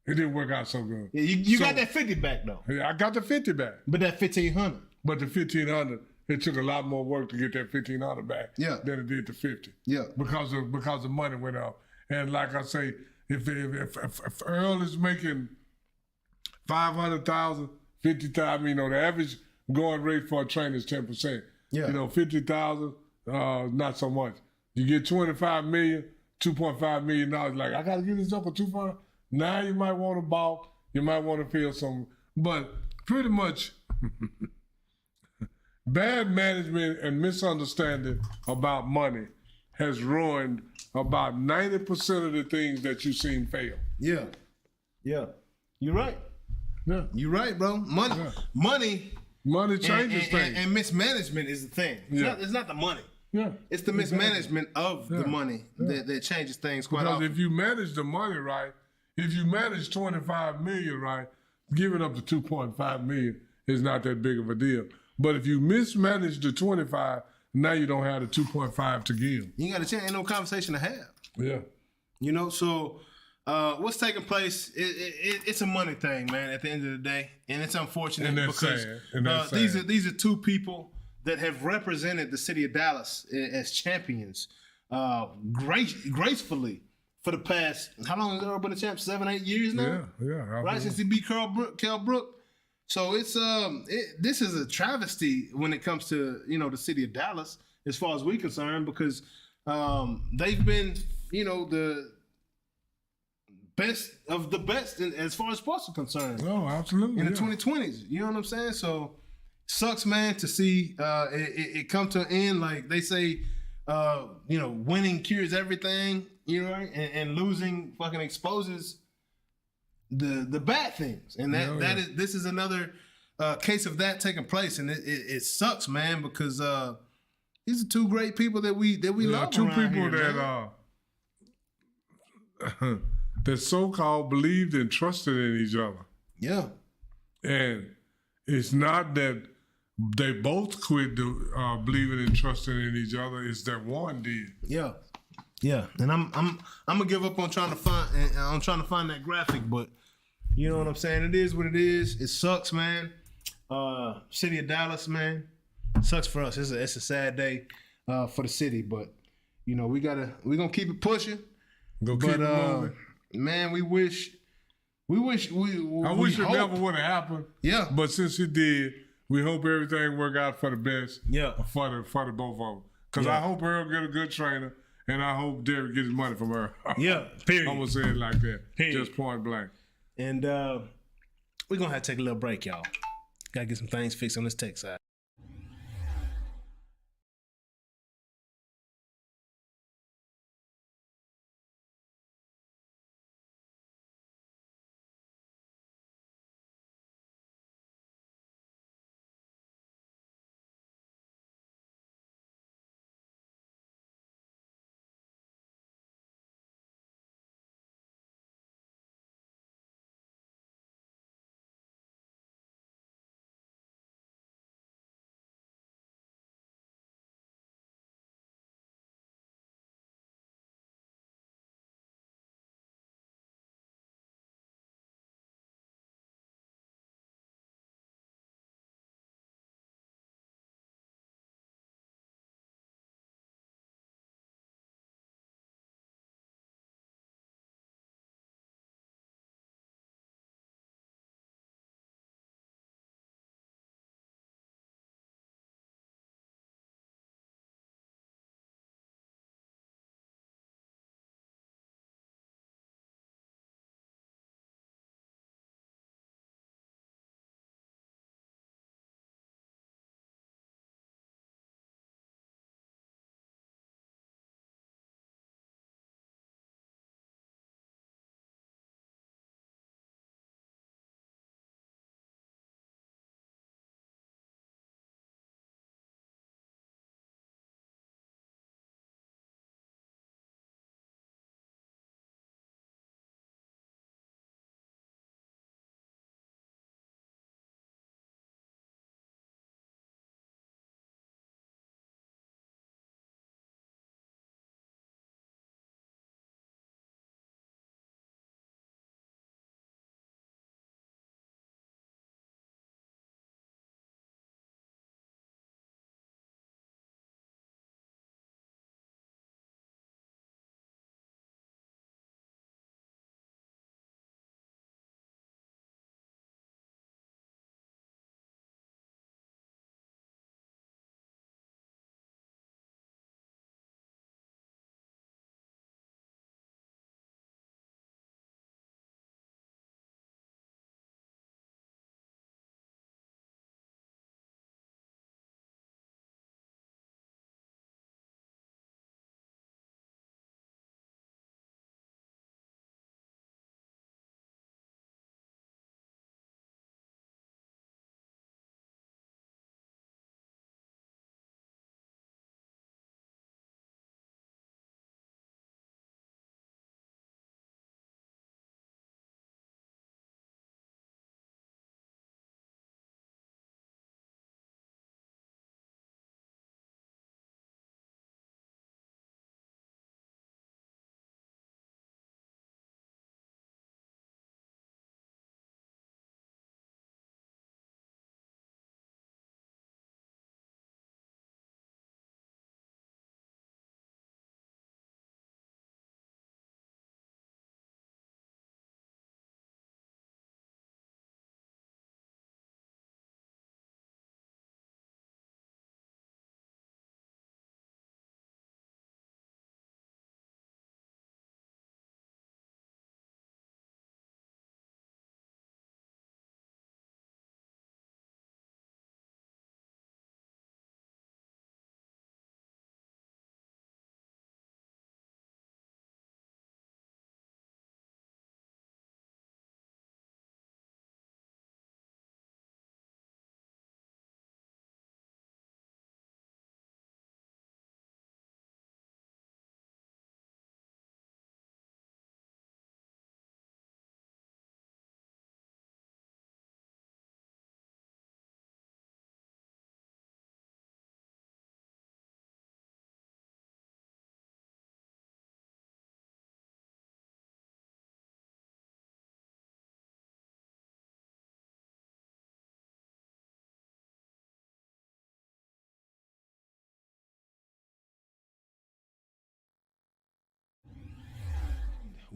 It didn't work out so good. Yeah, you got that 50 back though. Yeah, I got the 50 back. But that 1,500. But the 1,500, it took a lot more work to get that 1,500 back than it did the 50. Yeah. Because the money went up. And like I say, if Earl is making $500,000, $50,000, the average going rate for a trainer is 10%. Yeah. $50,000, not so much. You get $25 million, $2.5 million. Like, I got to give this up for $2.5. Now you might want to balk. You might want to feel some. But pretty much bad management and misunderstanding about money has ruined about 90% of the things that you've seen fail. Yeah. Yeah. You're right. Yeah. You're right, bro. Money changes things. And mismanagement is the thing. It's not the money. Yeah. It's the mismanagement of the money that changes things quite often. Because if you manage the money right, if you manage $25 million right, giving up the $2.5 million is not that big of a deal. But if you mismanage the 25, now you don't have the 2.5 to give. You got a chance, ain't no conversation to have. Yeah. So What's taking place? It's a money thing, man. At the end of the day, and it's unfortunate And that's because sad. And that's sad. these are two people that have represented the city of Dallas as champions, gracefully for the past. How long has Earl been a champ? 7-8 years now. Yeah. Right since he beat Kell Brook. So it's this is a travesty when it comes to the city of Dallas as far as we're concerned because they've been the best of the best as far as sports are concerned. Oh, absolutely. In the 2020s, you know what I'm saying? So sucks, man, to see it come to an end. Like they say, winning cures everything. Right? And losing fucking exposes the bad things, and this is another case of that taking place, and it sucks, man, because these are two great people that we love. Two people here, that that so-called believed and trusted in each other. Yeah, and it's not that they both quit believing and trusting in each other; it's that one did. Yeah, and I'm gonna give up on trying to find that graphic, but you know what I'm saying. It is what it is. It sucks, man. City of Dallas, man, sucks for us. It's a sad day for the city, but we're gonna keep it pushing. Keep it moving. Man, I wish it never would have happened. Yeah, but since it did, we hope everything work out for the best. Yeah, for the both of them. Because I hope Earl get a good trainer. And I hope Derek gets his money from her. Yeah, period. I'm going to say it like that. Period. Just point blank. And we're going to have to take a little break, y'all. Got to get some things fixed on this tech side.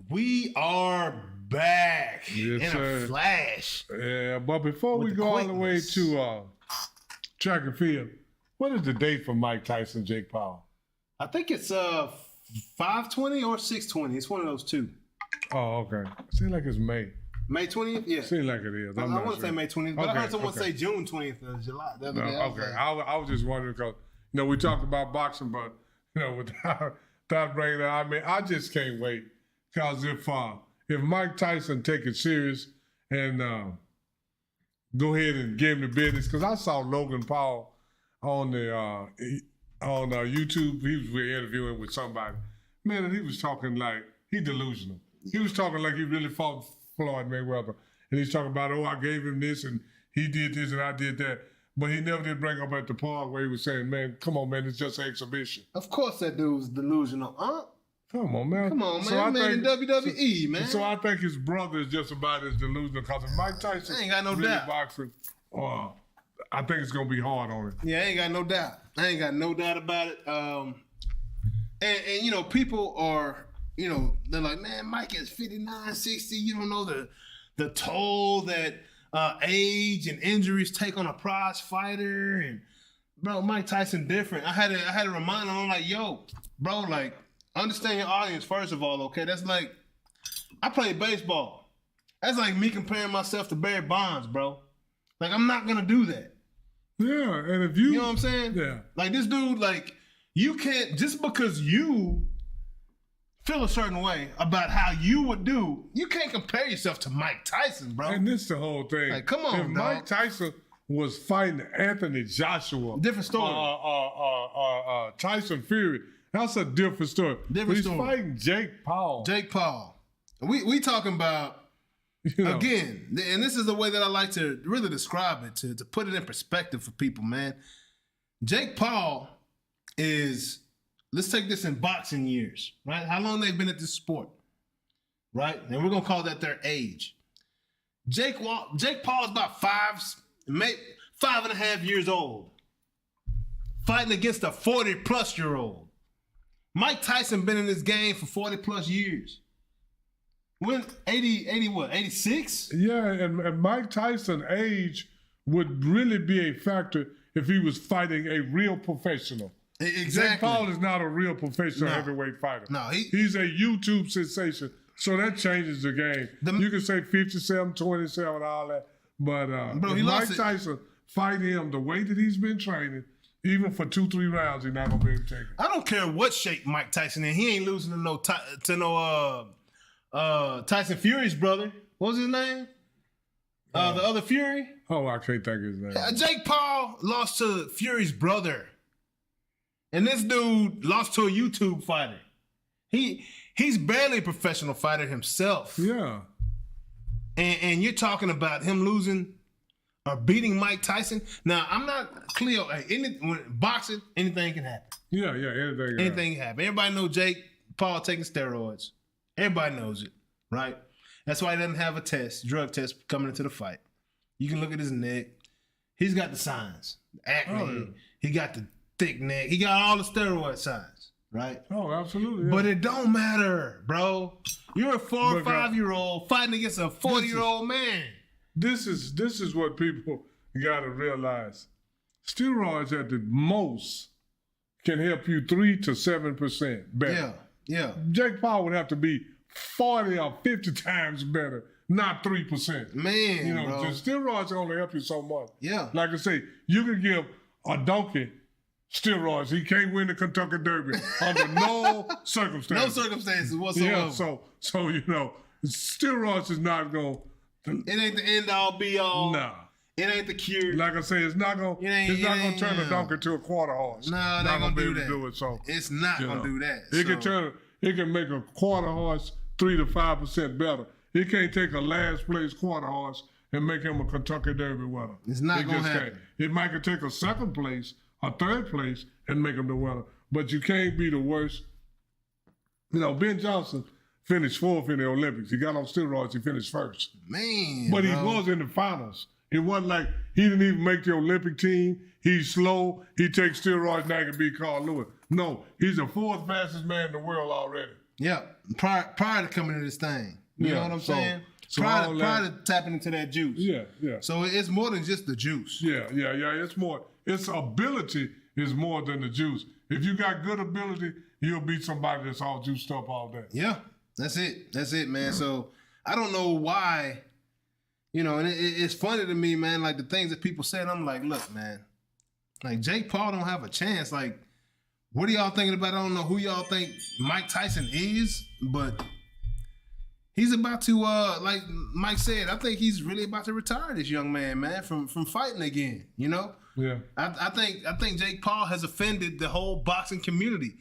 We are back in a flash. Yeah, but before we go all the way to track and field, what is the date for Mike Tyson, Jake Paul? I think it's 5/20 or 6/20. It's one of those two. Oh, okay. Seems like it's May. May 20th? Yeah. Seems like it is. I want to say May 20th, but I heard someone say June 20th of July. The other day. Okay. I was just wondering because, we talked about boxing, but, without bringing that, I mean, I just can't wait. Because if Mike Tyson take it serious and go ahead and give him the business, because I saw Logan Paul on YouTube. He was interviewing with somebody. Man, and he was talking like he delusional. He was talking like he really fought Floyd Mayweather. And he's talking about, I gave him this and he did this and I did that. But he never did bring up at the park where he was saying, man, come on, man, it's just an exhibition. Of course that dude was delusional. Come on, man. Come on, man. So man in WWE, man. So I think his brother is just about as delusional because if Mike Tyson ain't got no really doubt. boxing, I think it's going to be hard on him. Yeah, I ain't got no doubt. I ain't got no doubt about it. And people are, they're like, man, Mike is 59, 60. You don't know the toll that age and injuries take on a prize fighter. And, bro, Mike Tyson different. I had to remind him, I'm like, yo, bro, like, understand your audience, first of all, okay? That's like, I played baseball. That's like me comparing myself to Barry Bonds, bro. Like, I'm not going to do that. Yeah, and if you... You know what I'm saying? Yeah. Like, this dude, like, you can't, just because you feel a certain way about how you would do, you can't compare yourself to Mike Tyson, bro. And this the whole thing. Like, come on, if Mike Tyson was fighting Anthony Joshua... Different story. Tyson Fury... That's a different story. He's fighting Jake Paul. Jake Paul. We talking about, again, and this is the way that I like to really describe it, to put it in perspective for people, man. Jake Paul is, let's take this in boxing years, right? How long they've been at this sport, right? And we're going to call that their age. Jake Paul is about 5.5 years old, fighting against a 40-plus-year-old. Mike Tyson been in this game for 40-plus years. When 86? Yeah, and Mike Tyson's age would really be a factor if he was fighting a real professional. Exactly. Jake Paul is not a real professional heavyweight fighter. No, he's a YouTube sensation, so that changes the game. You can say 57, 27, all that, but if Mike Tyson fight him the way that he's been training, even for 2-3 rounds, he's not gonna be able to take it. I don't care what shape Mike Tyson in. He ain't losing to no Tyson Fury's brother. What was his name? The other Fury. Oh, I can't think of his name. Jake Paul lost to Fury's brother, and this dude lost to a YouTube fighter. He's barely a professional fighter himself. Yeah. And you're talking about him losing or beating Mike Tyson. Now, I'm not clear. When boxing, anything can happen. Yeah, anything can happen. Everybody knows Jake Paul taking steroids. Everybody knows it, right? That's why he doesn't have a drug test coming into the fight. You can look at his neck. He's got the signs. Acne. Oh, yeah. He got the thick neck. He got all the steroid signs, right? Oh, absolutely. Yeah. But it don't matter, bro. You're a 4 or 5-year-old fighting against a 40-year-old man. This is what people got to realize. Steroids at the most can help you 3 to 7% better. Yeah. Jake Paul would have to be 40 or 50 times better, not 3%. Man, bro. The steroids only help you so much. Yeah. Like I say, you can give a donkey steroids. He can't win the Kentucky Derby under no circumstances. No circumstances whatsoever. Yeah, so steroids is not going to... It ain't the end all be all. Nah. It ain't the cure. Like I say, it's not gonna turn a donkey to a quarter horse. No, it ain't gonna do that. Do it, so it's not gonna do that. It can make a quarter horse 3 to 5% better. It can't take a last place quarter horse and make him a Kentucky Derby winner. It's not gonna happen. It might take a second place, a third place, and make him the winner. But you can't be the worst. Ben Johnson finished 4th in the Olympics. He got on steroids. He finished 1st. Man, but he was in the finals. It wasn't like he didn't even make the Olympic team. He's slow. He takes steroids now and can beat Carl Lewis. No, he's the 4th fastest man in the world already. Yeah, prior to coming to this thing. You know what I'm saying? So prior to tapping into that juice. Yeah. So it's more than just the juice. Yeah. It's more. Its ability is more than the juice. If you got good ability, you'll beat somebody that's all juiced up all day. Yeah, that's it, man. So I don't know why, and it's funny to me, man, like the things that people said, I'm like, look, man, like Jake Paul don't have a chance. Like, what are y'all thinking about? I don't know who y'all think Mike Tyson is, but he's about to, like Mike said, I think he's really about to retire this young man, from fighting again, Yeah. I think Jake Paul has offended the whole boxing community,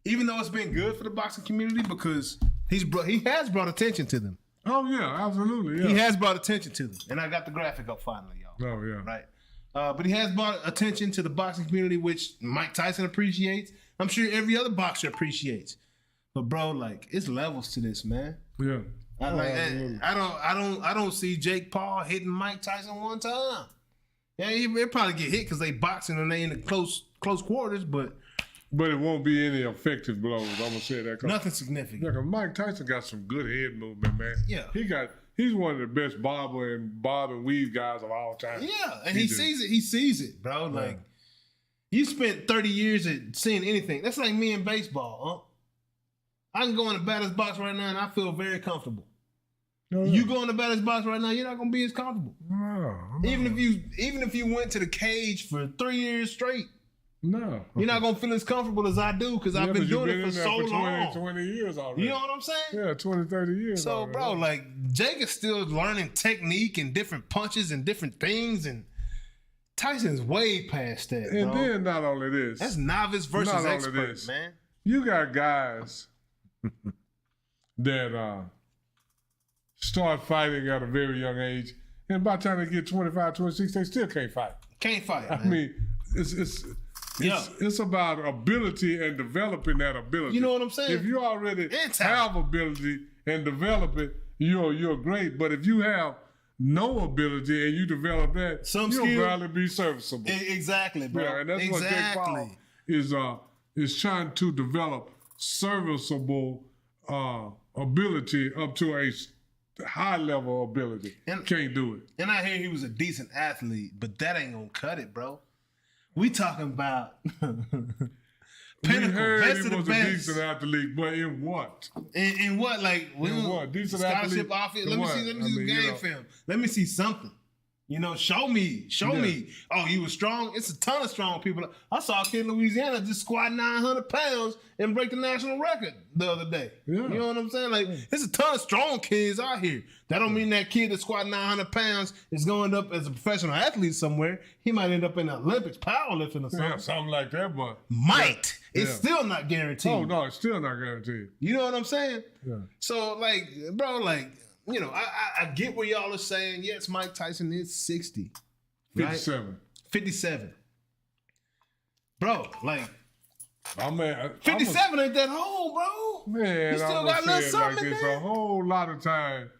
even though it's been good for the boxing community because he has brought attention to them. Oh yeah, absolutely. Yeah. He has brought attention to them, and I got the graphic up finally, y'all. Oh yeah. Right. But he has brought attention to the boxing community, which Mike Tyson appreciates. I'm sure every other boxer appreciates. But bro, like, it's levels to this, man. Yeah. I don't see Jake Paul hitting Mike Tyson one time. Yeah, he'll probably get hit because they boxing and they in the close quarters, but it won't be any effective blows. I'm gonna say that. Nothing significant. Yeah, cause Mike Tyson got some good head movement, man. Yeah, he's one of the best bob and weave guys of all time. Yeah, and he sees it. He sees it, bro. Yeah. Like, you spent 30 years at seeing anything. That's like me in baseball, huh? I can go in the batter's box right now and I feel very comfortable. You go in the batter's box right now, you're not gonna be as comfortable. No. Even if you went to the cage for 3 years straight. No. You're not gonna feel as comfortable as I do because I've been doing it for so long. 20 years already. You know what I'm saying? Yeah, 20, 30 years. So, already. Bro, like, Jake is still learning technique and different punches and different things, and Tyson's way past that, bro. And then not only this. That's novice versus expert, man. You got guys that start fighting at a very young age, and by the time they get 25, 26, they still can't fight. Can't fight, man. I mean, it's about ability and developing that ability. You know what I'm saying? If you already have ability and develop it, you're great. But if you have no ability and you develop that, you'll probably be serviceable. Exactly, bro. Yeah, and that's what Jake Paul is trying to develop serviceable ability up to a high level ability. Can't do it. And I hear he was a decent athlete, but that ain't gonna cut it, bro. We talking about pinnacle, we heard best he of the was best. a decent athlete, but in what? In what? Like, in what? Decent scholarship athlete? Let me see the game film. Let me see something. Show me. Oh, he was strong. It's a ton of strong people. I saw a kid in Louisiana just squat 900 pounds and break the national record the other day. Yeah. You know what I'm saying? Like, there's a ton of strong kids out here. That don't mean that kid that squat 900 pounds is going up as a professional athlete somewhere. He might end up in the Olympics powerlifting or something. Yeah, something like that, but might. It's still not guaranteed. Oh no, it's still not guaranteed. You know what I'm saying? Yeah. So, like, bro, like, I get what y'all are saying. Yes, Mike Tyson is 60. 57. Right? 57. Bro, like, 57 ain't that old, bro. Man, you still got a little something, like a whole lot of time.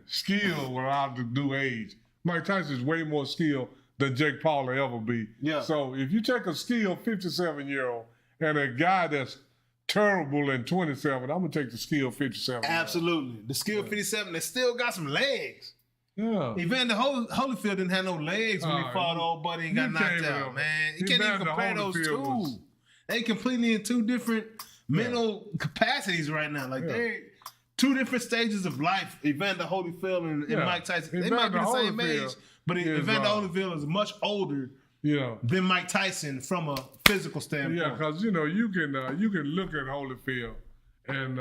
Skill without the new age. Mike Tyson's way more skill than Jake Paul will ever be. Yeah. So if you take a skilled 57-year-old and a guy that's terrible in 27, I'm gonna take the skilled 57. Absolutely, the skilled 57 that still got some legs. Yeah. Evander Holyfield didn't have no legs when he fought old buddy and got knocked out, man. You can't even compare those two. They completely in two different mental capacities right now. Like they're two different stages of life. Evander Holyfield and Mike Tyson. They might be the same age, but Evander Holyfield is much older than Mike Tyson from a physical standpoint. Yeah, because you can look at Holyfield and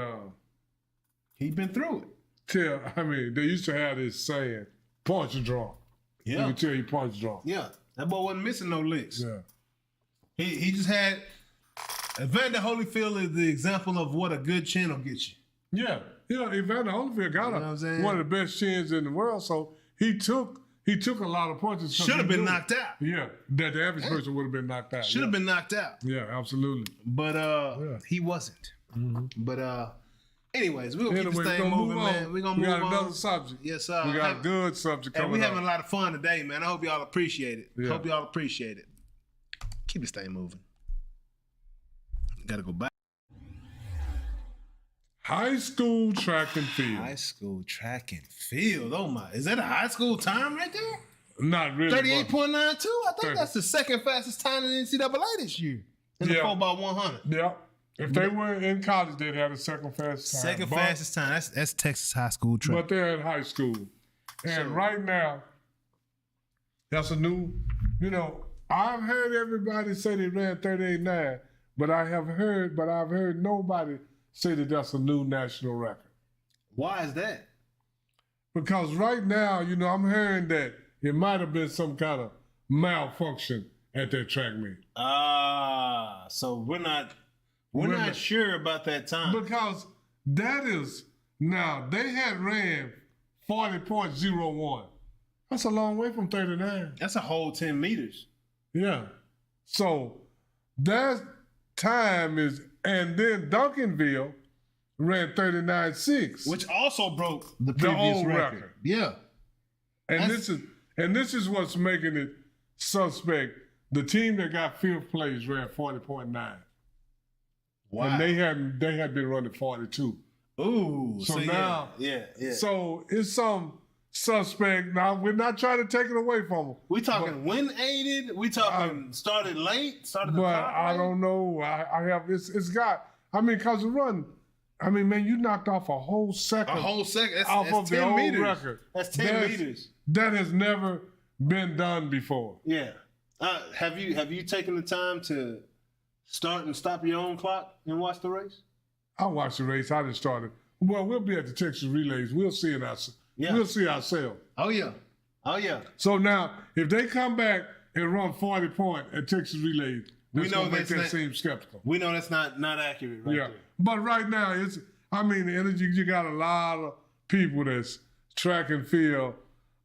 he's been through it. They used to have this saying, punch drunk. Yeah. You can tell you punch drunk. Yeah. That boy wasn't missing no licks. Yeah. He just had Evander Holyfield is the example of what a good chin will get you. Yeah. Evander Holyfield got one of the best chins in the world, so he took a lot of punches. Should have been knocked out. Yeah. That the average person would have been knocked out. Should have been knocked out. Yeah, absolutely. But he wasn't. Mm-hmm. But anyways, we're gonna keep this thing moving, man. We're gonna move on. We got another subject. Yes, sir. We got a good subject coming up. And we're having a lot of fun today, man. I hope y'all appreciate it. Yeah. Hope y'all appreciate it. Keep this thing moving. Gotta go back. High school track and field. High school track and field. Oh my! Is that a high school time right there? Not really. 38.92. I think that's the second fastest time in the NCAA this year in the 4x100. Yeah. If they were in college, they'd have the second fastest time. Fastest time. That's Texas high school track. But they're in high school, and right now, that's a new. I've heard everybody say they ran 38.9, but I've heard nobody say that that's a new national record. Why is that? Because right now, I'm hearing that it might have been some kind of malfunction at that track meet. So we're not sure about that time. Because that is, now they had ran 40.01. That's a long way from 39. That's a whole 10 meters. Yeah. So that time is, and then Duncanville ran 39.6. Which also broke the previous old record. Yeah. And this is what's making it suspect. The team that got fifth place ran 40.9. Wow. And they had been running 42. Ooh. So now, yeah. So it's some suspect. Now we're not trying to take it away from them. We talking wind aided. We talking started late. Started. But I don't know. I have it's got. Because the run. Man, you knocked off a whole second. That's, off that's of 10 the old meters. record. That's 10 meters. That has never been done before. Yeah. Have you taken the time to start and stop your own clock and watch the race? I watched the race. I just started. Well, we'll be at the Texas Relays. We'll see it ourselves. Yeah. We'll see ourselves. Oh yeah. So now, if they come back and run 40 point at Texas Relays, we know make that seem skeptical. We know that's not accurate right there. But right now, the energy, you got a lot of people that's track and field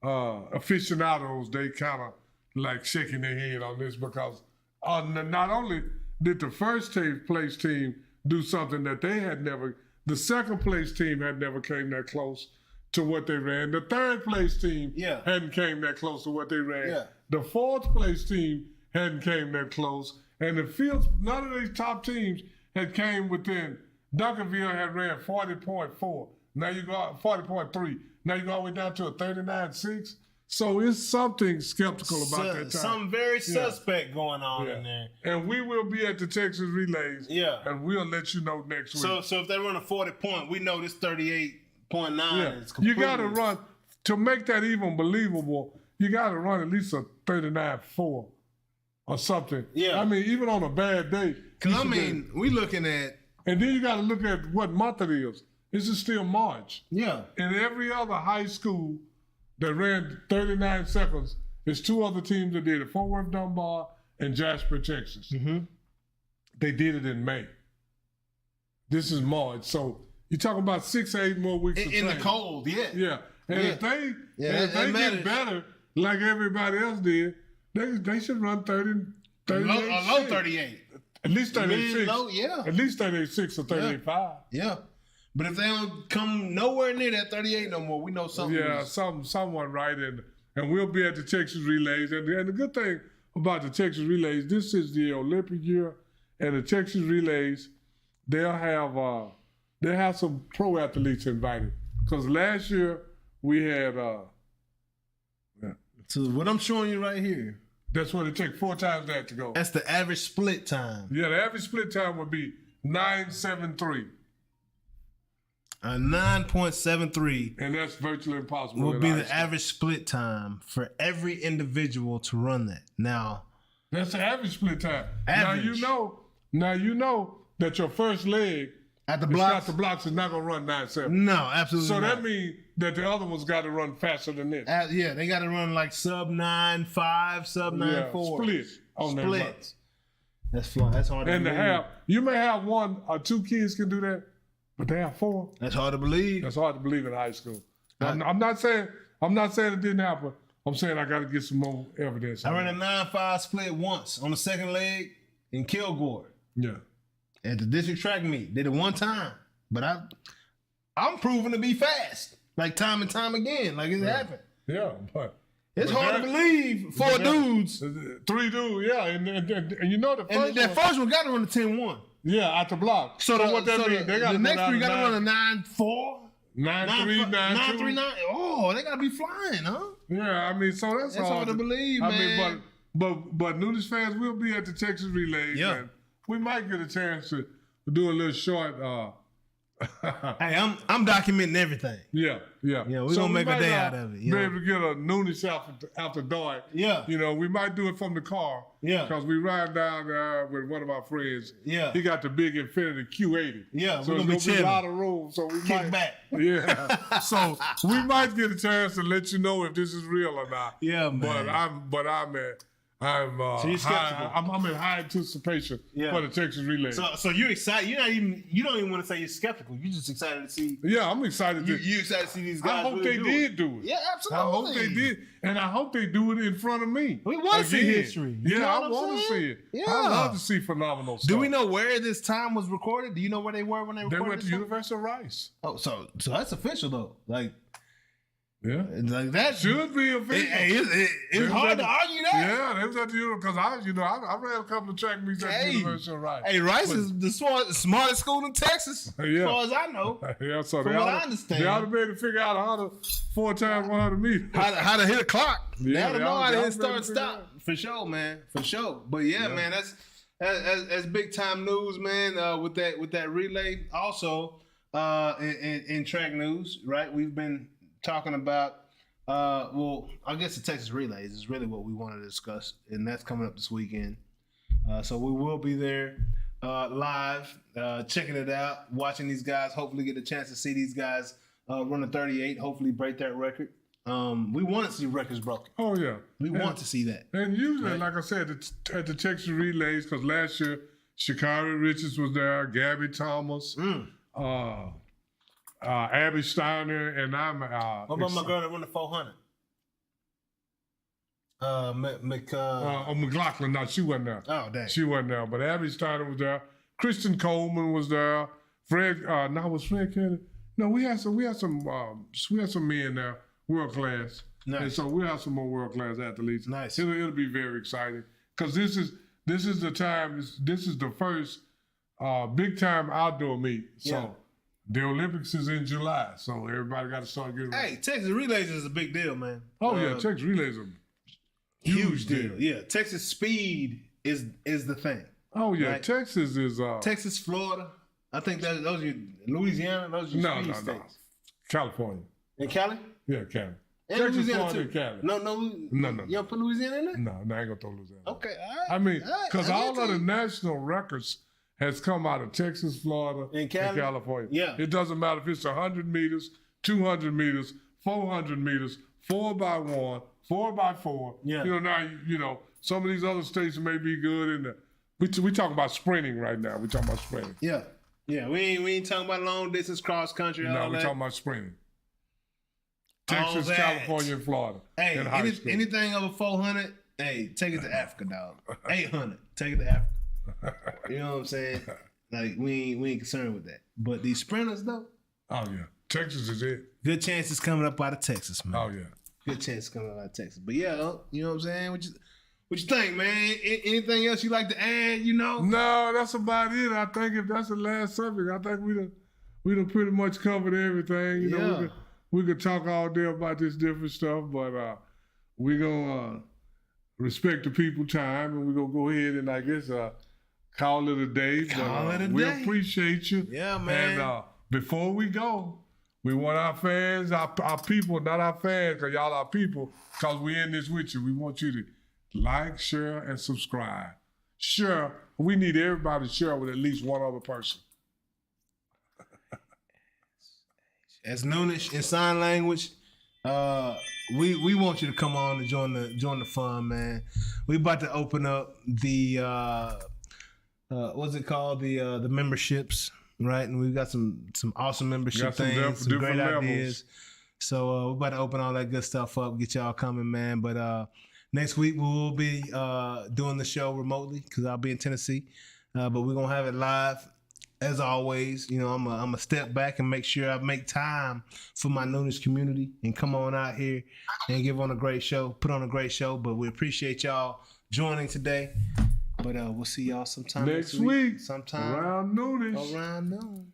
aficionados. They kind of like shaking their head on this because not only did the first place team do something that they had never, the second place team had never came that close to what they ran. The third place team hadn't came that close to what they ran. Yeah. The fourth place team hadn't came that close. And the fields, none of these top teams had came within. Duncanville had ran 40.4. Now you go out 40.3. Now you go all the way down to a 39.6. So it's something skeptical about that time. Something very suspect going on in there. And we will be at the Texas Relays. Yeah. And we'll let you know next week. So if they run a 40 point, we know this 38.9 is completely. You got to run, to make that even believable, you got to run at least a 39.4 or something. Yeah. Even on a bad day. Because, we looking at. And then you got to look at what month it is. This is still March. Yeah. And every other high school that ran 39 seconds, there's two other teams that did it, Fort Worth, Dunbar, and Jasper, Texas. Mm-hmm. They did it in May. This is March. So you're talking about 6 or 8 more weeks in the cold, Yeah. And if they get better like everybody else did, they should run 38. Low 38. At least 36. Low, At least 36 or 35. Yeah. But if they don't come nowhere near that 38 no more, we know something. Yeah, someone right in. And we'll be at the Texas Relays. And the good thing about the Texas Relays, this is the Olympic year, and the Texas Relays, they'll have some pro athletes invited. Because last year we had So what I'm showing you right here. That's what it takes 4 times that to go. That's the average split time. Yeah, the average split time would be 9.73. A 9.73. And that's virtually impossible. Will be the average split time for every individual to run that. Now. That's the average split time. Average. Now you know that your first leg at the blocks is not going to run 9.7. No, absolutely not. So not. that means that the other one's got to run faster than this. They got to run like sub 9.5, sub 9.4. Splits on that run. That's hard to believe. You may have 1 or 2 kids can do that, but they have 4. That's hard to believe. That's hard to believe in high school. I'm not saying it didn't happen. I'm saying I got to get some more evidence. I ran a 9.5 split once on the second leg in Kilgore. Yeah. At the district track meet. Did it one time. But I'm proven to be fast. Like time and time again. Like it happened. Yeah, but it's hard to believe 4 dudes. 3 dudes, yeah. And you know the first one. That first one got to run the 10-1. Yeah, out the block. So what that means? They got the next three got to run a 9-4, 9-3, 9-2. Oh, they got to be flying, huh? Yeah, I mean, so that's hard to believe, man. I mean, but Noonish fans will be at the Texas Relays. Yeah. And we might get a chance to do a little short. Hey, I'm documenting everything. Yeah. Yeah, we're gonna make a day out of it. Be able to get a Noonish after dark. Yeah. We might do it from the car. Yeah. Because we ride down there with one of our friends. Yeah. He got the big Infiniti Q80. Yeah, so we're it's gonna be a lot of room. So we kick might back. Yeah. So we might get a chance to let you know if this is real or not. Yeah, man. But I'm so you're skeptical. I'm in high anticipation for the Texas Relay. So you're excited. You don't even want to say you're skeptical. You're just excited to see. Yeah, I'm excited. You excited to see these guys. I hope they did do it. Yeah, absolutely. I hope they did, and I hope they do it in front of me. We want to see history. Yeah, I want to see it. Yeah. I love to see phenomenal stuff. Do we know where this time was recorded? Do you know where they were when they recorded? They went to University of Rice. Oh, so that's official though. Like. Yeah, like that should be official. It's hard to argue that. Yeah, they was at the because I ran a couple of track meets at the University of Rice. Hey, Rice is the smartest school in Texas, as far as I know. Yeah, so from what I understand, they ought to be able to figure out how to 4 times 100 meters, how to hit a clock. Yeah, they ought to know how to hit start and stop for sure, man, for sure. But yeah, man, that's big time news, man. With that relay, also in track news, right? We've been talking about, I guess the Texas Relays is really what we want to discuss, and that's coming up this weekend. So we will be there live, checking it out, watching these guys, hopefully get a chance to see these guys run a 38, hopefully break that record. We want to see records broken. Oh, yeah. We want to see that. And usually, like I said, at the Texas Relays, because last year, Sha'Carri Richards was there, Gabby Thomas, Abby Steiner, and I'm. What about my girl that run the 400? McLaughlin. No, she wasn't there. Oh, dang. She wasn't there. But Abby Steiner was there. Kristen Coleman was there. Fred. Was Fred Kelly? No, we had some men there, world class. Nice. And so we'll have some more world class athletes. Nice. It'll be very exciting because this is the time. This is the first big time outdoor meet. So. Yeah. The Olympics is in July, so everybody got to start getting ready. Hey, Texas Relays is a big deal, man. Oh, yeah, Texas Relays are huge deal. Yeah, Texas speed is the thing. Oh, yeah, right? Texas is... Texas, Florida. I think those are Louisiana, those are speed states. No. California. In Cali? Yeah, Cali. And Texas, Louisiana, Florida, too. Cali. No. You don't put Louisiana in there? No, I ain't going to throw Louisiana. Okay, all right. I mean, because all of the you. national records has come out of Texas, Florida, and California. Yeah. It doesn't matter if it's 100 meters, 200 meters, 400 meters, 4x1, 4x4. Yeah. Now, some of these other states may be good. We talk about sprinting right now. We talking about sprinting. Yeah. Yeah, we ain't talking about long distance cross country. No, we're talking about sprinting. Texas, California, and Florida. Hey, anything over 400, hey, take it to Africa, dog. 800, take it to Africa. You know what I'm saying? Like we ain't concerned with that. But these sprinters though. Oh yeah, Texas is it. Good chances coming up out of Texas, man. Oh yeah, good chances coming up out of Texas. But yeah, you know what I'm saying? What you think, man? Anything else you like to add? No, that's about it. I think if that's the last subject, I think we done pretty much covered everything. We could talk all day about this different stuff, but we gonna respect the people time, and we gonna go ahead and I guess. Call it a day. We appreciate you. Yeah, man. And before we go, we want our fans, our people, not our fans, because y'all are people, because we're in this with you. We want you to like, share, and subscribe. Share. We need everybody to share with at least one other person. As Noonish in sign language, we want you to come on and join the fun, man. We about to open up the what's it called? The memberships, right? And we've got some awesome membership things, some great ideas. So we're about to open all that good stuff up, get y'all coming, man. But next week we will be doing the show remotely because I'll be in Tennessee. But we're gonna have it live. As always, I'm a step back and make sure I make time for my Noonish community and come on out here and put on a great show. But we appreciate y'all joining today. But we'll see y'all sometime next week. Sometime around noonish. Around noon.